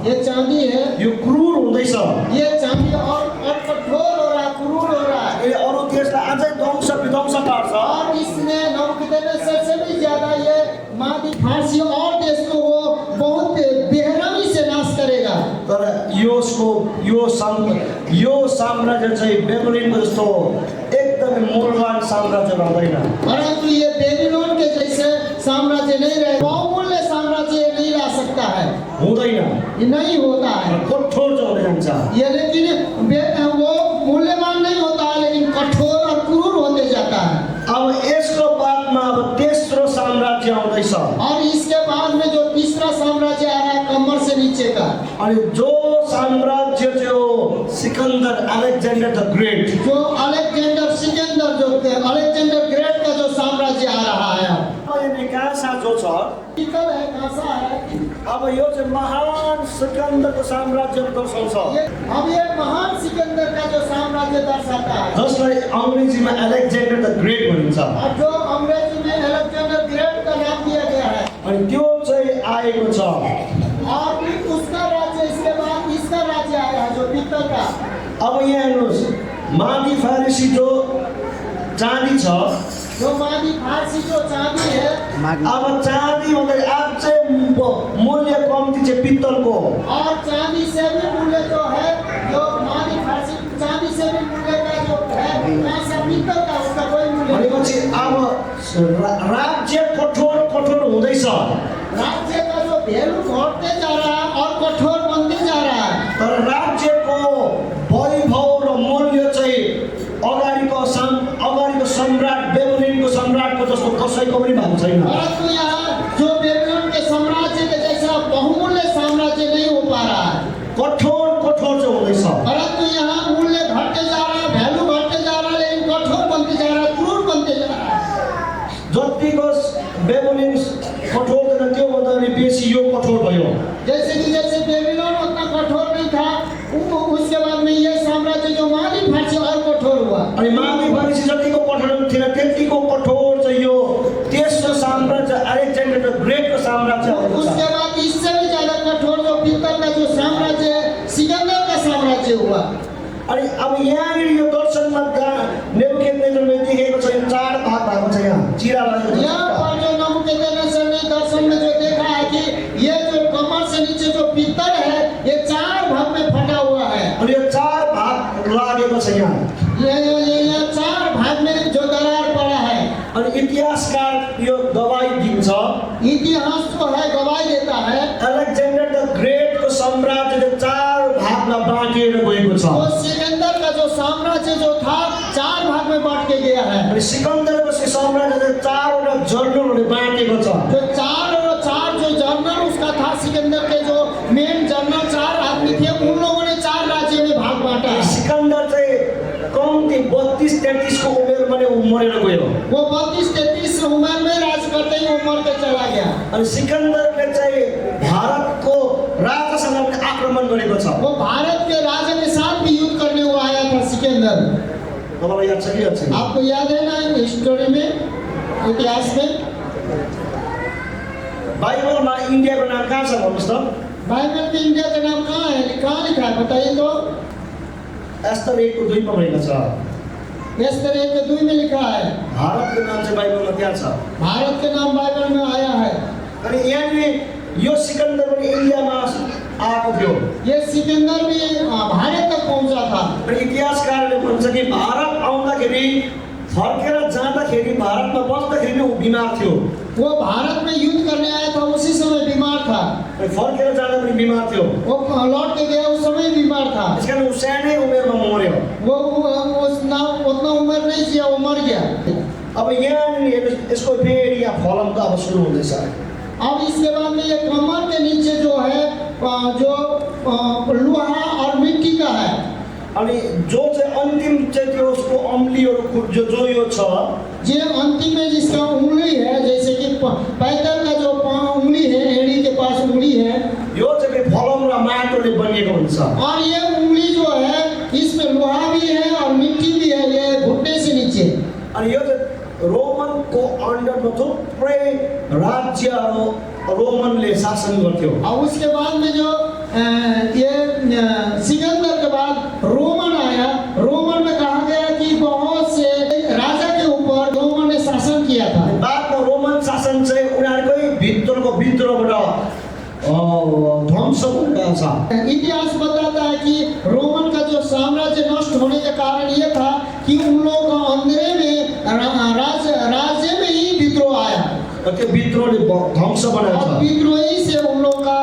ये चांदी है, यो क्रूर हुँदैछ। ये चांदी और कठोर हो रहा है, क्रूर हो रहा है। ये अरू देशलाई अझै विध्वंस पार्छ। और इसने नबूकदनेस्सर से भी ज्यादा ये मादी फारसी और देश को वो बहुत बेरहमी से नाश करेगा। तर यो साम्राज्य चाहिँ बेबलिनको जस्तो एकदमै मूल्यवान साम्राज्य रहँदैन। परंतु ये बेबीलोन के जैसे साम्राज्य नहीं रहे, बहुमूल्य साम्राज्य नहीं ला सकता है। हुँदैन, ये नहीं होता है कठोर चाहिँ हुँदै जान्छ। ये, लेकिन वो मूल्यवान नहीं होता है, लेकिन कठोर और क्रूर होते जाता है। अब यसको बादमा अब तेस्रो साम्राज्य आउँदैछ। और इसके बाद में जो तीसरा साम्राज्य आ रहा है कमर से नीचे का, अनि जो साम्राज्य जो सिकंदर अलेक्जेंडर द ग्रेट, जो अलेक्जेंडर सिकंदर जो थे, अलेक्जेंडर ग्रेट का जो साम्राज्य आ रहा है, अब यो निकासा जो छ, पीतल है, कांसा है, अब यो चाहिँ महान सिकंदरको साम्राज्यको दर्शाउँछ, अब ये महान सिकंदर का जो साम्राज्य दर्शाता है, जसलाई अङ्ग्रेजीमा अलेक्जेंडर द ग्रेट भनिन्छ। और जो अंग्रेजी में अलेक्जेंडर ग्रेट का नाम दिया गया है। अनि त्यो चाहिँ आएको छ। और फिर उसका राज्य, इसके बाद इसका राज्य आया है जो पीतल का। अब यहाँ हेर्नुहोस्, मादी फारसी जो चाँदी छ, जो मादी फारसी जो चांदी है, अब चाँदी भन्दाखेरि अब चाहिँ मूल्य कम्ती चाहिँ पित्तलको। और चांदी से भी मूल्य जो है, जो मादी फारसी चांदी से भी मूल्य का जो है, कांसा पीतल का उसका कोई मूल्य नहीं। भनेपछि अब राज्य कठोर कठोर हुँदैछ, राज्य का जो वैल्यू घटते जा रहा है और कठोर बनते जा रहा है। तर राज्यको वैभव र मूल्य चाहिँ अगाडिको सम्राट बेबिलोनको सम्राटको जस्तो कसैको पनि भएको छैन। परंतु यहाँ जो बेबीलोन के साम्राज्य के जैसा बहुमूल्य साम्राज्य नहीं हो पा रहा है। कठोर कठोर चाहिँ हुँदैछ। परंतु यहाँ मूल्य घटते जा रहा है, वैल्यू घटते जा रहा है, लेकिन कठोर बनते जा रहा है, क्रूर बनते जा रहा है। जतिको बेबिलोन कठोर थिएन त्योभन्दा पनि बेसी यो कठोर भयो। जैसे बेबीलोन उतना कठोर नहीं था, उसके बाद में ये साम्राज्य जो मादी फारसी और कठोर हुआ। अनि मादी फारसी जतिको कठोर थिएन त्यतिको कठोर चाहिँ यो तेस्रो साम्राज्य अलेक्जेंडर द ग्रेटको साम्राज्य आउँछ। उसके बाद इससे भी ज्यादा कठोर जो पीतल का जो साम्राज्य है, सिकंदर का साम्राज्य हुआ। अनि अब यहाँनिर यो दर्शनमा नेबुकदनेस्जरले देखेको छ, यो चार भाग भएको छ। यहाँ चिरा लागेको यहाँ पर जो नबूकदनेस्सर ने दर्शन में जो देखा है कि ये जो कमर से नीचे जो पीतल है, ये चार भाग में फटा हुआ है। अनि यो चार भाग लागेको छ यहाँ। ये चार भाग में जो दरार पड़ा है। अनि इतिहासकार यो गवाही दिन्छ, इतिहास जो है गवाही देता है, अलेक्जेंडर द ग्रेटको साम्राज्य चार भागमा बाँडिएर गएको छ। तो सिकंदर का जो साम्राज्य जो था चार भाग में बांट के गया है। अनि सिकंदरको साम्राज्य चारवटा जनरलहरूले बाँटेको छ। जो चार जो जनरल उसका था, सिकंदर के जो मेन जनरल चार आदमी थे, उन लोगों ने चार राज्य में भाग बांटा है। सिकंदर चाहिँ कम्ती 32-33 को उमेरमा नै मरेर गयो। वो 32-33 उम्र में राज करते ही उमर के चला गया। अनि सिकंदरले चाहिँ भारतको राजासँग पनि आक्रमण गरेको छ। वो भारत के राजा के साथ भी युद्ध करने वो आया था सिकंदर। तपाईँलाई याद छ कि याद छैन? आपको याद है ना हिस्टोरी में, इतिहास में? बाइबलमा इन्डियाको नाम कहाँ छ भन्नुहोस् त? बाइबल में इंडिया का नाम कहाँ है, कहाँ लिखा है बताइए तो? एस्तर 1:2 मा भनेको छ। इस तरह के 2 में लिखा है। भारतको नाम चाहिँ बाइबलमा त्यहाँ छ। भारत के नाम बाइबल में आया है। अनि यहाँनिर यो सिकंदर पनि इन्डियामा आएको थियो। ये सिकंदर भी भारत तक पहुंचा था। अनि इतिहासकारले भन्छ कि भारत आउँदाखेरि फर्केर जाँदाखेरि भारतमा बस्दाखेरि नै ऊ बिमार थियो। वो भारत में युद्ध करने आया था, उसी समय बीमार था। अनि फर्केर जाँदा पनि बिमार थियो। वो लौट के गया, उस समय बीमार था। त्यसकारण ऊ सानै उमेरमा मर्यो। वो उतना उम्र नहीं किया, वो मर गया। अब यहाँ यसको फेरि यहाँ फलन त अब सुरु हुँदैछ। अब इसके बाद में ये कमर के नीचे जो है जो लोहा और मिट्टी का है। अनि जो चाहिँ अन्तिम चाहिँ त्यो उसको अम्लीहरू जो यो छ, ये अंतिम में जिसका उंगली है, जैसे कि पैदल का जो उंगली है, एड़ी के पास उंगली है, यो चाहिँ फलम र माटोले बनिएको हुन्छ। और ये उंगली जो है इसमें लोहा भी है और मिट्टी भी है, ये घुटने से नीचे। अनि यो चाहिँ रोमनको अन्डरमा थुप्रै राज्यहरू रोमनले शासन गर्थ्यो। और उसके बाद में जो ये सिकंदर के बाद रोमन आया। रोमन में कहा गया कि बहुत से राजा के ऊपर रोमन ने शासन किया था। बादमा रोमन शासन चाहिँ उनीहरूकै भित्रको विद्रोहबाट ध्वंस भएको छ। इतिहास बताता है कि रोमन का जो साम्राज्य नष्ट होने का कारण ये था कि उन लोगों का अंधेरे में राज्य में ही विद्रोह आया। त्यो विद्रोहले ध्वंस बनाएको और छ। विद्रोही से उन लोगों का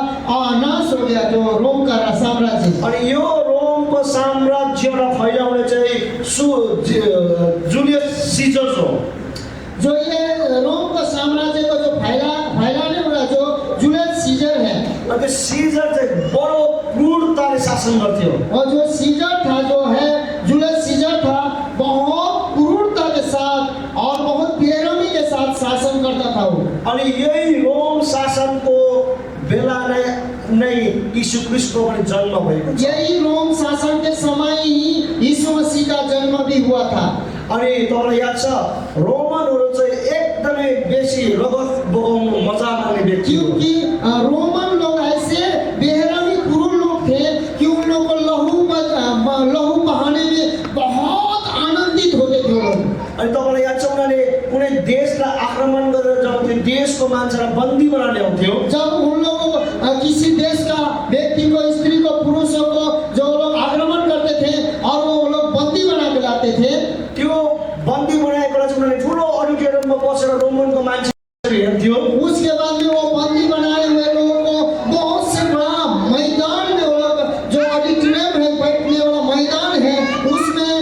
अनि यो रोमको साम्राज्यलाई फैलाउने चाहिँ जुलियस सिजर हो। जो ये रोम का साम्राज्य को जो फैलाने वाला जो जूलियस सीजर है, अनि त्यो सिजर चाहिँ बडो क्रूरताले शासन गर्थ्यो। और जो सीजर था जो है जूलियस सीजर था, बहुत क्रूरता के साथ और बहुत बेरहमी के साथ शासन करता था वो। अनि यही रोम शासनको बेला नै यीशु ख्रीष्टको पनि जन्म भएको छ। यही रोम शासन के समय ही यीशु मसीह का जन्म भी हुआ था। अनि तपाईँलाई याद छ रोमनहरू चाहिँ एकदमै बेसी रगत बगाउनु मजा मान्ने व्यक्ति हो। क्योंकि रोमन लोग ऐसे बेरहमी क्रूर लोग थे कि उन लोगों को लहू बहाने में बहुत आनंदित होते थे लोग। अनि तपाईँलाई याद छ उनीहरूले कुनै देशलाई आक्रमण गरेर जब त्यो देशको मान्छेलाई बन्दी बनाएर ल्याउँथ्यो, जब उन लोगों को किसी देश का व्यक्ति को, स्त्री को, पुरुषों को जो लोग आक्रमण करते थे और वो लोग बंदी बना के लाते थे, त्यो बन्दी बनाएकोलाई चाहिँ उनीहरूले ठुलो अडिटोरियममा बसेर रोमनको मान्छेहरू हेर्थ्यो। उसके बाद में वो बंदी बनाए हुए लोगों को बहुत से बड़ा मैदान में वो लोग, जो ऑडिटोरियम है, बैठने वाला मैदान है, उसमें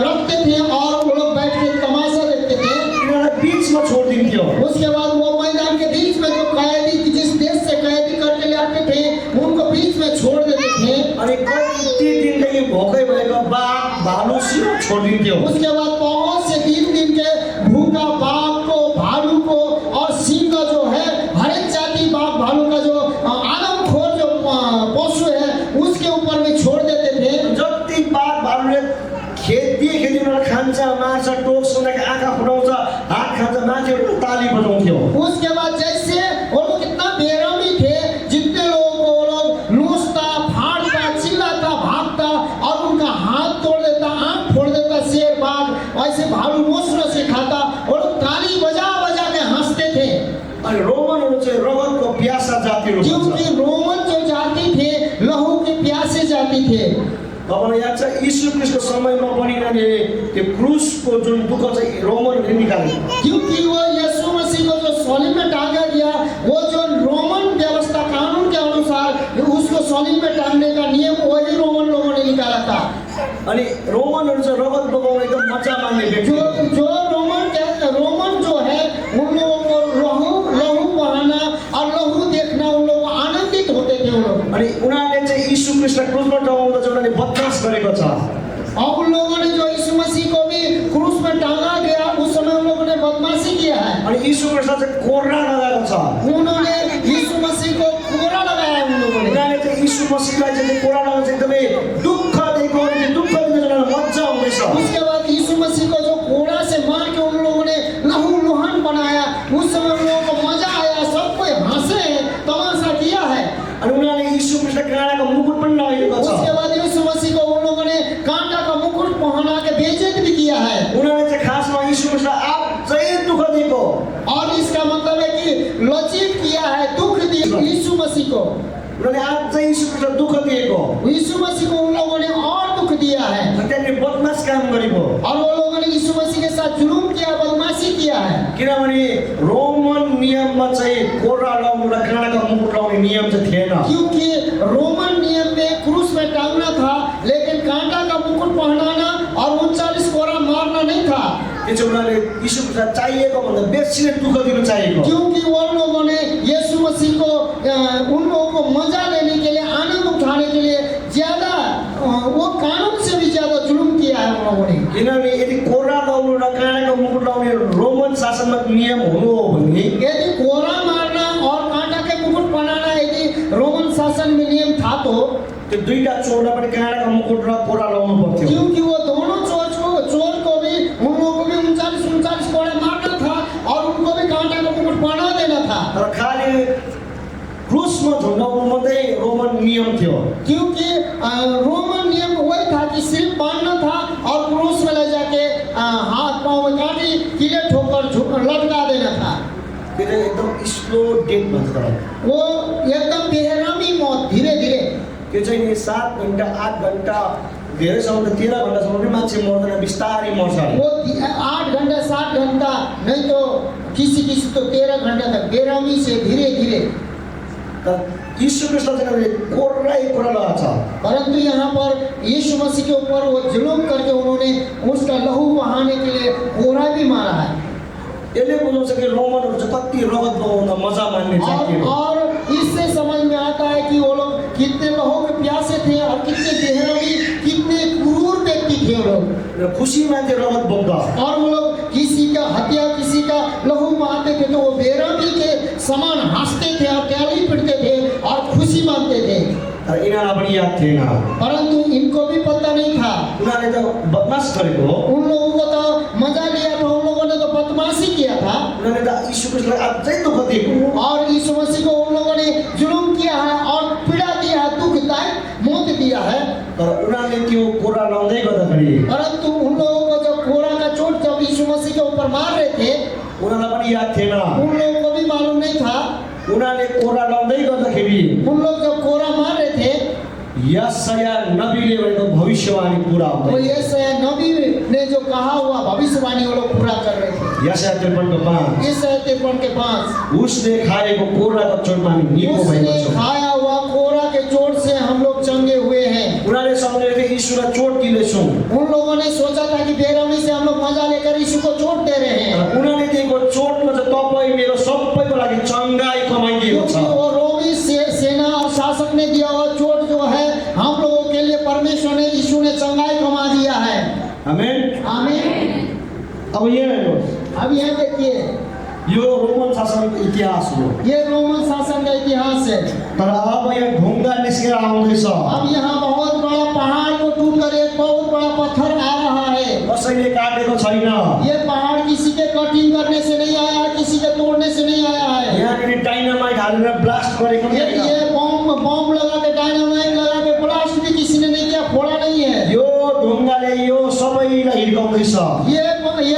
रखते थे और वो लोग बैठ के तमाशा देखते थे। यिनीहरूलाई बिचमा छोडिदिन्थ्यो। उसके बाद वो मैदान के बीच में जो कैदी, जिस देश से कैदी करके लाते थे, उनको बीच में छोड़ देते थे। अनि कति दिनदेखि भोकै भएको बाघ भालु सिंह छोडिदिन्थ्यो। उसके बाद बहुत से 3 दिन के भूखा बाघ को, भालू को और सिंह का जो है, हर एक जाति बाघ भालू का जो आदमखोर जो पशु है, उसके ऊपर में छोड़ देते थे। जति बाघ भालुले खेती उनीहरू खान्छ, मार्छ, टोक्छ, उनीहरूको आँखा फुटाउँछ, हात खान्छ, मान्छेहरू ताली बजाउँथ्यो। उसके बाद जैसे वो लोग कितना बेरहमी थे, जितने लोगों को वो लोग लूसता, फाड़ता, चिल्लाता, भागता और उनका हाथ तोड़ देता, आँख फोड़ देता शेर बाघ, ऐसे भालू मुस्र से खाता, वो लोग ताली बजा बजा के हंसते थे। अनि रोमनहरू चाहिँ रगतको प्यासा जातिहरू भन्छ। क्योंकि रोमन जो जाति थे, लहू के प्यासे जाति थे। तपाईँलाई याद छ यीशु ख्रीष्टको समयमा पनि यिनीहरूले त्यो क्रुसको जुन दुःख चाहिँ रोमनहरूले निकाले। क्योंकि वो यीशु मसीह को जो सलीब में टांगा गया, वो जो रोमन व्यवस्था कानून के अनुसार उसको सलीब में टांगने का नियम वही रोमन लोगों ने निकाला था। अनि रोमनहरू चाहिँ रगत बगाउन एकदम मजा मान्ने व्यक्ति। जो रोमन जो है, उन लोगों को लहू बहाना और लहू देखना, उन लोग आनंदित होते थे। उन लोग अनि उनीहरूले चाहिँ यीशु ख्रीष्टलाई क्रुसमा टाँगाउँदा चाहिँ उनीहरूले बदमास गरेको छ। और उन लोगों ने जो यीशु मसीह को भी क्रूस में टांगा गया, उस समय उन लोगों ने बदमाशी किया है। अनि यीशु ख्रीष्टलाई चाहिँ कोर्रा लगाएको छ। उन्होंने यीशु मसीह को कोरा लगाया। उन लोगों ने उनीहरूले चाहिँ यीशु मसीहलाई चाहिँ कोर्रा लगाउन चाहिँ एकदमै दुःख दिएको, अनि दुःख दिन उनीहरूलाई मजा आउँदैछ। उसके बाद यीशु मसीह को जो कोड़ा से मार के उन लोगों ने लहू लुहान बनाया, उस समय उन लोगों को मजा आया, सब कोई हंसे, तमाशा किया है। अनि उनीहरूले यीशु ख्रीष्टलाई काँडाको मुकुट पनि लगाएको छ। उसके बाद यीशु मसीह को उन लोगों ने कांटा का मुकुट पहना के बेइज्जत भी किया है। उनीहरूले चाहिँ खासमा यीशु ख्रीष्टलाई अझै दुःख दिएको, और इसका मतलब है कि लज्जित किया है, दुख दिया यीशु मसीह को। उनीहरूले अझै यीशु ख्रीष्टलाई दुःख दिएको, यीशु मसीह को उन लोगों ने और दुख दिया है। अनि त्यहाँनिर बदमास काम गरेको। और वो लोगों ने यीशु मसीह के साथ जुलूम किया, बदमाशी किया है। किनभने रोमन नियममा चाहिँ कोर्रा लगाउनु र काँडाको मुकुट लगाउने नियम चाहिँ थिएन। क्योंकि रोमन नियम में क्रूस में टांगना था, लेकिन कांटा का मुकुट पहनाना और 39 कोरा मारना नहीं था। त्यो चाहिँ उनीहरूले यीशु ख्रीष्टलाई चाहिएको भन्दा बेसी नै दुःख दिनु चाहिएको। क्योंकि वो लोगों ने यीशु मसीह को उन लोगों को मजा लेने के लिए, आनंद उठाने के लिए ज्यादा, वो कानून से भी ज्यादा जुलूम किया है उन लोगों ने। किनभने यदि कोर्रा लगाउनु र काँडाको मुकुट लगाउने रोमन शासनमा नियम हुनु हो भने, यदि कोरा मारना और कांटा के मुकुट पहनाना यदि रोमन शासन में नियम था, तो त्यो दुईटा चोरलाई पनि काँडाको मुकुट र कोर्रा लगाउनु पर्थ्यो। क्योंकि वो दोनों चोर को भी, उन लोगों को भी 39 कोड़ा मारना था और उनको भी कांटा का मुकुट पहना देना था। तर खाली क्रुसमा झुन्डाउनु मात्रै रोमन नियम थियो। क्योंकि रोमन नियम वही था कि सिर्फ बांधना था और क्रूस में ले जाके हाथ पांव में काटी, कीले ठोकर लटका देना था। त्यो चाहिँ एकदम स्लो डेथ भन्छ। वो एकदम बेरहमी मौत, धीरे धीरे। त्यो चाहिँ नि 7 घण्टा 8 घण्टा धेरैसम्म त 13 घण्टासम्म पनि मान्छे मर्दैन, बिस्तारै मर्छ। वो 8 घंटा 7 घंटा नहीं तो किसी तो 13 घंटा तक बेरहमी से धीरे धीरे। तर यीशु ख्रीष्टले चाहिँ कोरै कुरा लगाएको छ। परंतु यहाँ पर यीशु मसीह के ऊपर वो जुल्म करके उन्होंने उसका लहू बहाने के लिए कोरा भी मारा है। यसले बुझाउँछ कि रोमनहरू चाहिँ कति रगत बगाउन मजा मान्ने जाति हो। और इससे समझ में आता है कि वो लोग कितने लहू के प्यासे थे और कितने बेहरमी, कितने क्रूर व्यक्ति थे वो लोग। र खुसी मान्छे रगत बग्दा और वो लोग किसी का हत्या, किसी का लहू मारते थे तो वो बेरहमी के समान हंसते थे और ताली पीटते थे और खुशी मानते थे। तर यिनीहरूलाई पनि याद थिएन। परंतु इनको भी पता नहीं था। उनीहरूले त बदमास गरेको हो। उन लोगों को तो मजा लिया था, उन लोगों ने तो बदमाशी किया था उनीहरूले त यीशु ख्रीष्टलाई अझै दुःख दिएको। और यीशु मसीह को उन लोगों ने जुल्म किया है और पीड़ा दिया है, दुखदायक मौत दिया है। तर उनीहरूले त्यो कोरा लाउँदै गर्दाखेरि परंतु उन लोगों को जब कोरा का चोट जब यीशु मसीह के ऊपर मार रहे थे, उनीहरूलाई पनि याद थिएन। उन लोगों को भी मालूम नहीं था। उनीहरूले कोरा लाउँदै गर्दाखेरि उन लोग जब कोरा मार रहे थे, यशाया नबीले भनेको भविष्यवाणी पूरा तो हुँदै। यशाया नबी ने जो कहा हुआ भविष्यवाणी वो लोग पूरा कर रहे थे। यशाया 53:5 यशाया 53:5 उसले खाएको कोराको चोटमा हामी निको भएको उसने छौँ। खाया हुआ कोरा के चोट से हम लोग चंगे हुए हैं। उनीहरूले सम्झेको थियो यीशुलाई चोट दिँदैछौँ। उन लोगों ने सोचा था कि बेरहमी से हम लोग मजा लेकर यीशु को चोट दे रहे हैं, तर उनीहरूले दिएको चोटमा चाहिँ तपाईँ मेरो सबैको लागि चङ्गाई कमाइदिएको छ। क्योंकि वो रोमी सेना और शासक ने दिया हुआ चोट जो है हम लोगों के लिए परमेश्वर ने, यीशु ने चंगाई कमा दिया है। आमेन। आमीन। अब यहाँ हेर्नुहोस्, अब यहाँ देखिए, यो रोमन शासनको इतिहास हो। ये रोमन शासन का इतिहास है। तर अब यहाँ ढुङ्गा निस्केर आउँदैछ। अब यहाँ बहुत बड़ा पहाड़ को टूटकर एक बहुत बड़ा पत्थर आ रहा है। कसैले काटेको छैन। ये पहाड़ किसी के कटिंग करने से नहीं आया है, किसी के तोड़ने से नहीं आया है। यहाँनिर डाइनामाइट हालेर ब्लास्ट गरेको ये बम लगा के, डायनामाइट लगा के ब्लास्ट भी किसी ने नहीं किया, फोड़ा नहीं है। यो ढुङ्गाले यो सबैलाई हिर्काउँदैछ। ये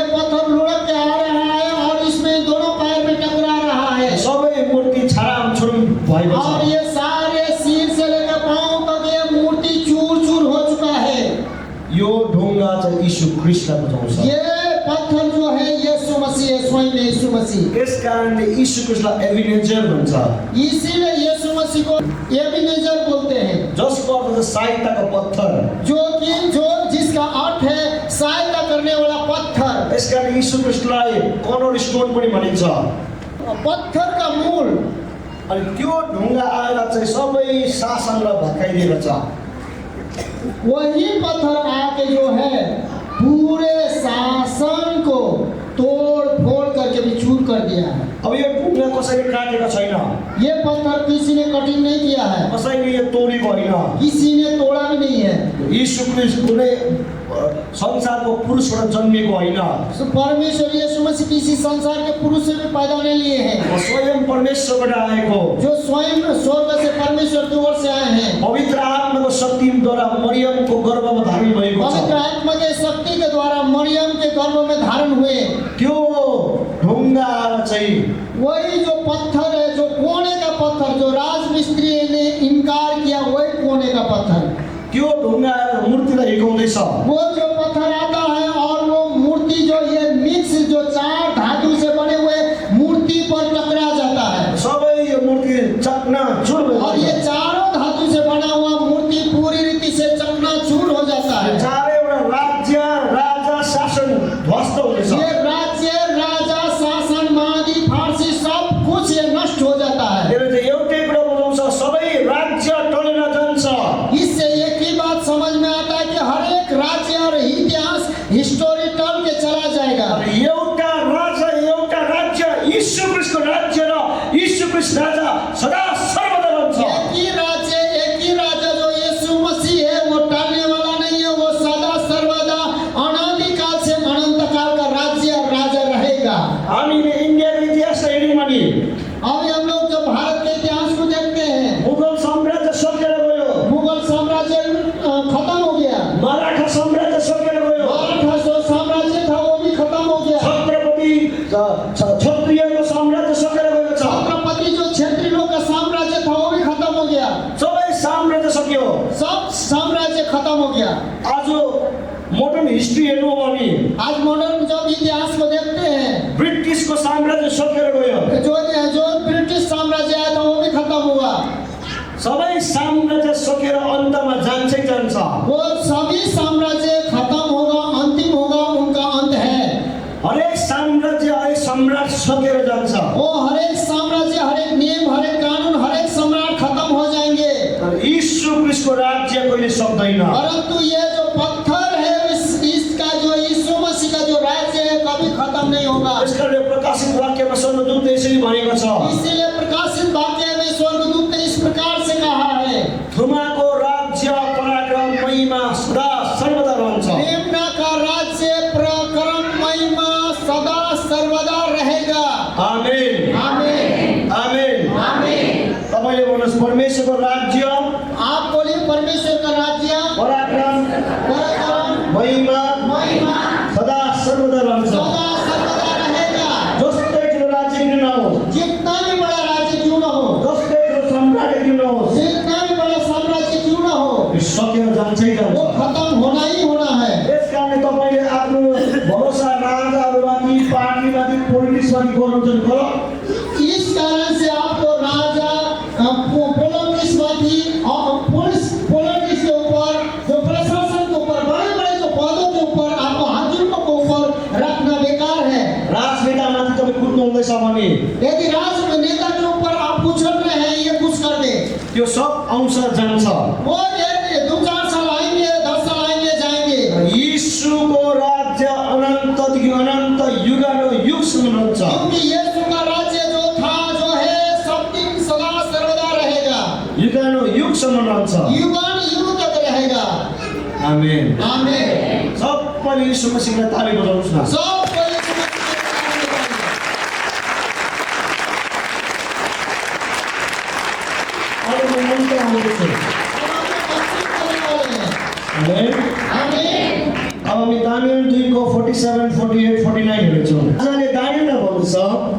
पत्थर लुढ़क के आ रहा है और इसमें दोनों पैर में टकरा रहा है। सबै मूर्ति छारामछुरुम भएको और छ। ये सारे सिर से लेकर पांव तक ये मूर्ति चूर चूर हो चुका है। यो ढुङ्गा चाहिँ यीशु ख्रीष्टलाई बुझाउँछ। ये पत्थर जो है यीशु मसीह है, स्वयं यीशु मसीह। यस कारणले यीशु ख्रीष्टलाई एभिनेजर भन्छ। इसीलिए यीशु मसीह को एबेनेजर बोलते हैं, जसको अर्थ चाहिँ सहायताको पत्थर। जो जिसका अर्थ है सहायता करने वाला पत्थर। यस कारण यीशु ख्रीष्टलाई कर्नर स्टोन पनि भनिन्छ। पत्थर का मूल। अनि त्यो ढुङ्गा आएर चाहिँ सबै शासनलाई भत्काइदिएको छ। वही पत्थर आके जो है पूरे शासन को तोड़ फोड़ करके भी चूर कर दिया है। अब यो ढुङ्गा कसैले काटेको छैन। ये पत्थर किसी ने कटिंग नहीं किया है, कसैले यो तोडेको होइन। किसी ने तोड़ा भी नहीं है। यीशु ख्रीष्ट कुनै संसारको पुरुषबाट जन्मेको होइन। तो परमेश्वर यीशु मसीह किसी संसार के पुरुष से भी पैदा नहीं लिए हैं, स्वयं परमेश्वरबाट आएको जो स्वयं स्वर्ग से परमेश्वर की ओर से आए हैं। पवित्र आत्माको शक्तिद्वारा मरियमको गर्भमा धारण भएको पवित्र छ। आत्मा के शक्ति के द्वारा मरियम के गर्भ में धारण हुए। त्यो ढुङ्गा आएर चाहिँ वही जो पत्थर है, जो कोने का पत्थर, जो राजमिस्त्री ने इनकार किया, वही कोने का पत्थर, त्यो ढुङ्गा आएर मूर्तिलाई हिर्काउँदैछ। वो जो पत्थर आता है और वो मूर्ति जो ये मिक्स जो चार धातु से बने हुए मूर्ति पर टकरा जाता है। सबै यो मूर्ति चकनाचुर और भएको ये छ। चारों धातु से बना हुआ मूर्ति पूरी रीति से चकनाचूर हो जाता है। चारैवटा राज्य राजा शासन ध्वस्त हुँदैछ। ये राज्य, राजा, शासन, महादी, फारसी सब कुछ ये नष्ट हो जाता है। यसले चाहिँ एउटै कुरा बुझाउँछ, सबै राज्य टलेर जान्छ। इससे एक ही बात समझ में आता है कि हर एक राज्य और इतिहास हिस्टोरी टल के चला जाएगा। एउटा राजा, एउटा राज्य यीशु ख्रीष्टको राज्य र यीशु ख्रीष्ट राजा सदा सर्वदा रहन्छ। एक ही राजा जो यीशु मसीह है, वो टलने वाला नहीं है, वो सदा सर्वदा अनादि काल से अनंत काल का राज्य और राजा रहेगा। हामीले इन्डियाको इतिहासलाई हेर्यौँ भने अभी हम लोग जब भारत के इतिहास को देखते हैं, मुगल साम्राज्य सकेर गयो, मुगल साम्राज्य खत्म हो गया, मराठा साम्राज्य सकेर गयो, मराठा जो साम्राज्य था वो भी खत्म हो गया, क्षत्रियको साम्राज्य सकेर गएको छ। छत्रपति जो क्षेत्रीय लोग का साम्राज्य था वो भी खत्म हो गया, सबै साम्राज्य सक्यो। सब साम्राज्य खत्म हो गया। आज मोडर्न हिस्ट्री हेर्नु हो भने आज मॉडर्न जब इतिहास को देखते हैं, ब्रिटिसको साम्राज्य सकेर गयो। जो ब्रिटिश साम्राज्य आया था वो भी खत्म हुआ। सबै साम्राज्य सकेर अन्तमा जान्छै जान्छ। वो सभी साम्राज्य खत्म होगा, अंतिम होगा, उनका अंत है। हरेक साम्राज्य हरेक सम्राट सकेर जान्छ। वो हरेक साम्राज्य, हरेक नियम, हरेक कानून, हरेक सम्राट खत्म हो जाएंगे। तर यीशु ख्रीष्टको राज्य कहिले सक्दैन। परंतु ये जो पत्थर है, इसका जो यीशु मसीह का जो राज्य है कभी खत्म नहीं होगा। यसकारण प्रकाशित वाक्यमा स्वर्गदूतले यसरी भनेको छ, इसीलिए प्रकाशित वाक्य में स्वर्गदूत ने इस प्रकार से कहा है, थुमाको राज्य पराक्रम महिमा सदा सर्वदा रहन्छ। मेमना का राज्य पराक्रम महिमा सदा सर्वदा रहेगा। आमेन आमीन आमेन। आमीन। तपाईले भन्नुहोस् परमेश्वरको राज्य आप बोलिए परमेश्वर का राज्य पराक्रम पराक्रम महिमा महिमा सदा सर्वदा रहन्छ। सदा सर्वदा रहेगा। जस्तै ठुलो राज्य किन नहोस्, जितना भी बड़ा राज्य क्यों न हो, जस्तै ठुलो सम्राट किन नहोस्, जितना भी बड़ा साम्राज्य क्यों न हो, यो सकेर जान्छै वो जान्छ। खत्म होना ही होना है। यसकारणले तपाईले आफ्नो भरोसा राजाहरूमाथि, पार्टीमाथि, पोलिटिक्समाथि गर्नुहुन्छ गलत। इस कारण से आपको राजा पॉलिटिक्स के ऊपर, जो प्रशासन के ऊपर, बड़े बड़े जो पदों के ऊपर, आपको हाकिमों के ऊपर रखना बेकार है। राजनेतामाथि तपाईँ कुद्नु हुँदैछ भने यदि राजनेता के ऊपर आप उछल रहे हैं, ये कुछ कर दे, त्यो सब अंश जान्छ। वो एक 2-4 साल आएंगे, 10 साल आएंगे, जाएंगे। यीशुको राज्य अनन्तदेखि अनन्त युगानुयुगसम्म रहन्छ। क्योंकि यीशु का राज्य जो था, जो है, सब दिन सदा सर्वदा रहेगा, युगानुयुगसम्म रहन्छ। युगान युग तक रहेगा। आमेन। आमीन। सबैले यीशु मसीहलाई ताली बजाउनुहोस् न। सब कोई अरू म मन्त्र आउँदैछु। आमेन। आमीन। अब हामी दानियल 2 को 47, 48, 49 हेर्छौँ। राजाले दानियललाई भन्छ,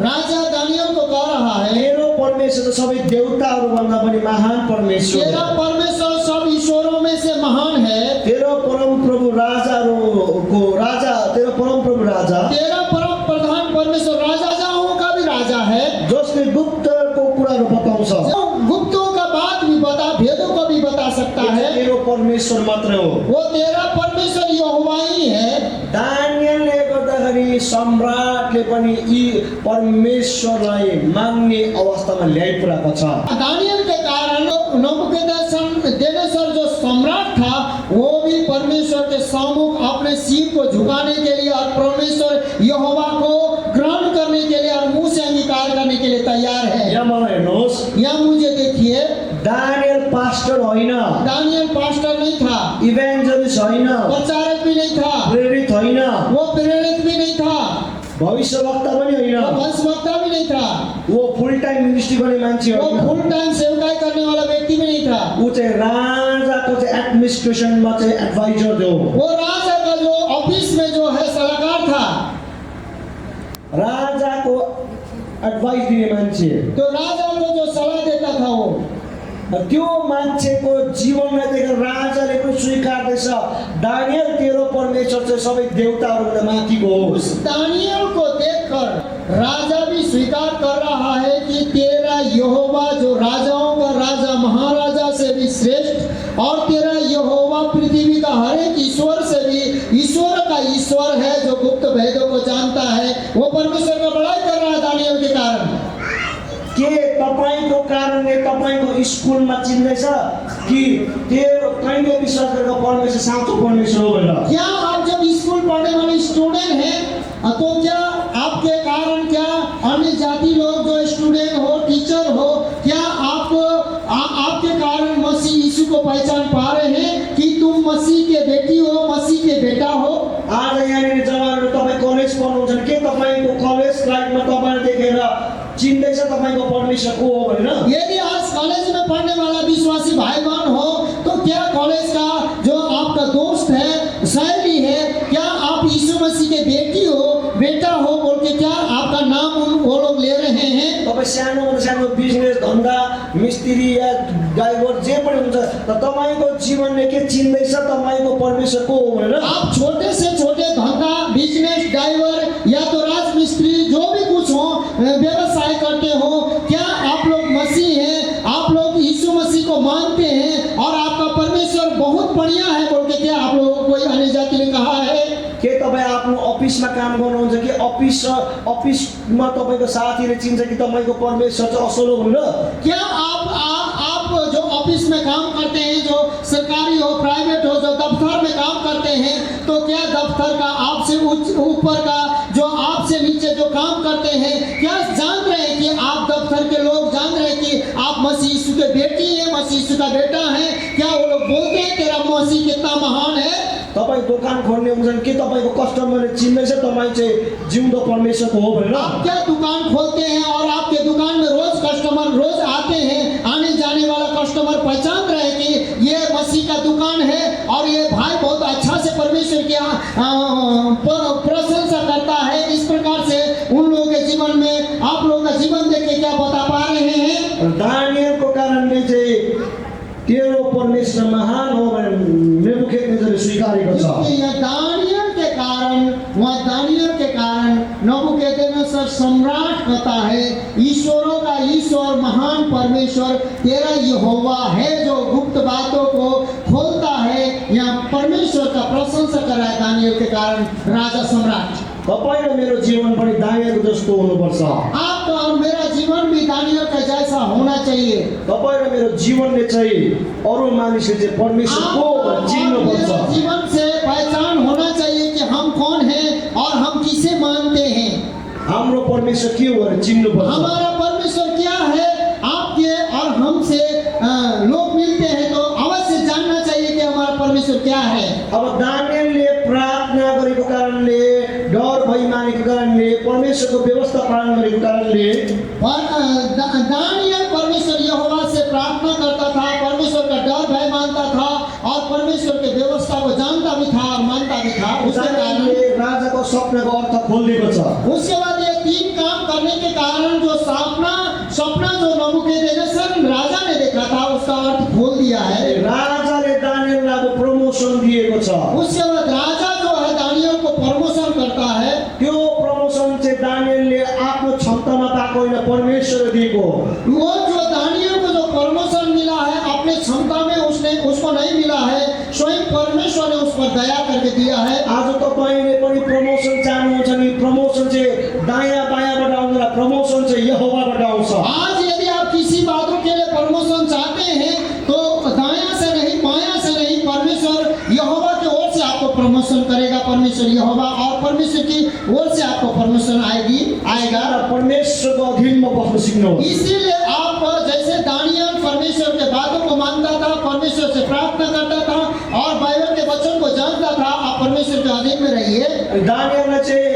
राजा दानियल को कह रहा है, मेरो परमेश्वर त सबै देवताहरूभन्दा पनि महान परमेश्वर तेरा हो। परमेश्वर सब ईश्वरों में से महान है। तेरो परम प्रभु राजाहरूको राजा, तेरो परम प्रभु राजा तेरा परम प्रधान परमेश्वर राजाओं का भी राजा है, जसले गुप्तको कुराहरू बताउँछ। जो गुप्तों का बात भी बता, भेदों को भी बता सकता है। तेरो परमेश्वर मात्र हो। वो तेरा परमेश्वर यहोवा ही है। दानियलले गर्दाखेरि सम्राटले पनि यी परमेश्वरलाई मान्ने अवस्थामा ल्याइपुऱ्याएको छ। दानियल के कारण नबूकदनेस्सर जो सम्राट था, वो भी परमेश्वर के सम्मुख अपने सिर को झुकाने के लिए और परमेश्वर यहोवा को ग्रहण करने के लिए और मुंह से अंगीकार करने के लिए तैयार है। यहाँ मलाई हेर्नुहोस्, यहाँ मुझे देखिए, दानियल पास्टर होइन, दानियल पास्टर नहीं था, इभेन्जलिस्ट होइन, प्रचारक भी नहीं था, प्रेरित होइन, वो प्रेरित भी नहीं था, भविष्यवक्ता पनि होइन, वो वंशवक्ता भी नहीं था, वो फुल टाइम मिनिस्ट्री गर्ने मान्छे वो होइन। फुल टाइम सेवकाई करने वाला व्यक्ति भी नहीं था। ऊ चाहिँ राजाको चाहिँ एडमिनिस्ट्रेसनमा चाहिँ एडभाइजर थियो। वो राजा का जो ऑफिस में जो है सलाहकार था, राजाको एडभाइस दिने मान्छे। तो राजा को जो सलाह देता था, वो त्यो मान्छेको जीवनलाई देखेर राजाले पनि स्वीकार्दैछ, दानियल तेरो परमेश्वर चाहिँ सबै देवताहरूभन्दा माथिको हो। उस दानियल को देखकर राजा भी स्वीकार कर रहा है कि तेरा यहोवा जो राजाओं का राजा, महाराजा से भी श्रेष्ठ, और तेरा यहोवा पृथ्वी का हर एक ईश्वर से भी ईश्वर का ईश्वर है, जो गुप्त भेदों को जानता है। वो परमेश्वर का बड़ाई कर रहा है दानियल के कारण। के तपाईँको कारणले तपाईँको स्कुलमा चिन्दैछ कि तेरो तैँले विश्वास गरेको परमेश्वर साँचो परमेश्वर हो भनेर? क्या आप जब स्कूल पढ़ने वाले स्टूडेंट हैं, तो क्या आपके कारण, क्या अन्य जाति लोग जो स्टूडेंट हो, टीचर हो, क्या आपके कारण मसीह यीशु को पहचान पा रहे हैं कि तुम मसीह के बेटी हो, मसीह के बेटा हो? आज यहाँनिर जवानहरू तपाईँ कलेज पढ्नुहुन्छ भने के तपाईँको कलेज लाइफमा तपाईँले देखेर चिन्दैछ तपाईँको परमेश्वर को हो भनेर? यदि आज कॉलेज में पढ़ने वाला विश्वासी भाई बहन हो, तो क्या कॉलेज का जो आपका दोस्त है, सहेली है, क्या आप यीशु मसीह के बेटी हो, बेटा हो बोल के क्या आपका नाम वो लोग ले रहे हैं? तपाईँ सानोभन्दा सानो बिजनेस धन्दा मिस्त्री या ड्राइभर जे पनि हुन्छ, त तपाईँको जीवनले के चिन्दैछ तपाईँको परमेश्वर को हो भनेर? आप छोटे से छोटे धंधा, बिजनेस, ड्राइवर या तो राजमिस्त्री जो भी कुछ हो, व्यवसाय करते हो, क्या आप लोग मसीह हैं, आप लोग यीशु मसीह को मानते हैं और आपका परमेश्वर बहुत बढ़िया है बोल के क्या आप लोगों को कोई अन्य जाति ने कहा है? के तपाईँ आफ्नो अफिसमा काम गर्नुहुन्छ कि अफिसमा तपाईँको साथीले चिन्छ कि तपाईँको परमेश्वर चाहिँ असल हो भनेर? क्या आप जो ऑफिस में काम करते हैं, जो सरकारी हो प्राइवेट हो, जो दफ्तर में काम करते हैं, तो क्या दफ्तर का आपसे ऊपर का जो आपसे नीचे जो काम करते हैं, क्या जान रहे हैं कि आप दफ्तर के लोग जान रहे हैं कि आप मसीह यीशु के बेटी है, मसीह यीशु का बेटा है? क्या वो लोग बोलते हैं तेरा मसीह कितना महान है? तपाईँ दोकान खोल्ने हुन्छन् कि तपाईँको कस्टमरले चिन्दैछ तपाईँ चाहिँ जिउँदो परमेश्वरको हो भनेर? आप क्या दुकान खोलते हैं और आपके दुकान में रोज कस्टमर रोज आते हैं, आने जाने वाला कस्टमर पहचान रहे कि ये मसीह का दुकान है और ये भाई बहुत अच्छा से परमेश्वर की प्रशंसा करता है। इस प्रकार से उन लोगों के जीवन में आप लोगों का जीवन देख के क्या बता पा रहे हैं? दानियलको कारणले चाहिँ तेरो परमेश्वर महान हो भनेर नेबुकदनेस्सरले स्वीकारेको छ। दानियल के कारण नबूकदनेस्सर सम्राट कहता है ईश्वरों का ईश्वर महान परमेश्वर तेरा यहोवा है जो गुप्त बातों को खोलता है। यहाँ परमेश्वर का प्रशंसा कर रहा है दानियल के कारण राजा सम्राट। तपाईँ र मेरो जीवन पनि दानियलको जस्तो हुनुपर्छ। आपका और मेरा जीवन भी दानियल का जैसा होना चाहिए। तपाईँ र मेरो जीवनले चाहिँ अरू मानिसले चाहिँ परमेश्वरको चिन्नुपर्छ। जीवन से पहचान होना चाहिए कि हम कौन हैं और हम किसे मानते हैं। हाम्रो परमेश्वर के हो भनेर चिन्नुपर्छ। हमारा परमेश्वर क्या है? आपके और हमसे लोग मिलते हैं तो अवश्य जानना चाहिए कि हमारा परमेश्वर क्या है। अब दानियलले प्रार्थना गरेको कारणले, डर भई मानेको कारणले, परमेश्वरको व्यवस्था पालन गरेको कारणले दानियल परमेश्वर यहोवा से प्रार्थना करता था, परमेश्वर का डर भय मानता था और परमेश्वर के व्यवस्था को जानता भी था और मानता भी था। उसके कारण राजाको सपनाको अर्थ खोलिदिएको छ। उसके बाद ये तीन काम करने के कारण जो सपना जो नबूकदनेस्सर राजा ने देखा था उसका अर्थ खोल दिया है। राजाले दानियललाई अब प्रमोसन दिएको छ। उसके बाद राजा जो है दानियल को प्रमोशन करता है। त्यो प्रमोसन चाहिँ दानियलले आफ्नो क्षमतामा पाएको होइन, परमेश्वरले दिएको। वो जो दानियल को जो प्रमोशन मिला है अपने क्षमता में उसको नहीं मिला है, स्वयं परमेश्वर ने उस पर दया करके दिया है। आज तपाईले पनि प्रमोसन चाहनुहुन्छ नि, प्रमोसन चाहिँ दायाँ बायाँबाट आउँदैन, प्रमोसन चाहिँ यहोवाबाट आउँछ। आज यदि आप किसी बातों के लिए प्रमोशन चाहते हैं तो दायां से नहीं बायां से नहीं, परमेश्वर यहोवा की ओर से आपको प्रमोशन करेगा। परमेश्वर यहोवा और परमेश्वर की ओर से आपको प्रमोशन आएगा। परमेश्वरको अधीनमा बस्न सिक्नुहोस्। इसीलिए आप जैसे दानियल परमेश्वर के बातों को मानता था, परमेश्वर से प्रार्थना करता था और बाइबल के वचन को जानता था, आप परमेश्वर के अधीन में रहिए। दानियललाई चाहिँ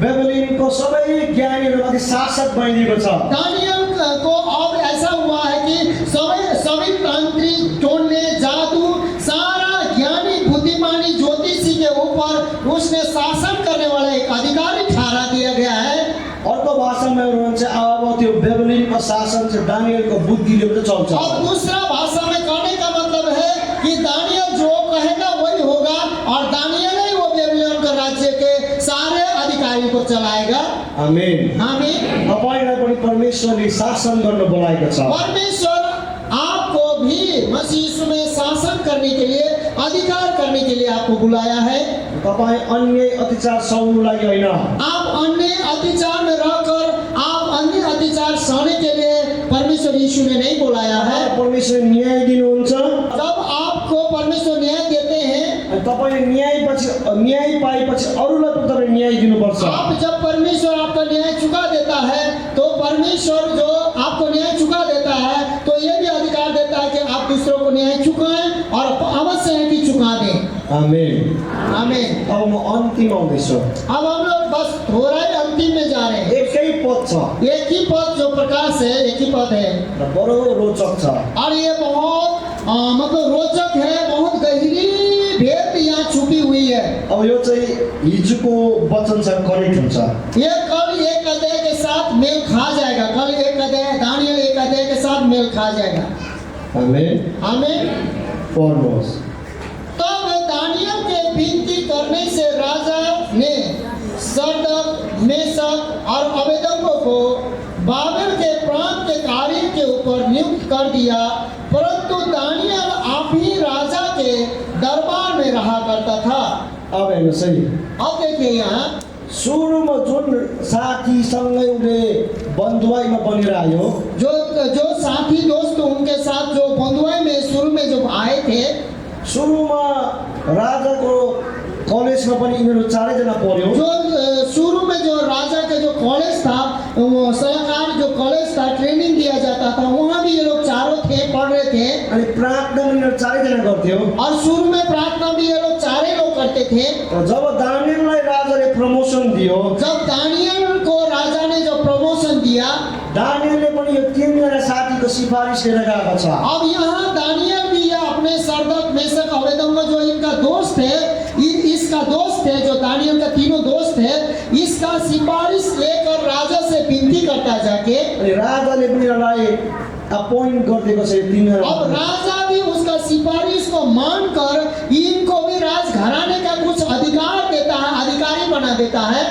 बेबलिनको सबै ज्ञानीहरूमाथि शासक बनाइदिएको छ। दानियल को अब ऐसा हुआ है कि सभी तांत्रिक टोने जादू सारा ज्ञानी बुद्धिमानी ज्योतिषी के ऊपर उसने शासन करने वाला एक अधिकारी ठहरा दिया गया है। अर्को भाषामा हुनुहुन्छ अब त्यो बेबलिनको शासन चाहिँ दानियलको बुद्धिले मात्रै चल्छ। और दूसरा भाषा में कहने का मतलब है कि दानियल जो कहेगा वही होगा और दानियल ही वो बेबीलोन के राज्य के सारे अधिकारी को चलाएगा। आमेन। आमीन। तपाईलाई पनि परमेश्वरले शासन गर्न बोलाएको छ। परमेश्वर आपको भी मसीह यीशु में शासन करने के लिए, अधिकार करने के लिए आपको बुलाया है। तपाईँ अन्य अत्याचार सहनु लागि होइन। आप अन्य अत्याचार में रहकर आप अन्य अत्याचार सहने के लिए परमेश्वर यीशु ने नहीं बुलाया है। परमेश्वर न्याय दिनुहुन्छ। जब आपको परमेश्वर न्याय देते हैं, तपाईले न्याय पाएपछि अरूलाई पनि तपाईले न्याय दिनुपर्छ। आप जब परमेश्वर आपका न्याय चुका देता है तो परमेश्वर जो आपको न्याय चुका देता है तो ये भी अधिकार देता है कि आप दूसरों को न्याय चुकाएं और अवश्य है कि चुका दें। आमेन। आमीन। अब म अन्तिम आउँदैछु। अब हम लोग बस थोड़ा ही अंतिम में जा रहे हैं। एकै पद छ, एक ही पद जो प्रकाश है, एक ही पद है र बडो रोचक छ। और ये बहुत मतलब रोचक है, बहुत गहरी भेद यहाँ छुपी हुई है। अब यो चाहिँ हिजोको वचनसँग कनेक्ट हुन्छ। ये कल एक अध्याय के साथ मेल खा जाएगा। कल एक अध्याय दानियल एक अध्याय के साथ मेल खा जाएगा। आमेन। आमीन। पढ्नुहोस्। तब दानियल के विनती करने से राजा ने शद्रक, मेशक और अबेदनगो को बाबेल के प्रांत के कार्य के ऊपर नियुक्त कर दिया, परंतु दानियल आप ही राजा के दरबार में रहा करता था। अब हेर्नुहोस् है, अब देखिए यहाँ सुरुमा जुन साथीसँगै उसले बन्धुवाईमा बनेर आयो, जो जो साथी दोस्त उनके साथ जो बंधुआई में शुरू में जो आए थे, सुरुमा राजाको कलेजमा पनि यिनीहरू चारैजना पढ्यो। जो शुरू में जो राजा के जो कॉलेज था, वो सलाहकार जो कॉलेज था, ट्रेनिंग दिया जाता था, वहाँ भी ये लोग चारों थे, पढ़ रहे थे। अनि प्रार्थना पनि यिनीहरू चारैजना गर्थ्यो। और शुरू में प्रार्थना भी ये लोग चारे लोग करते थे। जब दानियललाई राजाले प्रमोसन दियो, जब दानियल को राजा ने जो प्रमोशन दिया, दानियलले पनि यो तीनजना साथीको सिफारिस लिएर गएको छ। अब यहाँ दानियल भी या अपने सरदक मेशक अबेदनगो जो इनका दोस्त है, इसका दोस्त है, जो दानियल का तीनों दोस्त है, इसका सिफारिश लेकर राजा से विनती करता जाके। अनि राजाले पनि यसलाई अपोइन्ट गरिदिएको छ यो तीनजना। अब राजा भी उसका सिफारिश को मानकर इनको भी राजघराने का कुछ अधिकार देता है, अधिकारी बना देता है।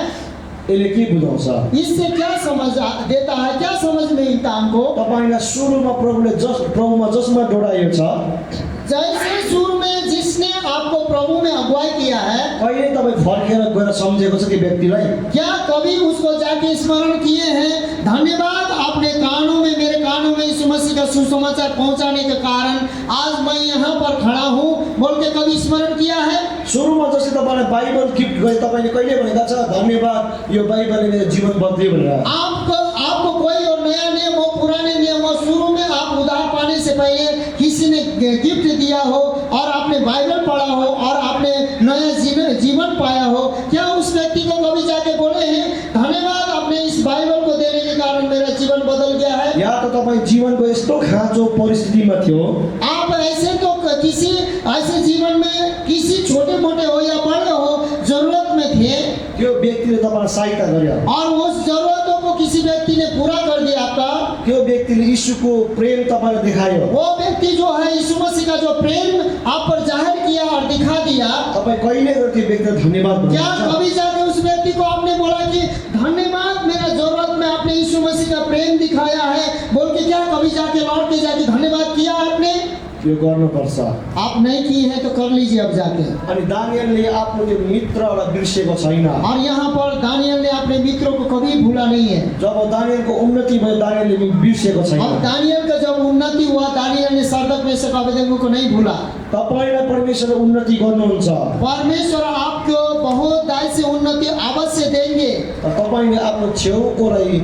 यसले के बुझाउँछ? इससे क्या समझ देता है, क्या समझ में इनता हमको? तपाईलाई सुरुमा प्रभुमा जसमा डोराइयो छ, जैसे शुरू में जिसने आपको प्रभु में अगुवाई किया है, कहिले तपाईँ फर्केर गएर सम्झेको छ ती व्यक्तिलाई? क्या कभी उसको जाके स्मरण किए हैं? धन्यवाद, आपने कानों में, मेरे कानों में यीशु मसीह का सुसमाचार पहुंचाने के कारण आज मैं यहाँ पर खड़ा हूँ बोल के कभी स्मरण किया है? सुरुमा जसले तपाईँलाई बाइबल गिफ्ट गरे तपाईँले कहिले भनेको छ धन्यवाद यो बाइबलले मेरो जीवन बदल्यो भनेर? आपको कोई और नया नियम हो, पुराने नियम हो, शुरू में आप उधार पाने से पहले किसी ने गिफ्ट दिया हो और आपने बाइबल पढ़ा हो और आपने नया जीवन पाया हो, क्या उस व्यक्ति को कभी जाके बोले हैं धन्यवाद आपने इस बाइबल को देने के कारण मेरा जीवन बदल गया है? या त तपाईँ जीवनको यस्तो खाँचो परिस्थितिमा थियो, आप ऐसे तो किसी ऐसे जीवन में किसी छोटे मोटे हो या बड़े हो जरूरत में थे, त्यो व्यक्तिले तपाईँलाई सहायता गर्यो, और उस जरूरतों को किसी व्यक्ति ने पूरा कर दिया आपका। त्यो व्यक्तिले यीशुको प्रेम तपाईँलाई देखायो, वो व्यक्ति जो है यीशु मसीह का जो प्रेम आप पर जाहिर किया और दिखा दिया, तपाईँ कहिले गएर त्यो व्यक्तिलाई धन्यवाद क्या भन्नुहुन्छ? कभी जाके उस व्यक्ति को आपने बोला कि धन्यवाद मेरा जरूरत में आपने यीशु मसीह का प्रेम दिखाया है बोल के, क्या कभी जाके लौट के जाके धन्यवाद किया आपने? त्यो गर्नुपर्छ। आप नहीं किए हैं तो कर लीजिए अब जाके। अनि दानियलले आफ्नो त्यो मित्रलाई बिर्सेको छैन। और यहाँ पर दानियल ने अपने मित्रों को कभी भूला नहीं है। जब दानियलको उन्नति भयो दानियलले बिर्सेको अब छैन। दानियल का जब उन्नति हुआ, दानियल ने सरदक मेशक अबेदनगो को नहीं भूला। तपाईलाई परमेश्वरले उन्नति गर्नुहुन्छ, परमेश्वर आपको बहुत दाय से उन्नति अवश्य देंगे, तपाईले आफ्नो छेउकोलाई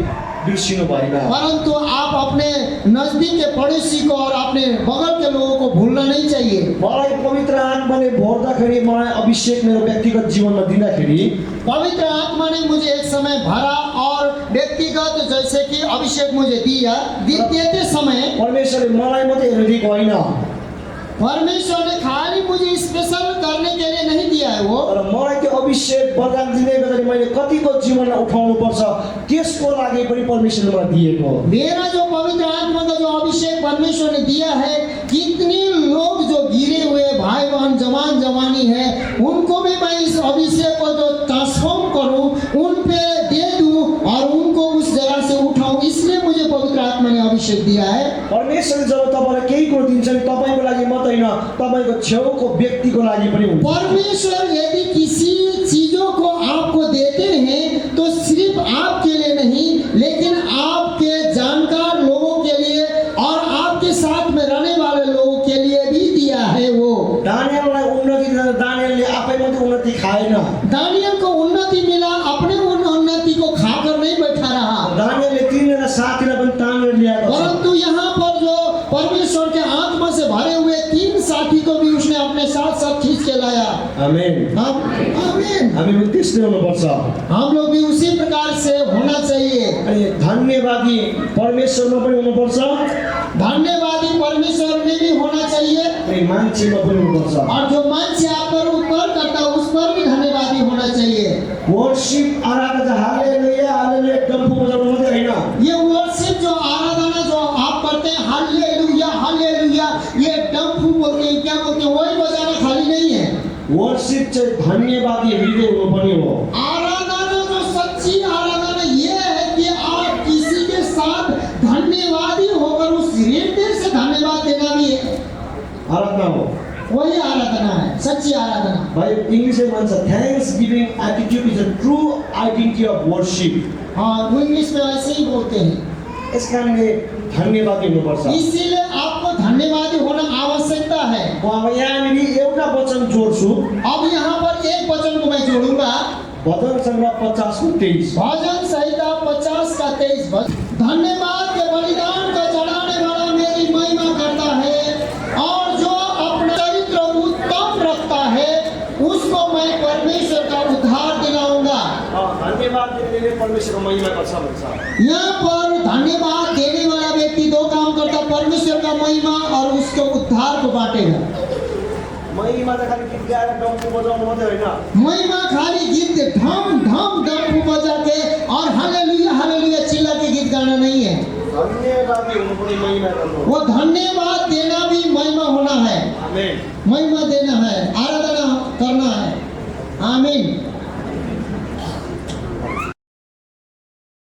बिर्सिनु भएन। परंतु आप अपने नजदीक के पड़ोसी को और अपने बगल के लोगों को भूलना नहीं चाहिए। मलाई पवित्र आत्माले भर्दाखेरि मलाई अभिषेक मेरो व्यक्तिगत जीवनमा दिँदाखेरि पवित्र आत्मा ने मुझे एक समय भरा और व्यक्तिगत जैसे कि अभिषेक मुझे दिया, देते समय परमेश्वरले मलाई मात्रै हेरेर दिएको होइन, परमेश्वर ने खाली मुझे स्पेशल करने के लिए नहीं दिया है वो, तर मलाई त्यो अभिषेक वरदान दिँदै गर्दाखेरि मैले कतिको जीवनमा उठाउनु पर्छ त्यसको लागि पनि परमेश्वरले मलाई दिएको। मेरा जो पवित्र आत्मा का जो अभिषेक परमेश्वर ने दिया है, कितने लोग जो गिरे हुए भाई बहन जवान जवानी है उनको भी मैं इस अभिषेक को जो ट्रांसफॉर्म करूं, उन पे दे दूं और उनको उस जगह से उठाऊं, इसलिए मुझे पवित्र आत्मा ने अभिषेक दिया है। परमेश्वरले जब तपाईलाई केही कुरो दिन्छ नि तपाईको लागि मात्रै होइन, तपाईको छेउको व्यक्तिको लागि पनि हुन्छ। परमेश्वर यदि किसी चीजों को आपको देते हैं तो सिर्फ आपके लिए नहीं, लेकिन आपके जानकार लोगों के लिए और आपके साथ में रहने वाले लोगों के लिए भी दिया है वो। दानियललाई उन्नति दिँदा दानियलले आफै मात्रै उन्नति खाएन, दानियल को उन्नति मिला, अपने उन्नति को खाकर नहीं बैठा रहा, दानियलले तीनजना साथीलाई पनि तानेर ल्याएको छ। परंतु यहाँ पर जो परमेश्वर के आत्मा से भरे हुए 3 साथी को भी उसने अपने साथ साथ खींच के लाया। आमेन, आमीन। हामी पनि त्यस्तै हुनुपर्छ। हम लोग भी उसी प्रकार से होना चाहिए। अनि धन्यवादी परमेश्वरमा पनि हुनुपर्छ, धन्यवादी परमेश्वर में भी होना चाहिए, अनि मान्छेमा पनि हुनुपर्छ। और जो मानसी आप पर उत्पन्न करता है उस पर भी धन्यवादी होना चाहिए। वर्शिप आराधना हालेलुया हालेलुया डम्फु बजाउनु मात्रै होइन, ये वर्शिप जो आराधना जो आप करते हैं हालेलुया हालेलुया, ये डंफू बोलते हैं, क्या बोलते हैं, वही बजाना खाली नहीं है। वर्शिप चाहिँ धन्यवादी हृदय हुनुपर्ने हो। आराधना जो सच्ची आराधना ये है कि आप किसी के साथ धन्यवादी होकर उस हृदय से धन्यवाद देना भी है। आराधना हो। वही आराधना है, सच्ची आराधना। भाइ इंग्लिसमा भन्छ thanks giving attitude is a true identity of worship. हाँ, वो इंग्लिश में ऐसे ही बोलते हैं। यस कारणले धन्यवाद दिनुपर्छ। इसीलिए आपको धन्यवादी होना आवश्यकता है। म अब यहाँनिर एउटा वचन जोड्छु। अब यहाँ पर एक वचन को मैं जोड़ूंगा। भजन सङ्ग्रह 50:23। भजन संहिता 50 का 23। धन्यवाद के बलिदान को चढ़ाने वाला मेरी महिमा करता है और जो अपना चरित्र उत्तम रखता है उसको मैं परमेश्वर का उद्धार दिलाऊंगा। धन्यवाद दिनेले परमेश्वरको महिमा गर्छ भन्छ। यहाँ पर धन्यवाद देने वाला व्यक्ति दो काम करता, परमेश्वर का महिमा और उसके उद्धार को बांटेगा। महिमा त खालि गीत गाएर डम्फु बजाउनु मात्रै होइन। महिमा खाली गीत ढम ढम डम्फू बजा के और हालेलुया चिल्ला के गीत गाना नहीं है। धन्यवादी हुनु पनि महिमा गर्नु। वो धन्यवाद देना भी महिमा होना है। आमेन। महिमा देना है, आराधना